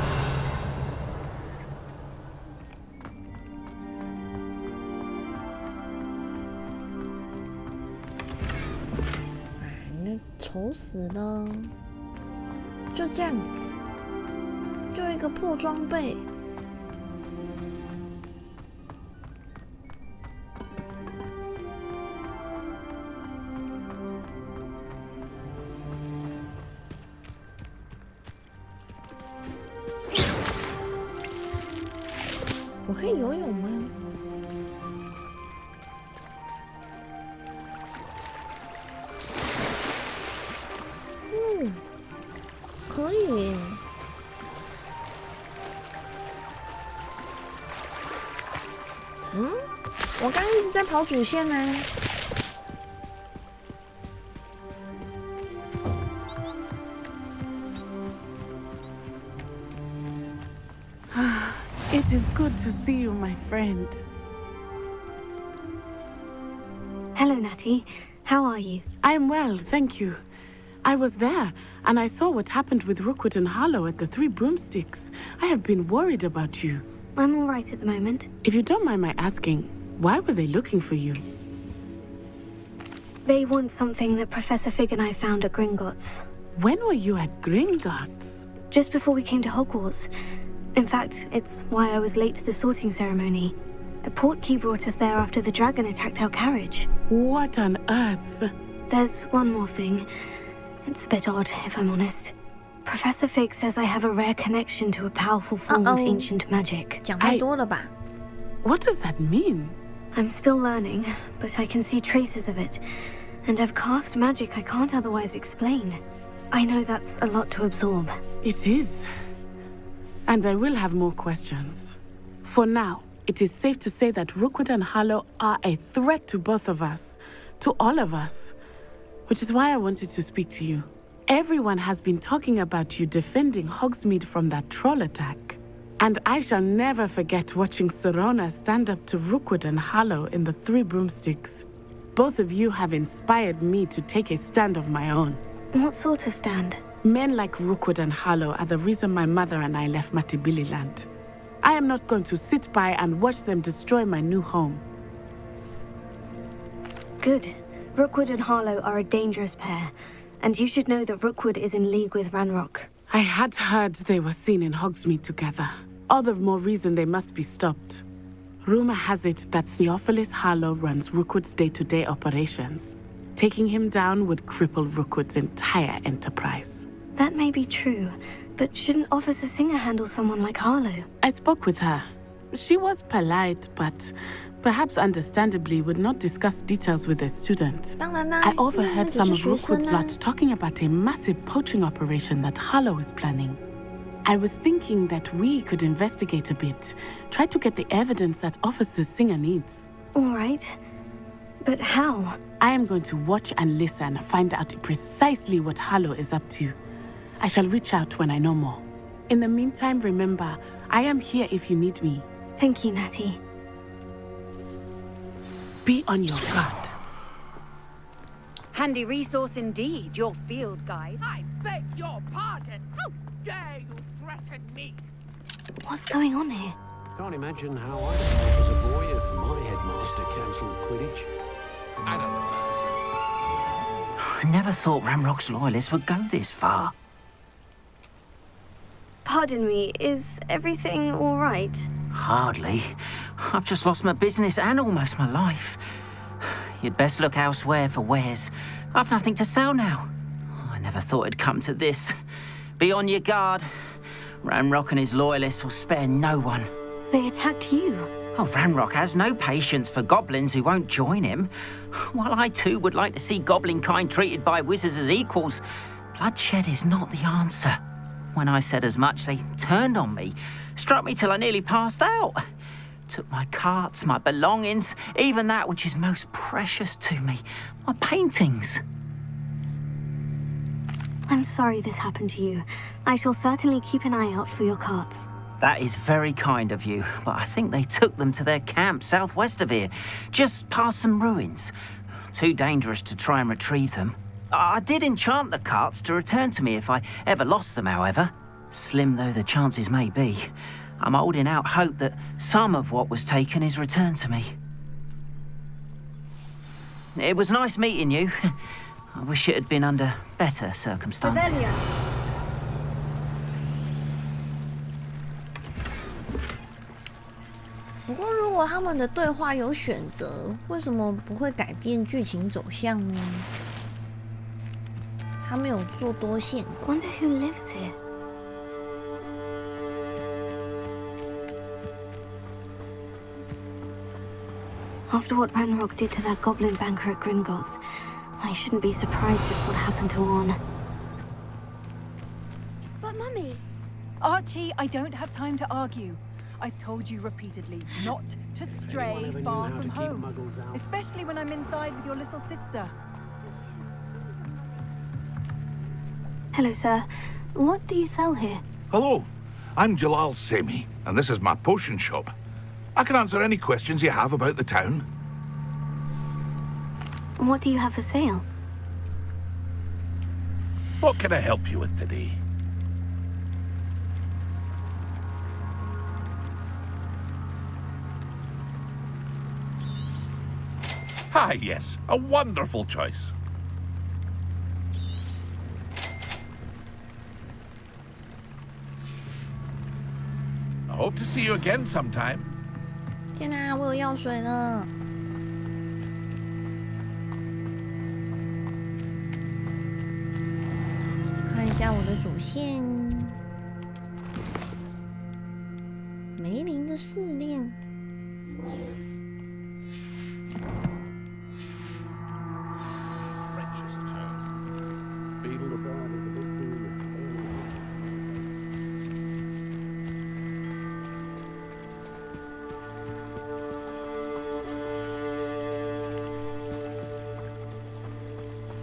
那丑死了，就这样，就一个破装备。我可以游泳吗？可以。我刚刚一直在跑主线呢。It is good to see you, my friend. Hello, Natty. How are you? I am well, thank you. I was there, and I saw what happened with Rookwood and Harlow at the Three Broomsticks. I have been worried about you. I'm all right at the moment. If you don't mind my asking, why were they looking for you? They want something that Professor Fig and I found at Gringotts. When were you at Gringotts? Just before we came to Hogwarts. In fact, it's why I was late to the sorting ceremony. A portkey brought us there after the dragon attacked our carriage. What on earth? There's one more thing. It's a bit odd, if I'm honest. Professor Fig says I have a rare connection to a powerful form of ancient magic. 讲太多了吧? What does that mean? I'm still learning, but I can see traces of it. And I've cast magic I can't otherwise explain. I know that's a lot to absorb. It is. And I will have more questions. For now, it is safe to say that Rookwood and Harlow are a threat to both of us, to all of us. Which is why I wanted to speak to you. Everyone has been talking about you defending Hogsmeade from that troll attack. And I shall never forget watching Sorona stand up to Rookwood and Harlow in the Three Broomsticks. Both of you have inspired me to take a stand of my own. What sort of stand? Men like Rookwood and Harlow are the reason my mother and I left Matibili Land. I am not going to sit by and watch them destroy my new home. Good. Rookwood and Harlow are a dangerous pair, and you should know that Rookwood is in league with Ranrock. I had heard they were seen in Hogsmeade together. All the more reason they must be stopped. Rumor has it that Theophilus Harlow runs Rookwood's day-to-day operations. Taking him down would cripple Rookwood's entire enterprise. That may be true, but shouldn't Officer Singer handle someone like Harlow? I spoke with her. She was polite, but perhaps understandably would not discuss details with a student. I overheard some of Rookwood's lot talking about a massive poaching operation that Harlow is planning. I was thinking that we could investigate a bit, try to get the evidence that Officer Singer needs. All right. But how? I am going to watch and listen, find out precisely what Harlow is up to. I shall reach out when I know more. In the meantime, remember, I am here if you need me. Thank you, Natty. Be on your guard. Handy resource indeed, your field guide. I beg your pardon. How dare you threaten me? What's going on here? Can't imagine how I felt as a boy if my headmaster cancelled Quidditch. I never thought Ramrock's loyalists would go this far. Pardon me, is everything all right? Hardly. I've just lost my business and almost my life. You'd best look elsewhere for wares. I've nothing to sell now. I never thought it'd come to this. Be on your guard. Ramrock and his loyalists will spare no one. They attacked you. Oh, Ranrock has no patience for goblins who won't join him. While I too would like to see goblin kind treated by wizards as equals, bloodshed is not the answer. When I said as much, they turned on me, struck me till I nearly passed out. Took my carts, my belongings, even that which is most precious to me, my paintings. I'm sorry this happened to you. I shall certainly keep an eye out for your carts. That is very kind of you, but I think they took them to their camp southwest of here, just past some ruins. Too dangerous to try and retrieve them. I did enchant the carts to return to me if I ever lost them, however. Slim though the chances may be, I'm holding out hope that some of what was taken is returned to me. It was nice meeting you. I wish it had been under better circumstances. 不过，如果他们的对话有选择，为什么不会改变剧情走向呢？他没有做多线。Wonder who lives here. After what Ranrock did to that goblin banker at Gringotts, I shouldn't be surprised at what happened to Orn. But Mummy... Archie, I don't have time to argue. I've told you repeatedly not to stray far from home, especially when I'm inside with your little sister. Hello, sir. What do you sell here? Hello, I'm Jalal Semi, and this is my potion shop. I can answer any questions you have about the town. What do you have for sale? What can I help you with today? Ah, yes, a wonderful choice. I hope to see you again sometime. 天哪，我有药水了！看一下我的主线，梅林的试炼。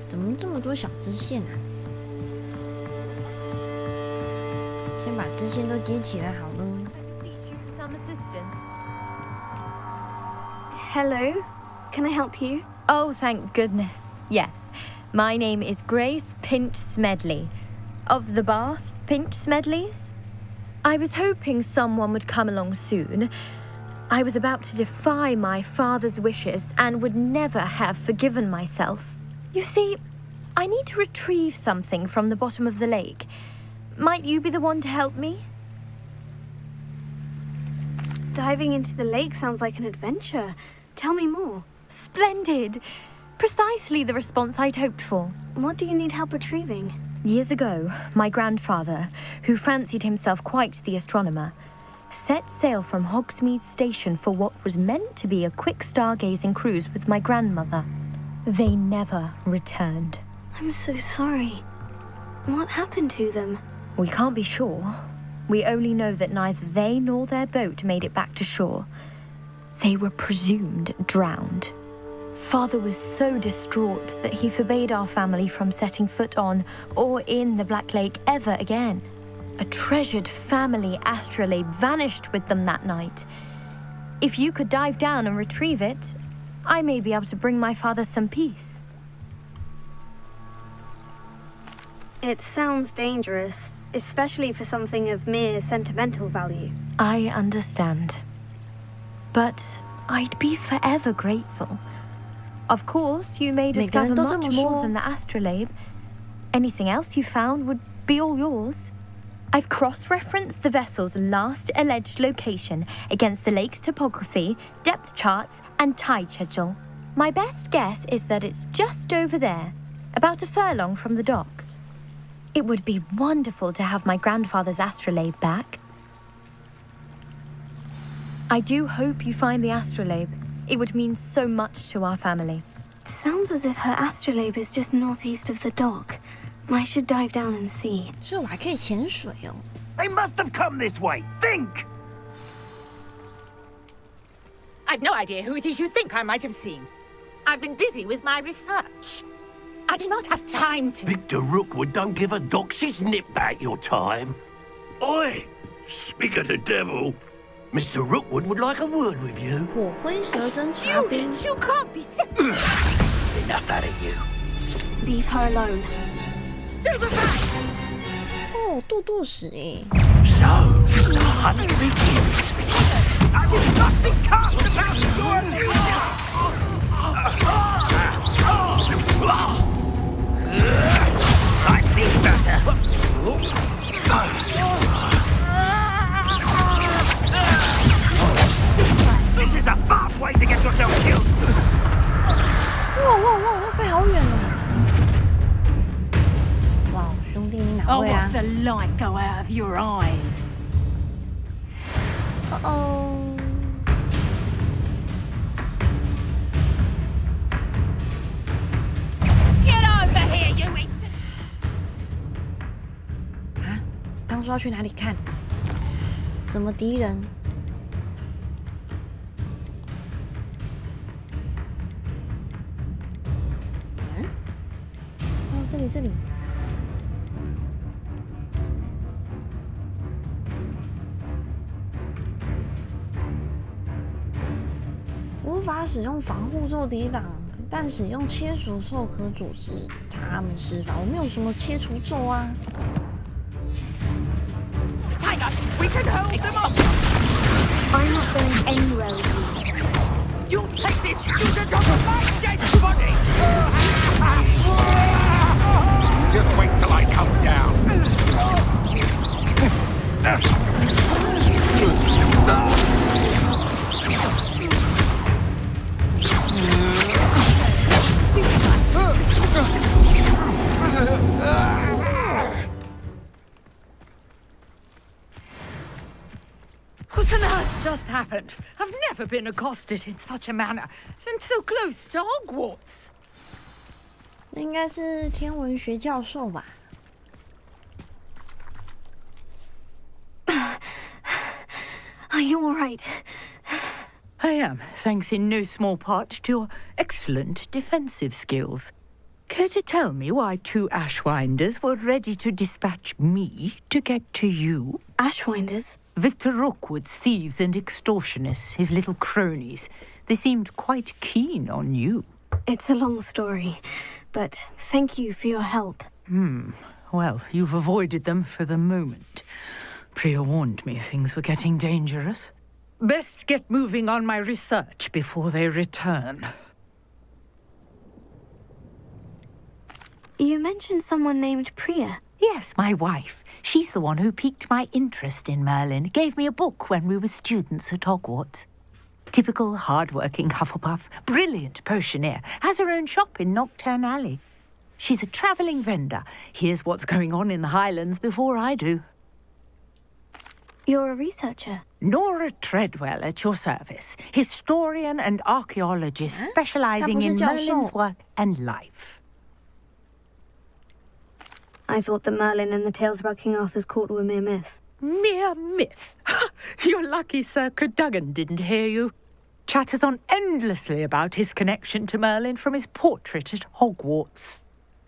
怎么这么多小支线啊？先把支线都接起来好了。Some assistance. Hello? Can I help you? Oh, thank goodness. Yes. My name is Grace Pinch Smedley. Of the Bath Pinch Smedleys? I was hoping someone would come along soon. I was about to defy my father's wishes and would never have forgiven myself. You see, I need to retrieve something from the bottom of the lake. Might you be the one to help me? Diving into the lake sounds like an adventure. Tell me more. Splendid! Precisely the response I'd hoped for. What do you need help retrieving? Years ago, my grandfather, who fancied himself quite the astronomer, set sail from Hogsmeade Station for what was meant to be a quick stargazing cruise with my grandmother. They never returned. I'm so sorry. What happened to them? We can't be sure. We only know that neither they nor their boat made it back to shore. They were presumed drowned. Father was so distraught that he forbade our family from setting foot on or in the Black Lake ever again. A treasured family astrolabe vanished with them that night. If you could dive down and retrieve it, I may be able to bring my father some peace. It sounds dangerous, especially for something of mere sentimental value. I understand. But I'd be forever grateful. Of course, you may discover much more than the astrolabe. Anything else you found would be all yours. I've cross-referenced the vessel's last alleged location against the lake's topography, depth charts, and tide schedule. My best guess is that it's just over there, about a furlong from the dock. It would be wonderful to have my grandfather's astrolabe back. I do hope you find the astrolabe. It would mean so much to our family. It sounds as if her astrolabe is just northeast of the dock. I should dive down and see. 所以我还可以潜水哦。 They must have come this way. Think! I've no idea who it is you think I might have seen. I've been busy with my research. I do not have time to... Victor Rookwood don't give a doxy's nip back your time. Oi! Speak of the devil, Mr. Rookwood would like a word with you. 火灰蛇针茶冰。 You can't be sick. Enough out of you. Leave her alone. Stupefy! 哦，堕堕屎哎。 So, 100 years. I will not be cast about surely. I see better. This is a fast way to get yourself killed. 哇哇哇，它飞好远哦！哇，兄弟，你哪 Oh, 位啊 watch the light go out of your eyes. 哦。 Get over here, you idiot! 啊，刚说要去哪里看？什么敌人？嗯？哦，这里这里。无法使用防护做抵挡，但使用切除咒可阻止他们施法。我没有什么切除咒啊。 Tiger, we can hold them up. I'm not going anywhere with you. You'll take this student off of my dead body. Just wait till I come down. What on earth just happened? I've never been accosted in such a manner, and so close to Hogwarts. 那应该是天文学教授吧？ Are you all right? I am, thanks in no small part to your excellent defensive skills. Care to tell me why 2 Ashwinders were ready to dispatch me to get to you? Ashwinders? Victor Rookwood's thieves and extortionists, his little cronies. They seemed quite keen on you. It's a long story, but thank you for your help. Well, you've avoided them for the moment. Priya warned me things were getting dangerous. Best get moving on my research before they return. You mentioned someone named Priya. Yes, my wife. She's the one who piqued my interest in Merlin. Gave me a book when we were students at Hogwarts. Typical hard-working Hufflepuff, brilliant potioneer, has her own shop in Nocturne Alley. She's a travelling vendor. Hears what's going on in the Highlands before I do. You're a researcher. Nora Treadwell at your service. Historian and archaeologist specialising in Merlin's work and life. I thought that Merlin and the tales about King Arthur's court were mere myth. Mere myth? You're lucky Sir Cadogan didn't hear you. Chatters on endlessly about his connection to Merlin from his portrait at Hogwarts.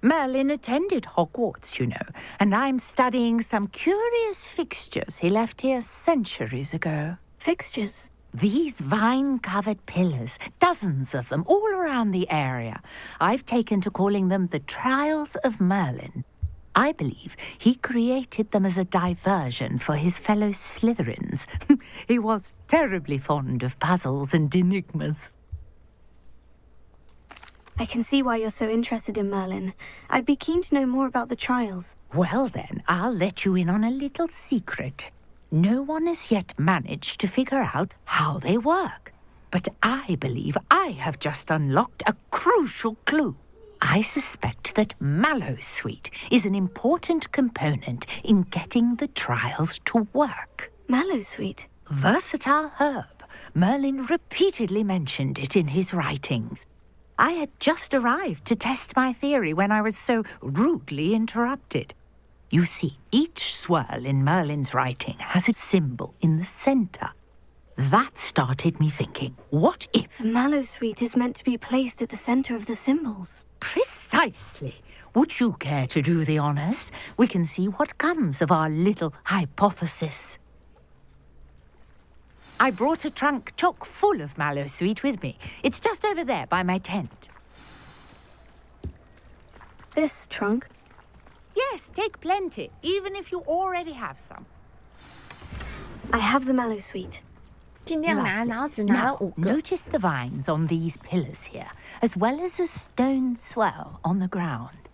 Merlin attended Hogwarts, you know, and I'm studying some curious fixtures he left here centuries ago. Fixtures? These vine-covered pillars, dozens of them, all around the area. I've taken to calling them the Trials of Merlin. I believe he created them as a diversion for his fellow Slytherins. He was terribly fond of puzzles and enigmas. I can see why you're so interested in Merlin. I'd be keen to know more about the trials. Well then, I'll let you in on a little secret. No one has yet managed to figure out how they work. But I believe I have just unlocked a crucial clue. I suspect that Mallowsweet is an important component in getting the trials to work. Mallowsweet? Versatile herb. Merlin repeatedly mentioned it in his writings. I had just arrived to test my theory when I was so rudely interrupted. You see, each swirl in Merlin's writing has a symbol in the center. That started me thinking, what if... The Mallowsweet is meant to be placed at the center of the symbols. Precisely. Would you care to do the honors? We can see what comes of our little hypothesis. I brought a trunk chock full of mallow sweet with me. It's just over there by my tent. This trunk? Yes, take plenty, even if you already have some. I have the mallow sweet. 尽量拿，然后只拿了5个。 Notice the vines on these pillars here, as well as a stone swell on the ground.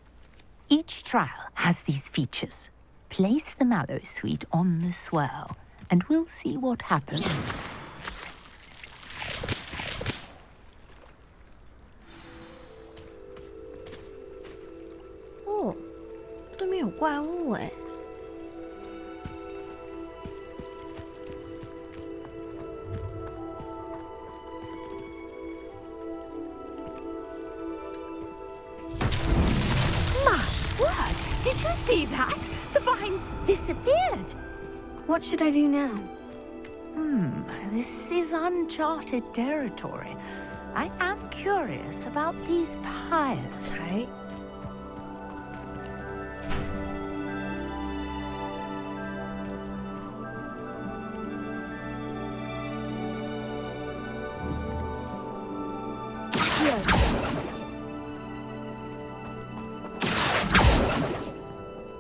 Each trial has these features. Place the mallow sweet on the swell, and we'll see what happens. 哦，对面有怪物哎。 Did you see that? The vines disappeared. What should I do now? This is uncharted territory. I am curious about these pyres.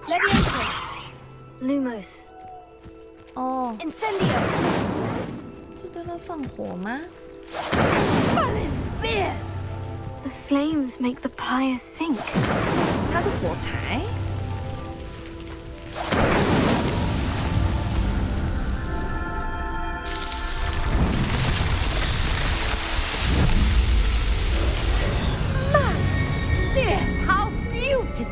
Leviosa. Lumos. 哦 Incendio. 是对它放火吗？ The flames make the pyre sink. 它是火柴。 Yes, how beautiful!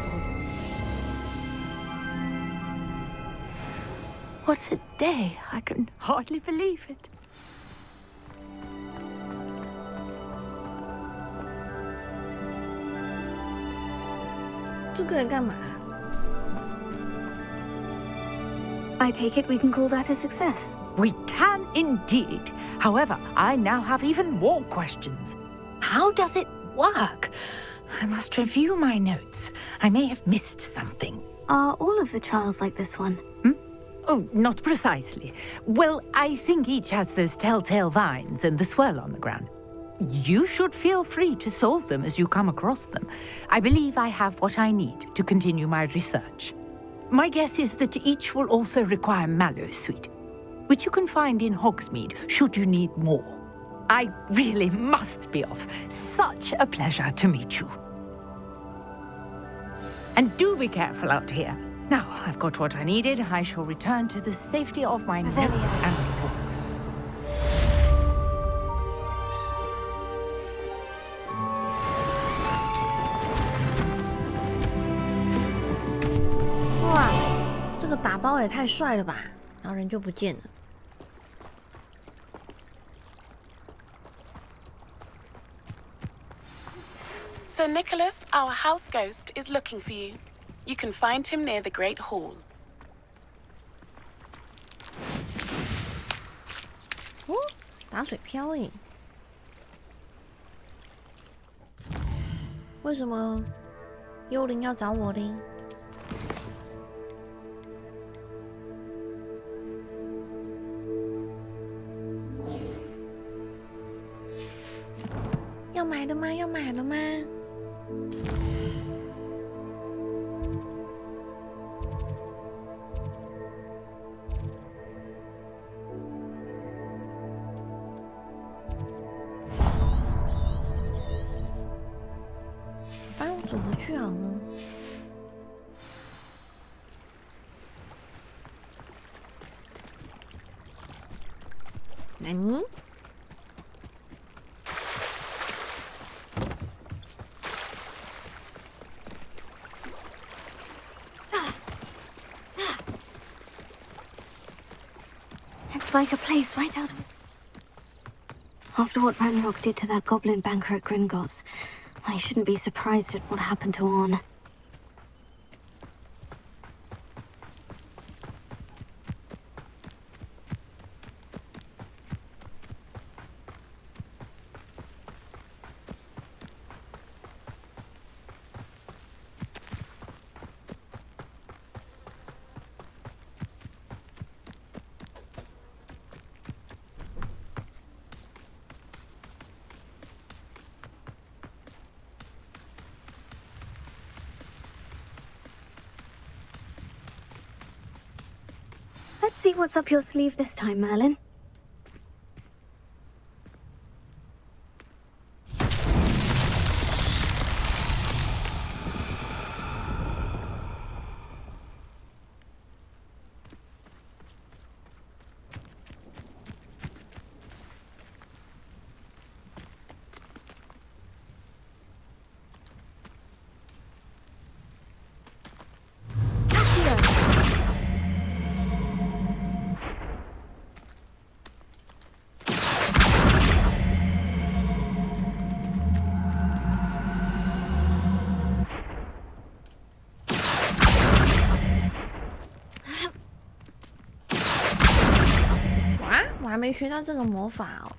What a day! I can hardly believe it. I take it we can call that a success. We can indeed. However, I now have even more questions. How does it work? I must review my notes. I may have missed something. Are all of the trials like this one? Oh, not precisely. Well, I think each has those telltale vines and the swirl on the ground. You should feel free to solve them as you come across them. I believe I have what I need to continue my research. My guess is that each will also require mallow sweet, which you can find in Hogsmeade should you need more. I really must be off. Such a pleasure to meet you. And do be careful out here. Now I've got what I needed. I shall return to the safety of my notes and books. 哇，这个打包也太帅了吧！然后人就不见了。 Sir Nicholas, our house ghost, is looking for you. You can find him near the Great Hall. 哦，打水漂诶！为什么幽灵要找我嘞？要买了吗？要买了吗？ 帮我走回去好了。何？ It's like a place right out of... After what Ranrock did to that goblin banker at Gringotts, I shouldn't be surprised at what happened to Orn. Let's see what's up your sleeve this time, Merlin.我还没学到这个魔法哦。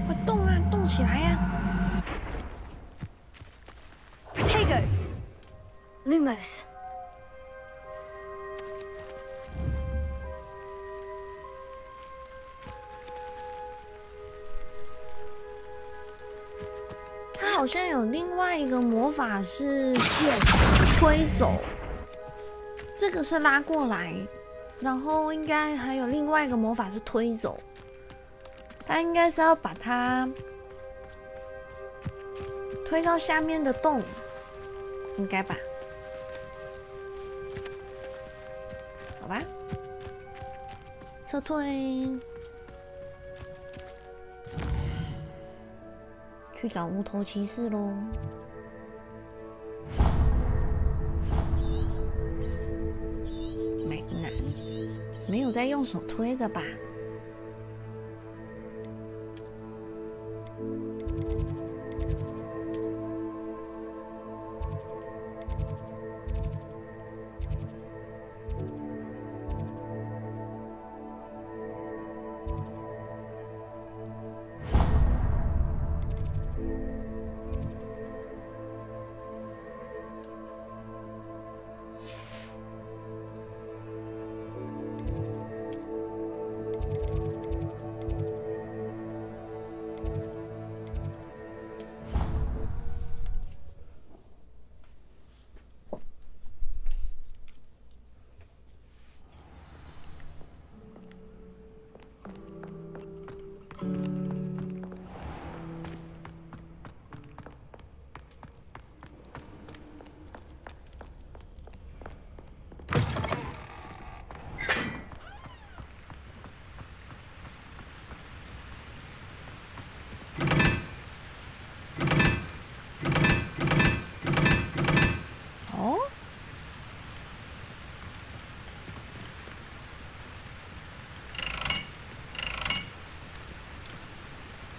快动啊，动起来呀！Potato! Lumos. 它好像有另外一个魔法是推走，这个是拉过来，然后应该还有另外一个魔法是推走。它应该是要把它推到下面的洞，应该吧？好吧，撤退。 去找无头骑士喽！没难，没有在用手推的吧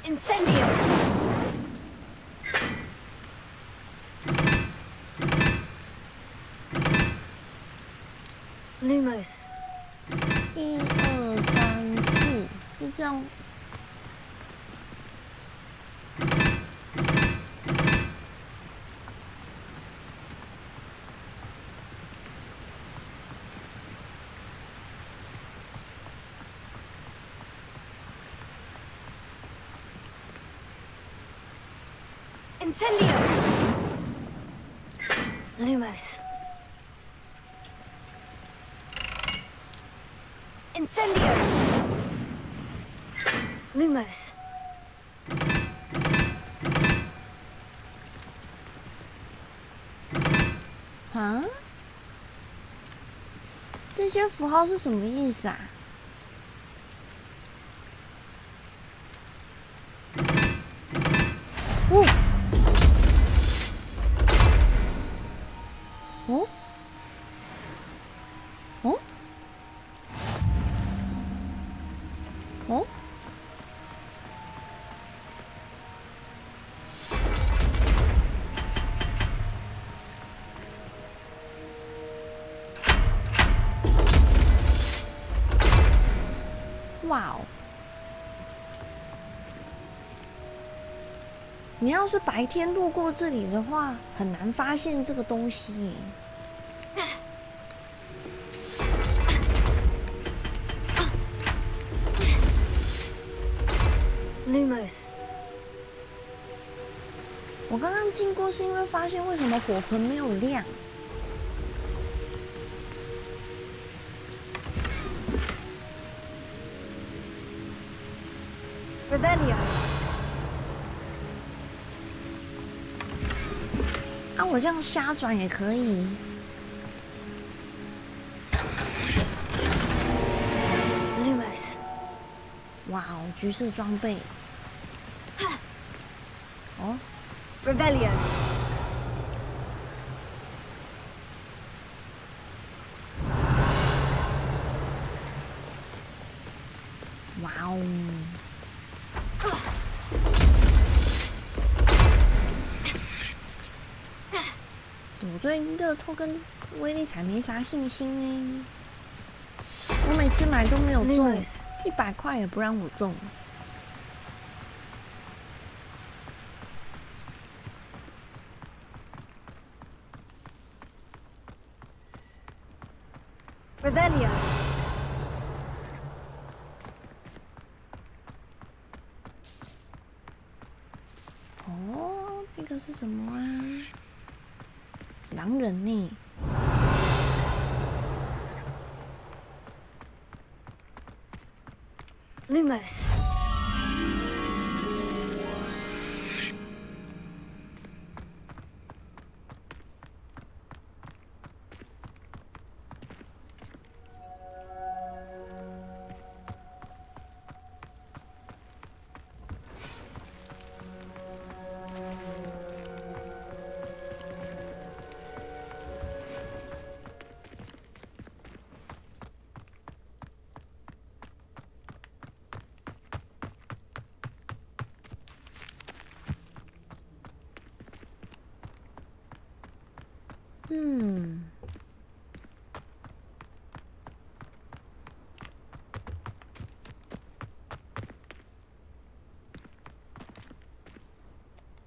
？Incendio! Lumos. 1、2、3、4，是这样。Incendio! Lumos. Incendio! Lumos. 啊？这些符号是什么意思啊？哦。 哦，哦，哦，哇哦！你要是白天路过这里的话，很难发现这个东西耶。 Lumos. 我刚刚经过是因为发现为什么火盆没有亮。Revelio. 啊，我这样瞎转也可以。Lumos. 哇哦，橘色装备。哦。Revelio. 哇哦！我对乐透跟威力彩没啥信心呢。我每次买都没有中，100块也不让我中。Revelio. 哦，那个是什么啊？狼人呢？Lumos.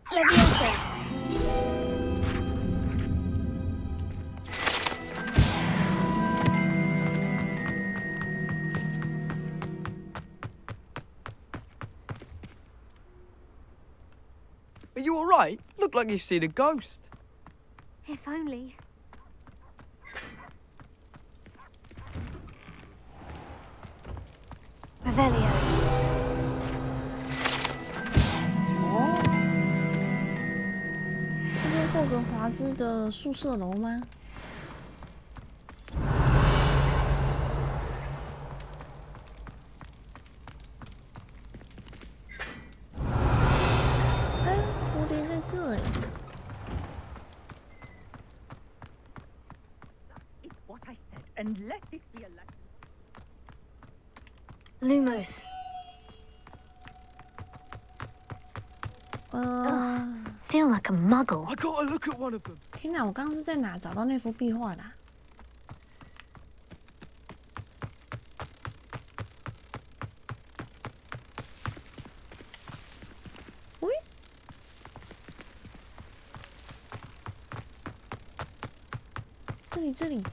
Leviosa. Are you alright? Look like you've seen a ghost. If only. Revelio. 哦，这是霍格华兹的宿舍楼吗？哎，蝴蝶在这里。And let this be a lesson. Lumos. Feel like a muggle. I gotta look at one of them. 天哪，我刚刚是在哪找到那幅壁画的啊？喂，这里。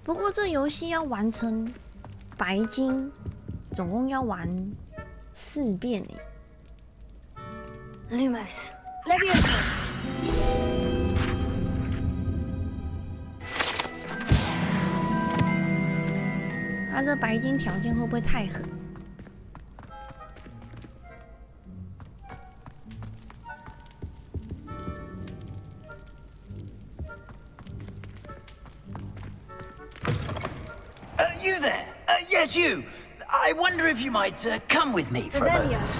不过这游戏要完成白金，总共要玩4遍诶。Lumos. Leviosa. 它这白金条件会不会太狠？You there? Yes, you. I wonder if you might come with me for a moment.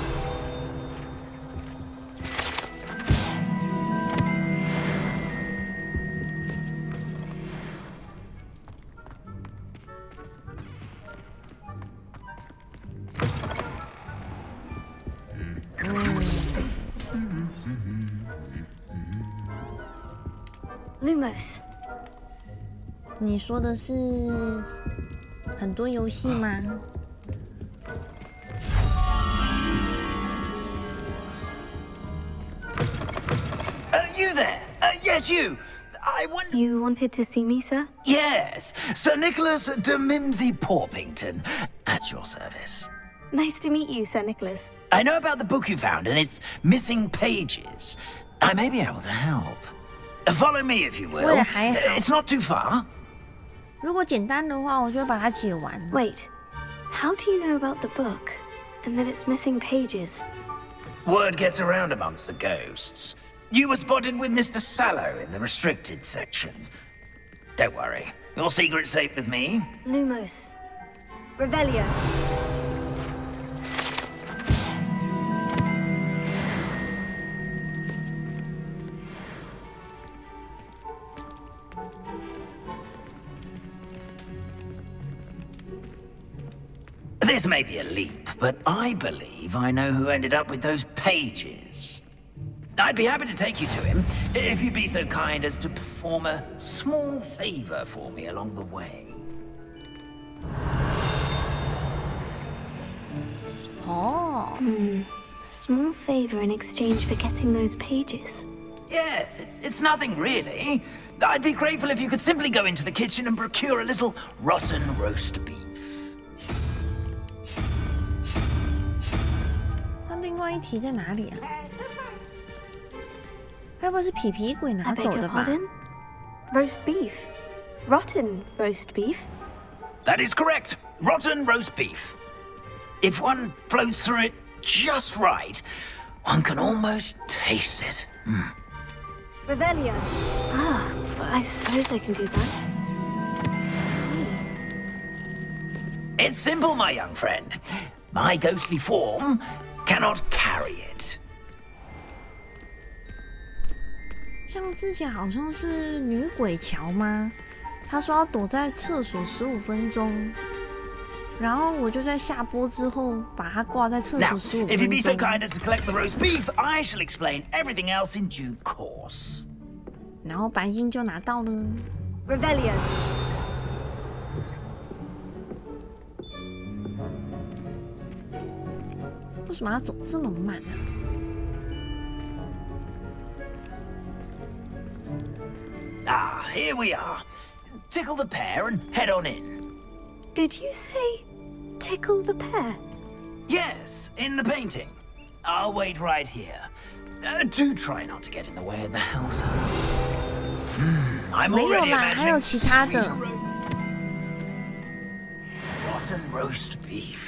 Lumos. 你说的是很多游戏吗？ You there? Yes, you. I want. You wanted to see me, sir? Yes, Sir Nicholas de Mimsy Porpington, at your service. Nice to meet you, Sir Nicholas. I know about the book you found and its missing pages. I may be able to help. Follow me, if you will. It's not too far. 如果简单的话，我就会把它解完。 Wait, how do you know about the book and that it's missing pages? Word gets around amongst the ghosts. You were spotted with Mr. Sallow in the restricted section. Don't worry, your secret's safe with me. Lumos. Revelio. This may be a leap, but I believe I know who ended up with those pages. I'd be happy to take you to him, if you'd be so kind as to perform a small favor for me along the way. Oh. Small favor in exchange for getting those pages. Yes, it's nothing really. I'd be grateful if you could simply go into the kitchen and procure a little rotten roast beef. 它另外一题在哪里啊？该不会是皮皮鬼拿走的吧？ Roast beef. Rotten roast beef. That is correct. Rotten roast beef. If one floats through it just right, one can almost taste it. Revelio. Ah, I suppose I can do that. It's simple, my young friend. My ghostly form cannot carry it. 像之前好像是女鬼桥吗？她说要躲在厕所15分钟，然后我就在下播之后把它挂在厕所 Now, 15 if you'd be so 分钟。 kind as to collect the roast beef, I shall explain everything else in due course. 然后白金就拿到了。 Revelio. 为什么要走这么慢呢？ Ah, here we are. Tickle the pear and head on in. Did you say tickle the pear? Yes, in the painting. I'll wait right here. Do try not to get in the way of the household. I'm 没有 already 啦，还有 imagining 其他的。 rotten roast beef.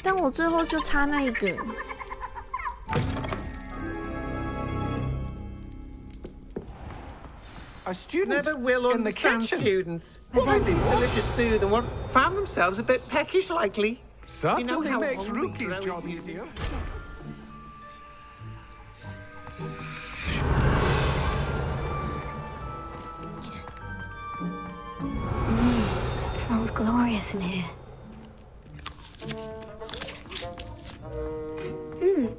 但我最后就差那一个。 A student Never will in the understand kitchen. students. Well, they eat delicious food and found themselves a bit peckish likely. Certainly you know how makes hungry Rookie's growing job people easier. It smells glorious in here.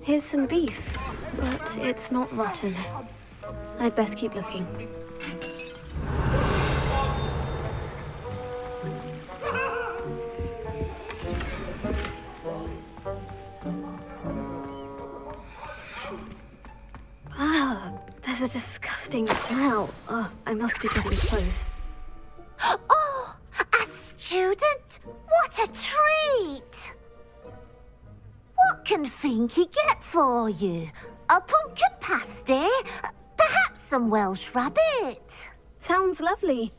Here's some beef, but it's not rotten. I'd best keep looking. Ah, there's a disgusting smell. Oh, I must be getting close. Oh, a student? What a treat! What can Finky get for you? A pumpkin pasty? Perhaps some Welsh rabbit? Sounds lovely.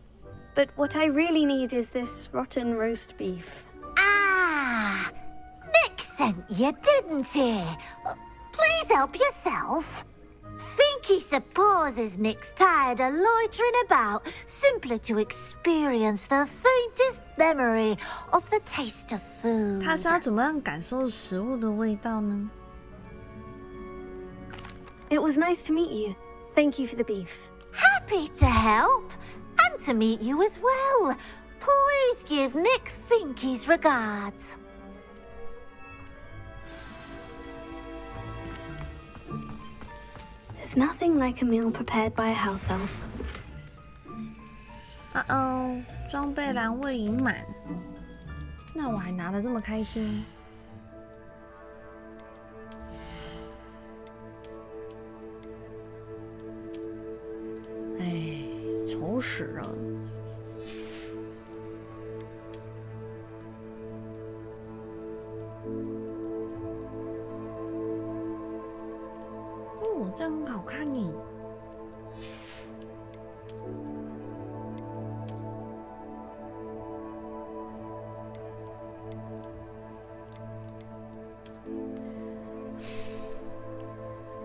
But what I really need is this rotten roast beef. Ah, Nick sent you, didn't he? Please help yourself. Finky supposes Nick's tired of loitering about simply to experience the faintest memory of the taste of food. 他是要怎么样感受食物的味道呢？ It was nice to meet you. Thank you for the beef. Happy to help and to meet you as well. Please give Nick Finky's regards. There's nothing like a meal prepared by a house elf. 装备栏位已满，那我还拿得这么开心？哎，愁死了！哦，这很好看呢。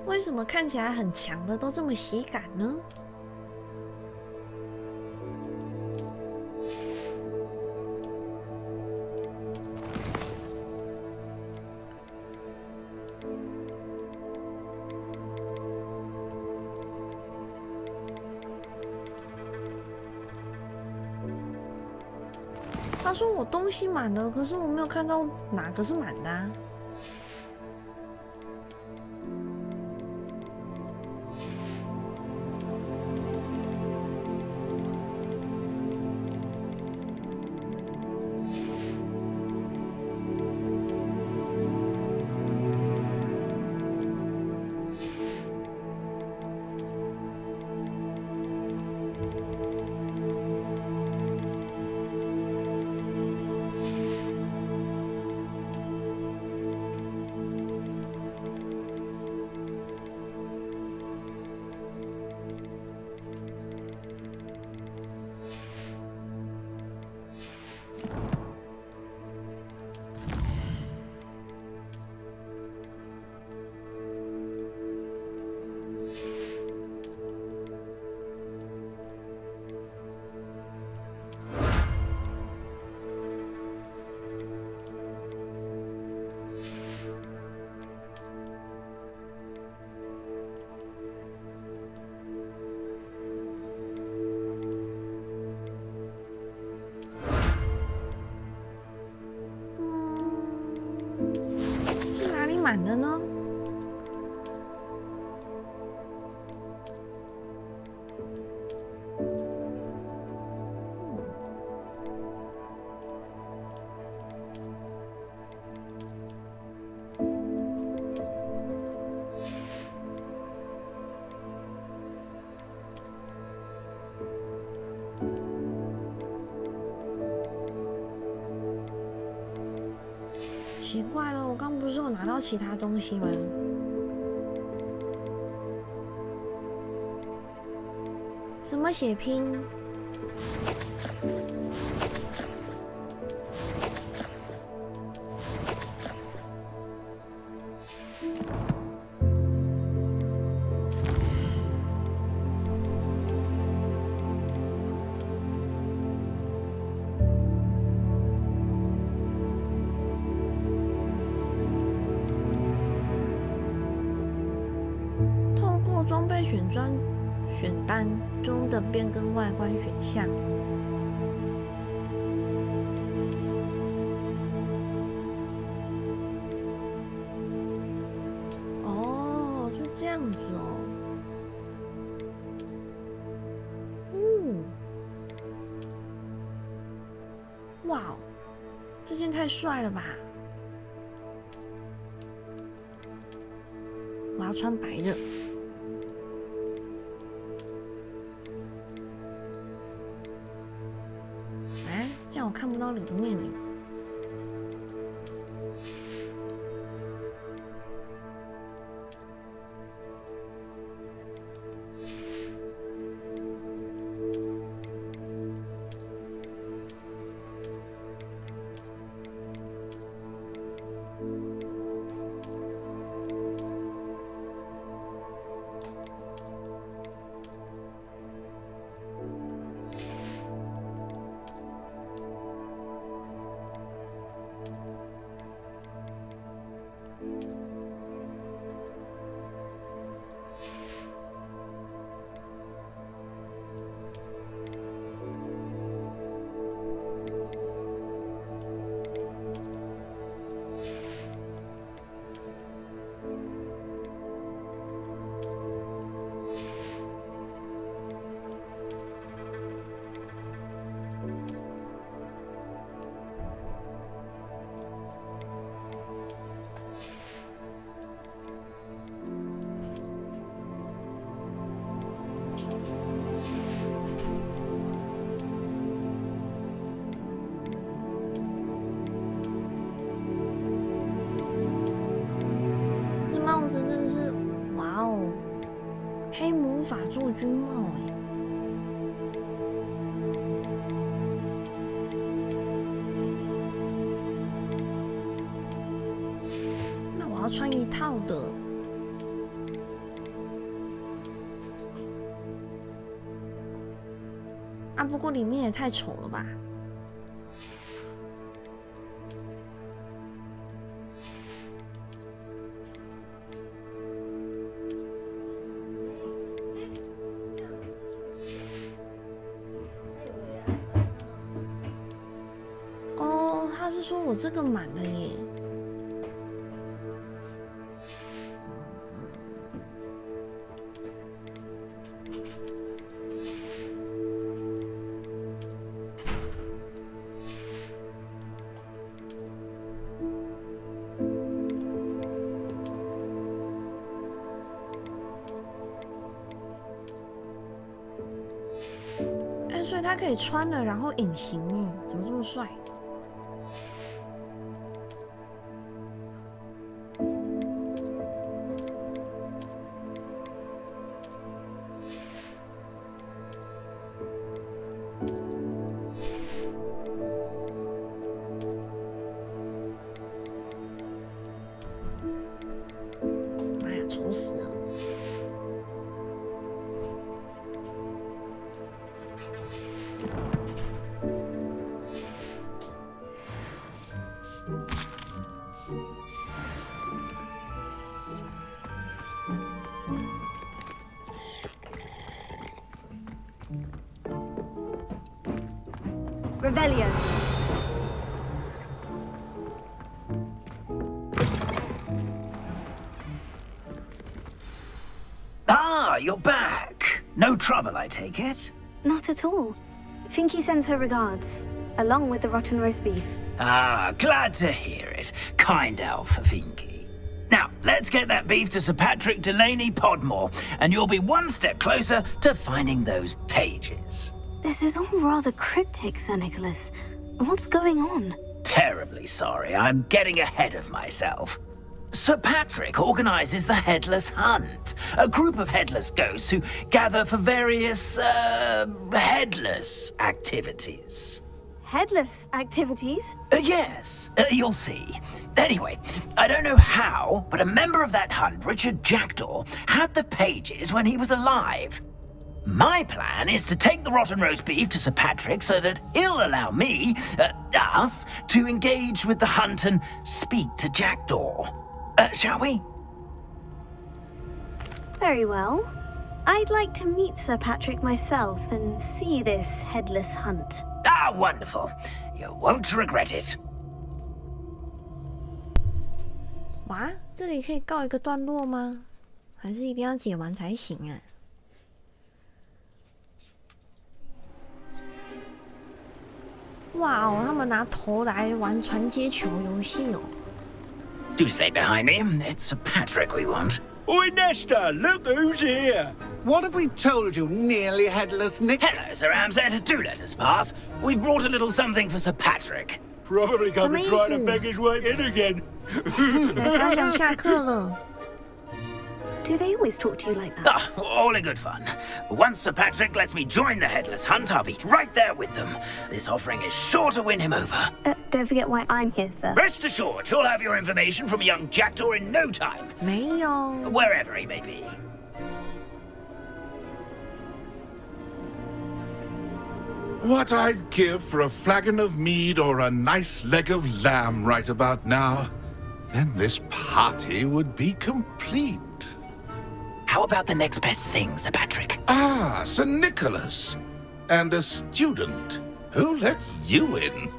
为什么看起来很强的都这么喜感呢？他说我东西满了，可是我没有看到哪个是满的啊。满了呢？奇怪了，我刚不是有拿到其他东西吗？什么血拼？装备选单中的变更外观选项。哦，是这样子哦。哇哦，这件太帅了吧！我要穿白的。我看不到里面呢。驻军帽哎。那我要穿一套的。啊，不过里面也太丑了吧。他是说我这个满了耶。哎，所以他可以穿了，然后隐形耶，怎么这么帅？Revelio. Ah, you're back. No trouble, I take it? Not at all. Finky sends her regards, along with the rotten roast beef. Ah, glad to hear it. Kind elf for Finky. Now, let's get that beef to Sir Patrick Delaney Podmore, and you'll be one step closer to finding those pages. This is all rather cryptic, Sir Nicholas. What's going on? Terribly sorry, I'm getting ahead of myself. Sir Patrick organizes the Headless Hunt, a group of headless ghosts who gather for various, headless activities. Headless activities? Yes, you'll see. Anyway, I don't know how, but a member of that hunt, Richard Jackdaw, had the pages when he was alive. My plan is to take the rotten roast beef to Sir Patrick so that he'll allow me, us, to engage with the hunt and speak to Jackdaw. Shall we? Very well. I'd like to meet Sir Patrick myself and see this headless hunt. Ah, wonderful. You won't regret it. 哇，这里可以告一个段落吗？还是一定要解完才行啊？哇哦，他们拿头来玩传接球游戏哦。Do stay behind me. It's Sir Patrick we want. Oi, Nesta, look who's here. What have we told you, nearly headless Nick? Hello, Sir Ramsed. Do let us pass. We've brought a little something for Sir Patrick. Probably come and try to beg his way in again. 他想下课了。Do they always talk to you like that? Ah, all in good fun. Once Sir Patrick lets me join the Headless Hunt, I'll be right there with them. This offering is sure to win him over. Don't forget why I'm here, sir. Rest assured, you'll have your information from young Jackdaw in no time. 没有。Wherever he may be. What I'd give for a flagon of mead or a nice leg of lamb right about now. Then this party would be complete. How about the next best thing, Sir Patrick? Ah, Sir Nicholas. And a student. Who let you in?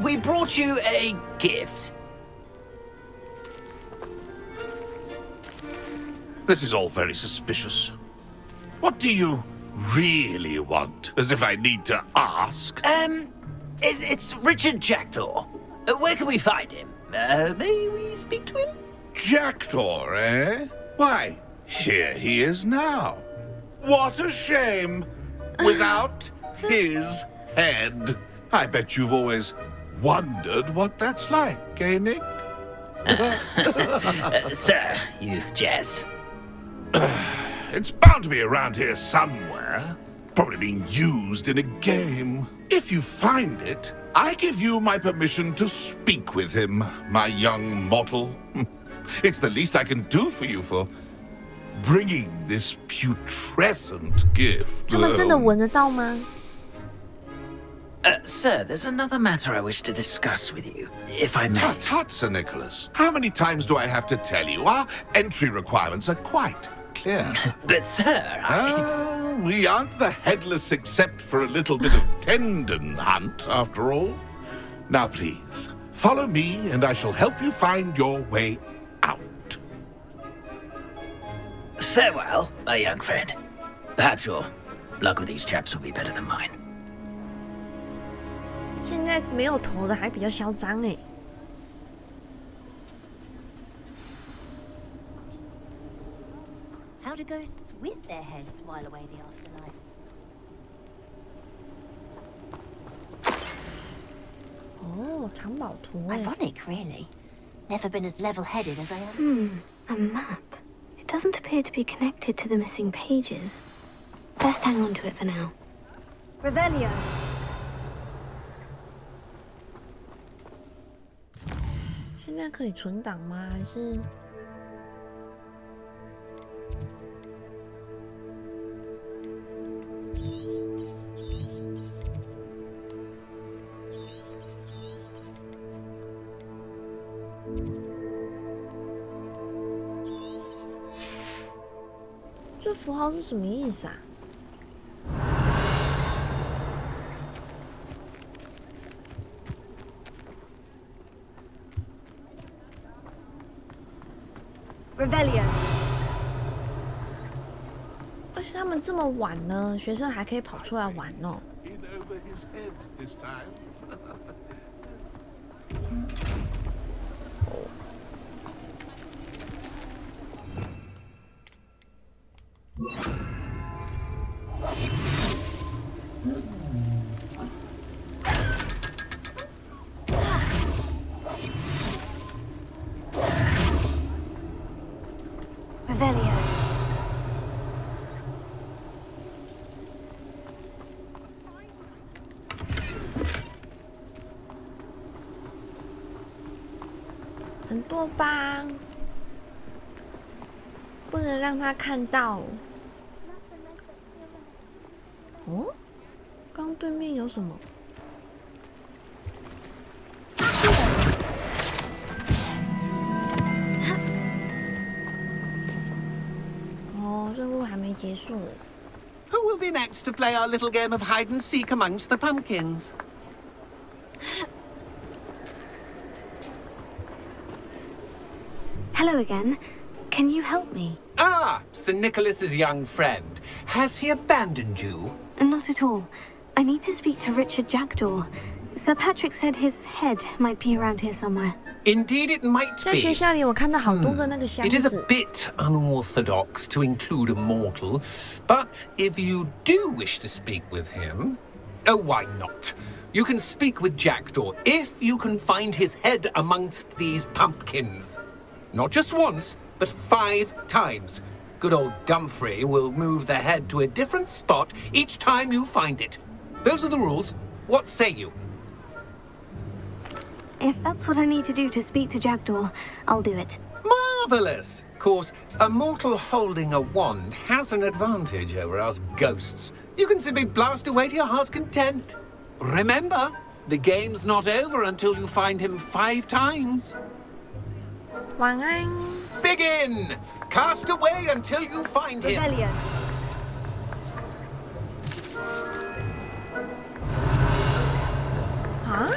We brought you a gift. This is all very suspicious. What do you really want? As if I need to ask. It's Richard Jackdaw. Where can we find him? May we speak to him? Jackdaw, eh? Why, here he is now. What a shame. Without his head. I bet you've always wondered what that's like, eh, Nick? Sir, you jest. it's bound to be around here somewhere. Probably being used in a game. If you find it, I give you my permission to speak with him, my young mortal. It's the least I can do for you for bringing this putrescent gift. 他们真的闻得到吗？ Sir, there's another matter I wish to discuss with you, if I may. Tut, tut, Sir Nicholas. How many times do I have to tell you? Our entry requirements are quite clear. But, sir, we aren't the headless except for a little bit of tendon hunt, after all. Now, please, follow me, and I shall help you find your way out. Farewell, my young friend. Perhaps your luck with these chaps will be better than mine. 现在没有头的还比较嚣张哎。How do ghosts with their heads while away the afterlife? 哦，藏宝图哎。 Ironic, really. Never been as level-headed as I am. A map. It doesn't appear to be connected to the missing pages. Best hang on to it for now. Revelio. 现在可以存档吗？还是？这符号是什么意思啊？ Revelio. 而且他们这么晚了，学生还可以跑出来玩哦。 Revelio. 很多吧，不能让他看到。哦，刚对面有什么？哦，任务还没结束呢。 Who will be next to play our little game of hide and seek amongst the pumpkins? Hello again. Can you help me? Ah, Sir Nicholas's young friend. Has he abandoned you? Not at all. I need to speak to Richard Jackdaw. Sir Patrick said his head might be around here somewhere. Indeed it might 在学 be. 校里，我看到好多个那个箱 It is a 子。 bit unorthodox to include a mortal, but if you do wish to speak with him, oh, why not? You can speak with Jackdaw if you can find his head amongst these pumpkins. Not just once, but 5 times. Good old Dumfrey will move the head to a different spot each time you find it. Those are the rules. What say you? If that's what I need to do to speak to Jackdaw, I'll do it. Marvelous! Of course, a mortal holding a wand has an advantage over us ghosts. You can simply blast away to your heart's content. Remember, the game's not over until you find him 5 times. 晚安。 Begin! Cast away until you find him. Revelio. 啊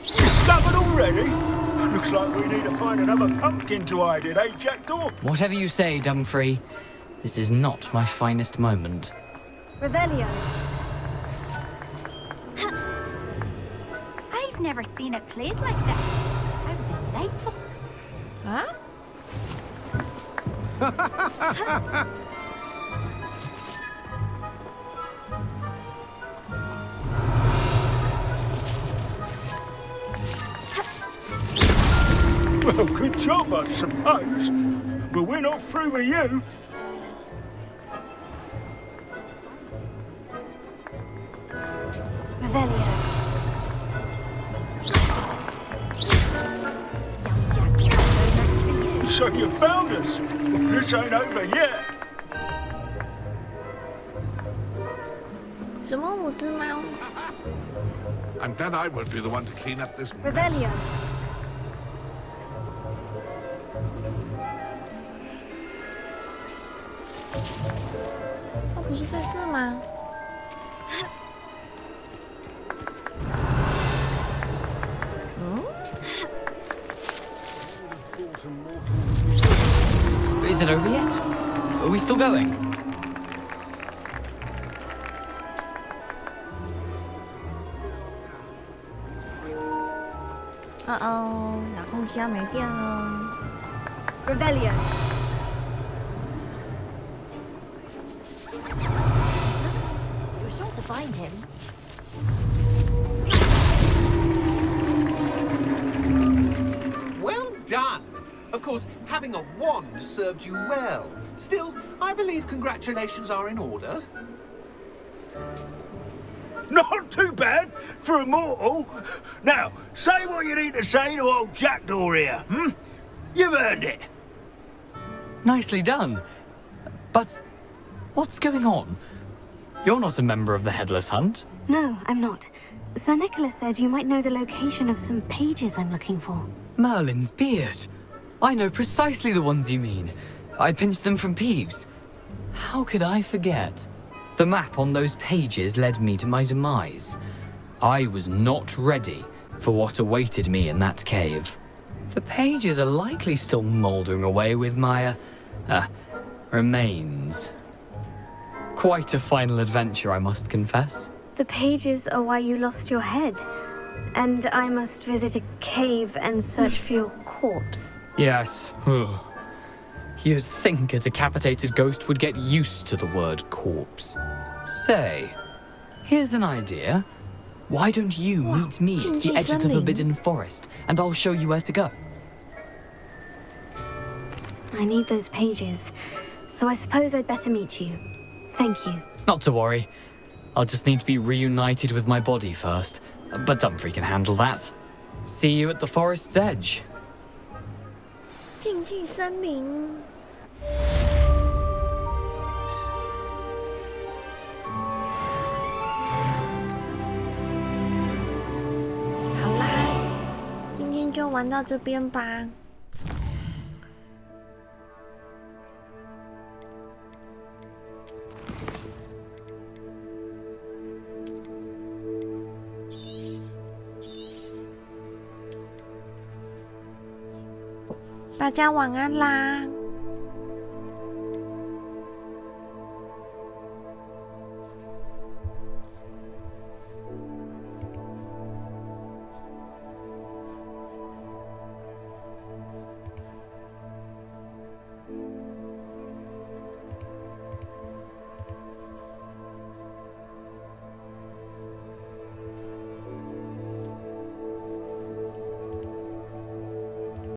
？Discovered already? Looks like we need to find another pumpkin to hide in, eh, Jackdaw? Whatever you say, Dumfrey. This is not my finest moment. Revelio. I've never seen it played like that. How delightful. 啊？ Well, good job, I suppose. But we're not through with you. Revelio. So you found us. This ain't over yet. 什么五只猫？ I'm glad I won't be the one to clean up this. Revelio. 它不是在这吗？ Is it over yet? Are we still going?哦，遥控器要没电了。 Revelio. You were sure to find him. Well done! Of course, having a wand served you well. Still, I believe congratulations are in order. Not too bad for a mortal. Now, say what you need to say to old Jackdaw here, You've earned it. Nicely done. But what's going on? You're not a member of the Headless Hunt. No, I'm not. Sir Nicholas said you might know the location of some pages I'm looking for. Merlin's beard. I know precisely the ones you mean. I pinched them from Peeves. How could I forget? The map on those pages led me to my demise. I was not ready for what awaited me in that cave. The pages are likely still mouldering away with my, remains. Quite a final adventure, I must confess. The pages are why you lost your head. And I must visit a cave and search for your corpse. Yes. You'd think a decapitated ghost would get used to the word corpse. Say, here's an idea. Why don't you meet me at the edge of the Forbidden Forest, and I'll show you where to go? I need those pages, so I suppose I'd better meet you. Thank you. Not to worry. I'll just need to be reunited with my body first, but Dumfrey can handle that. See you at the forest's edge. 禁忌森林。好啦，今天就玩到这边吧。大家晚安啦。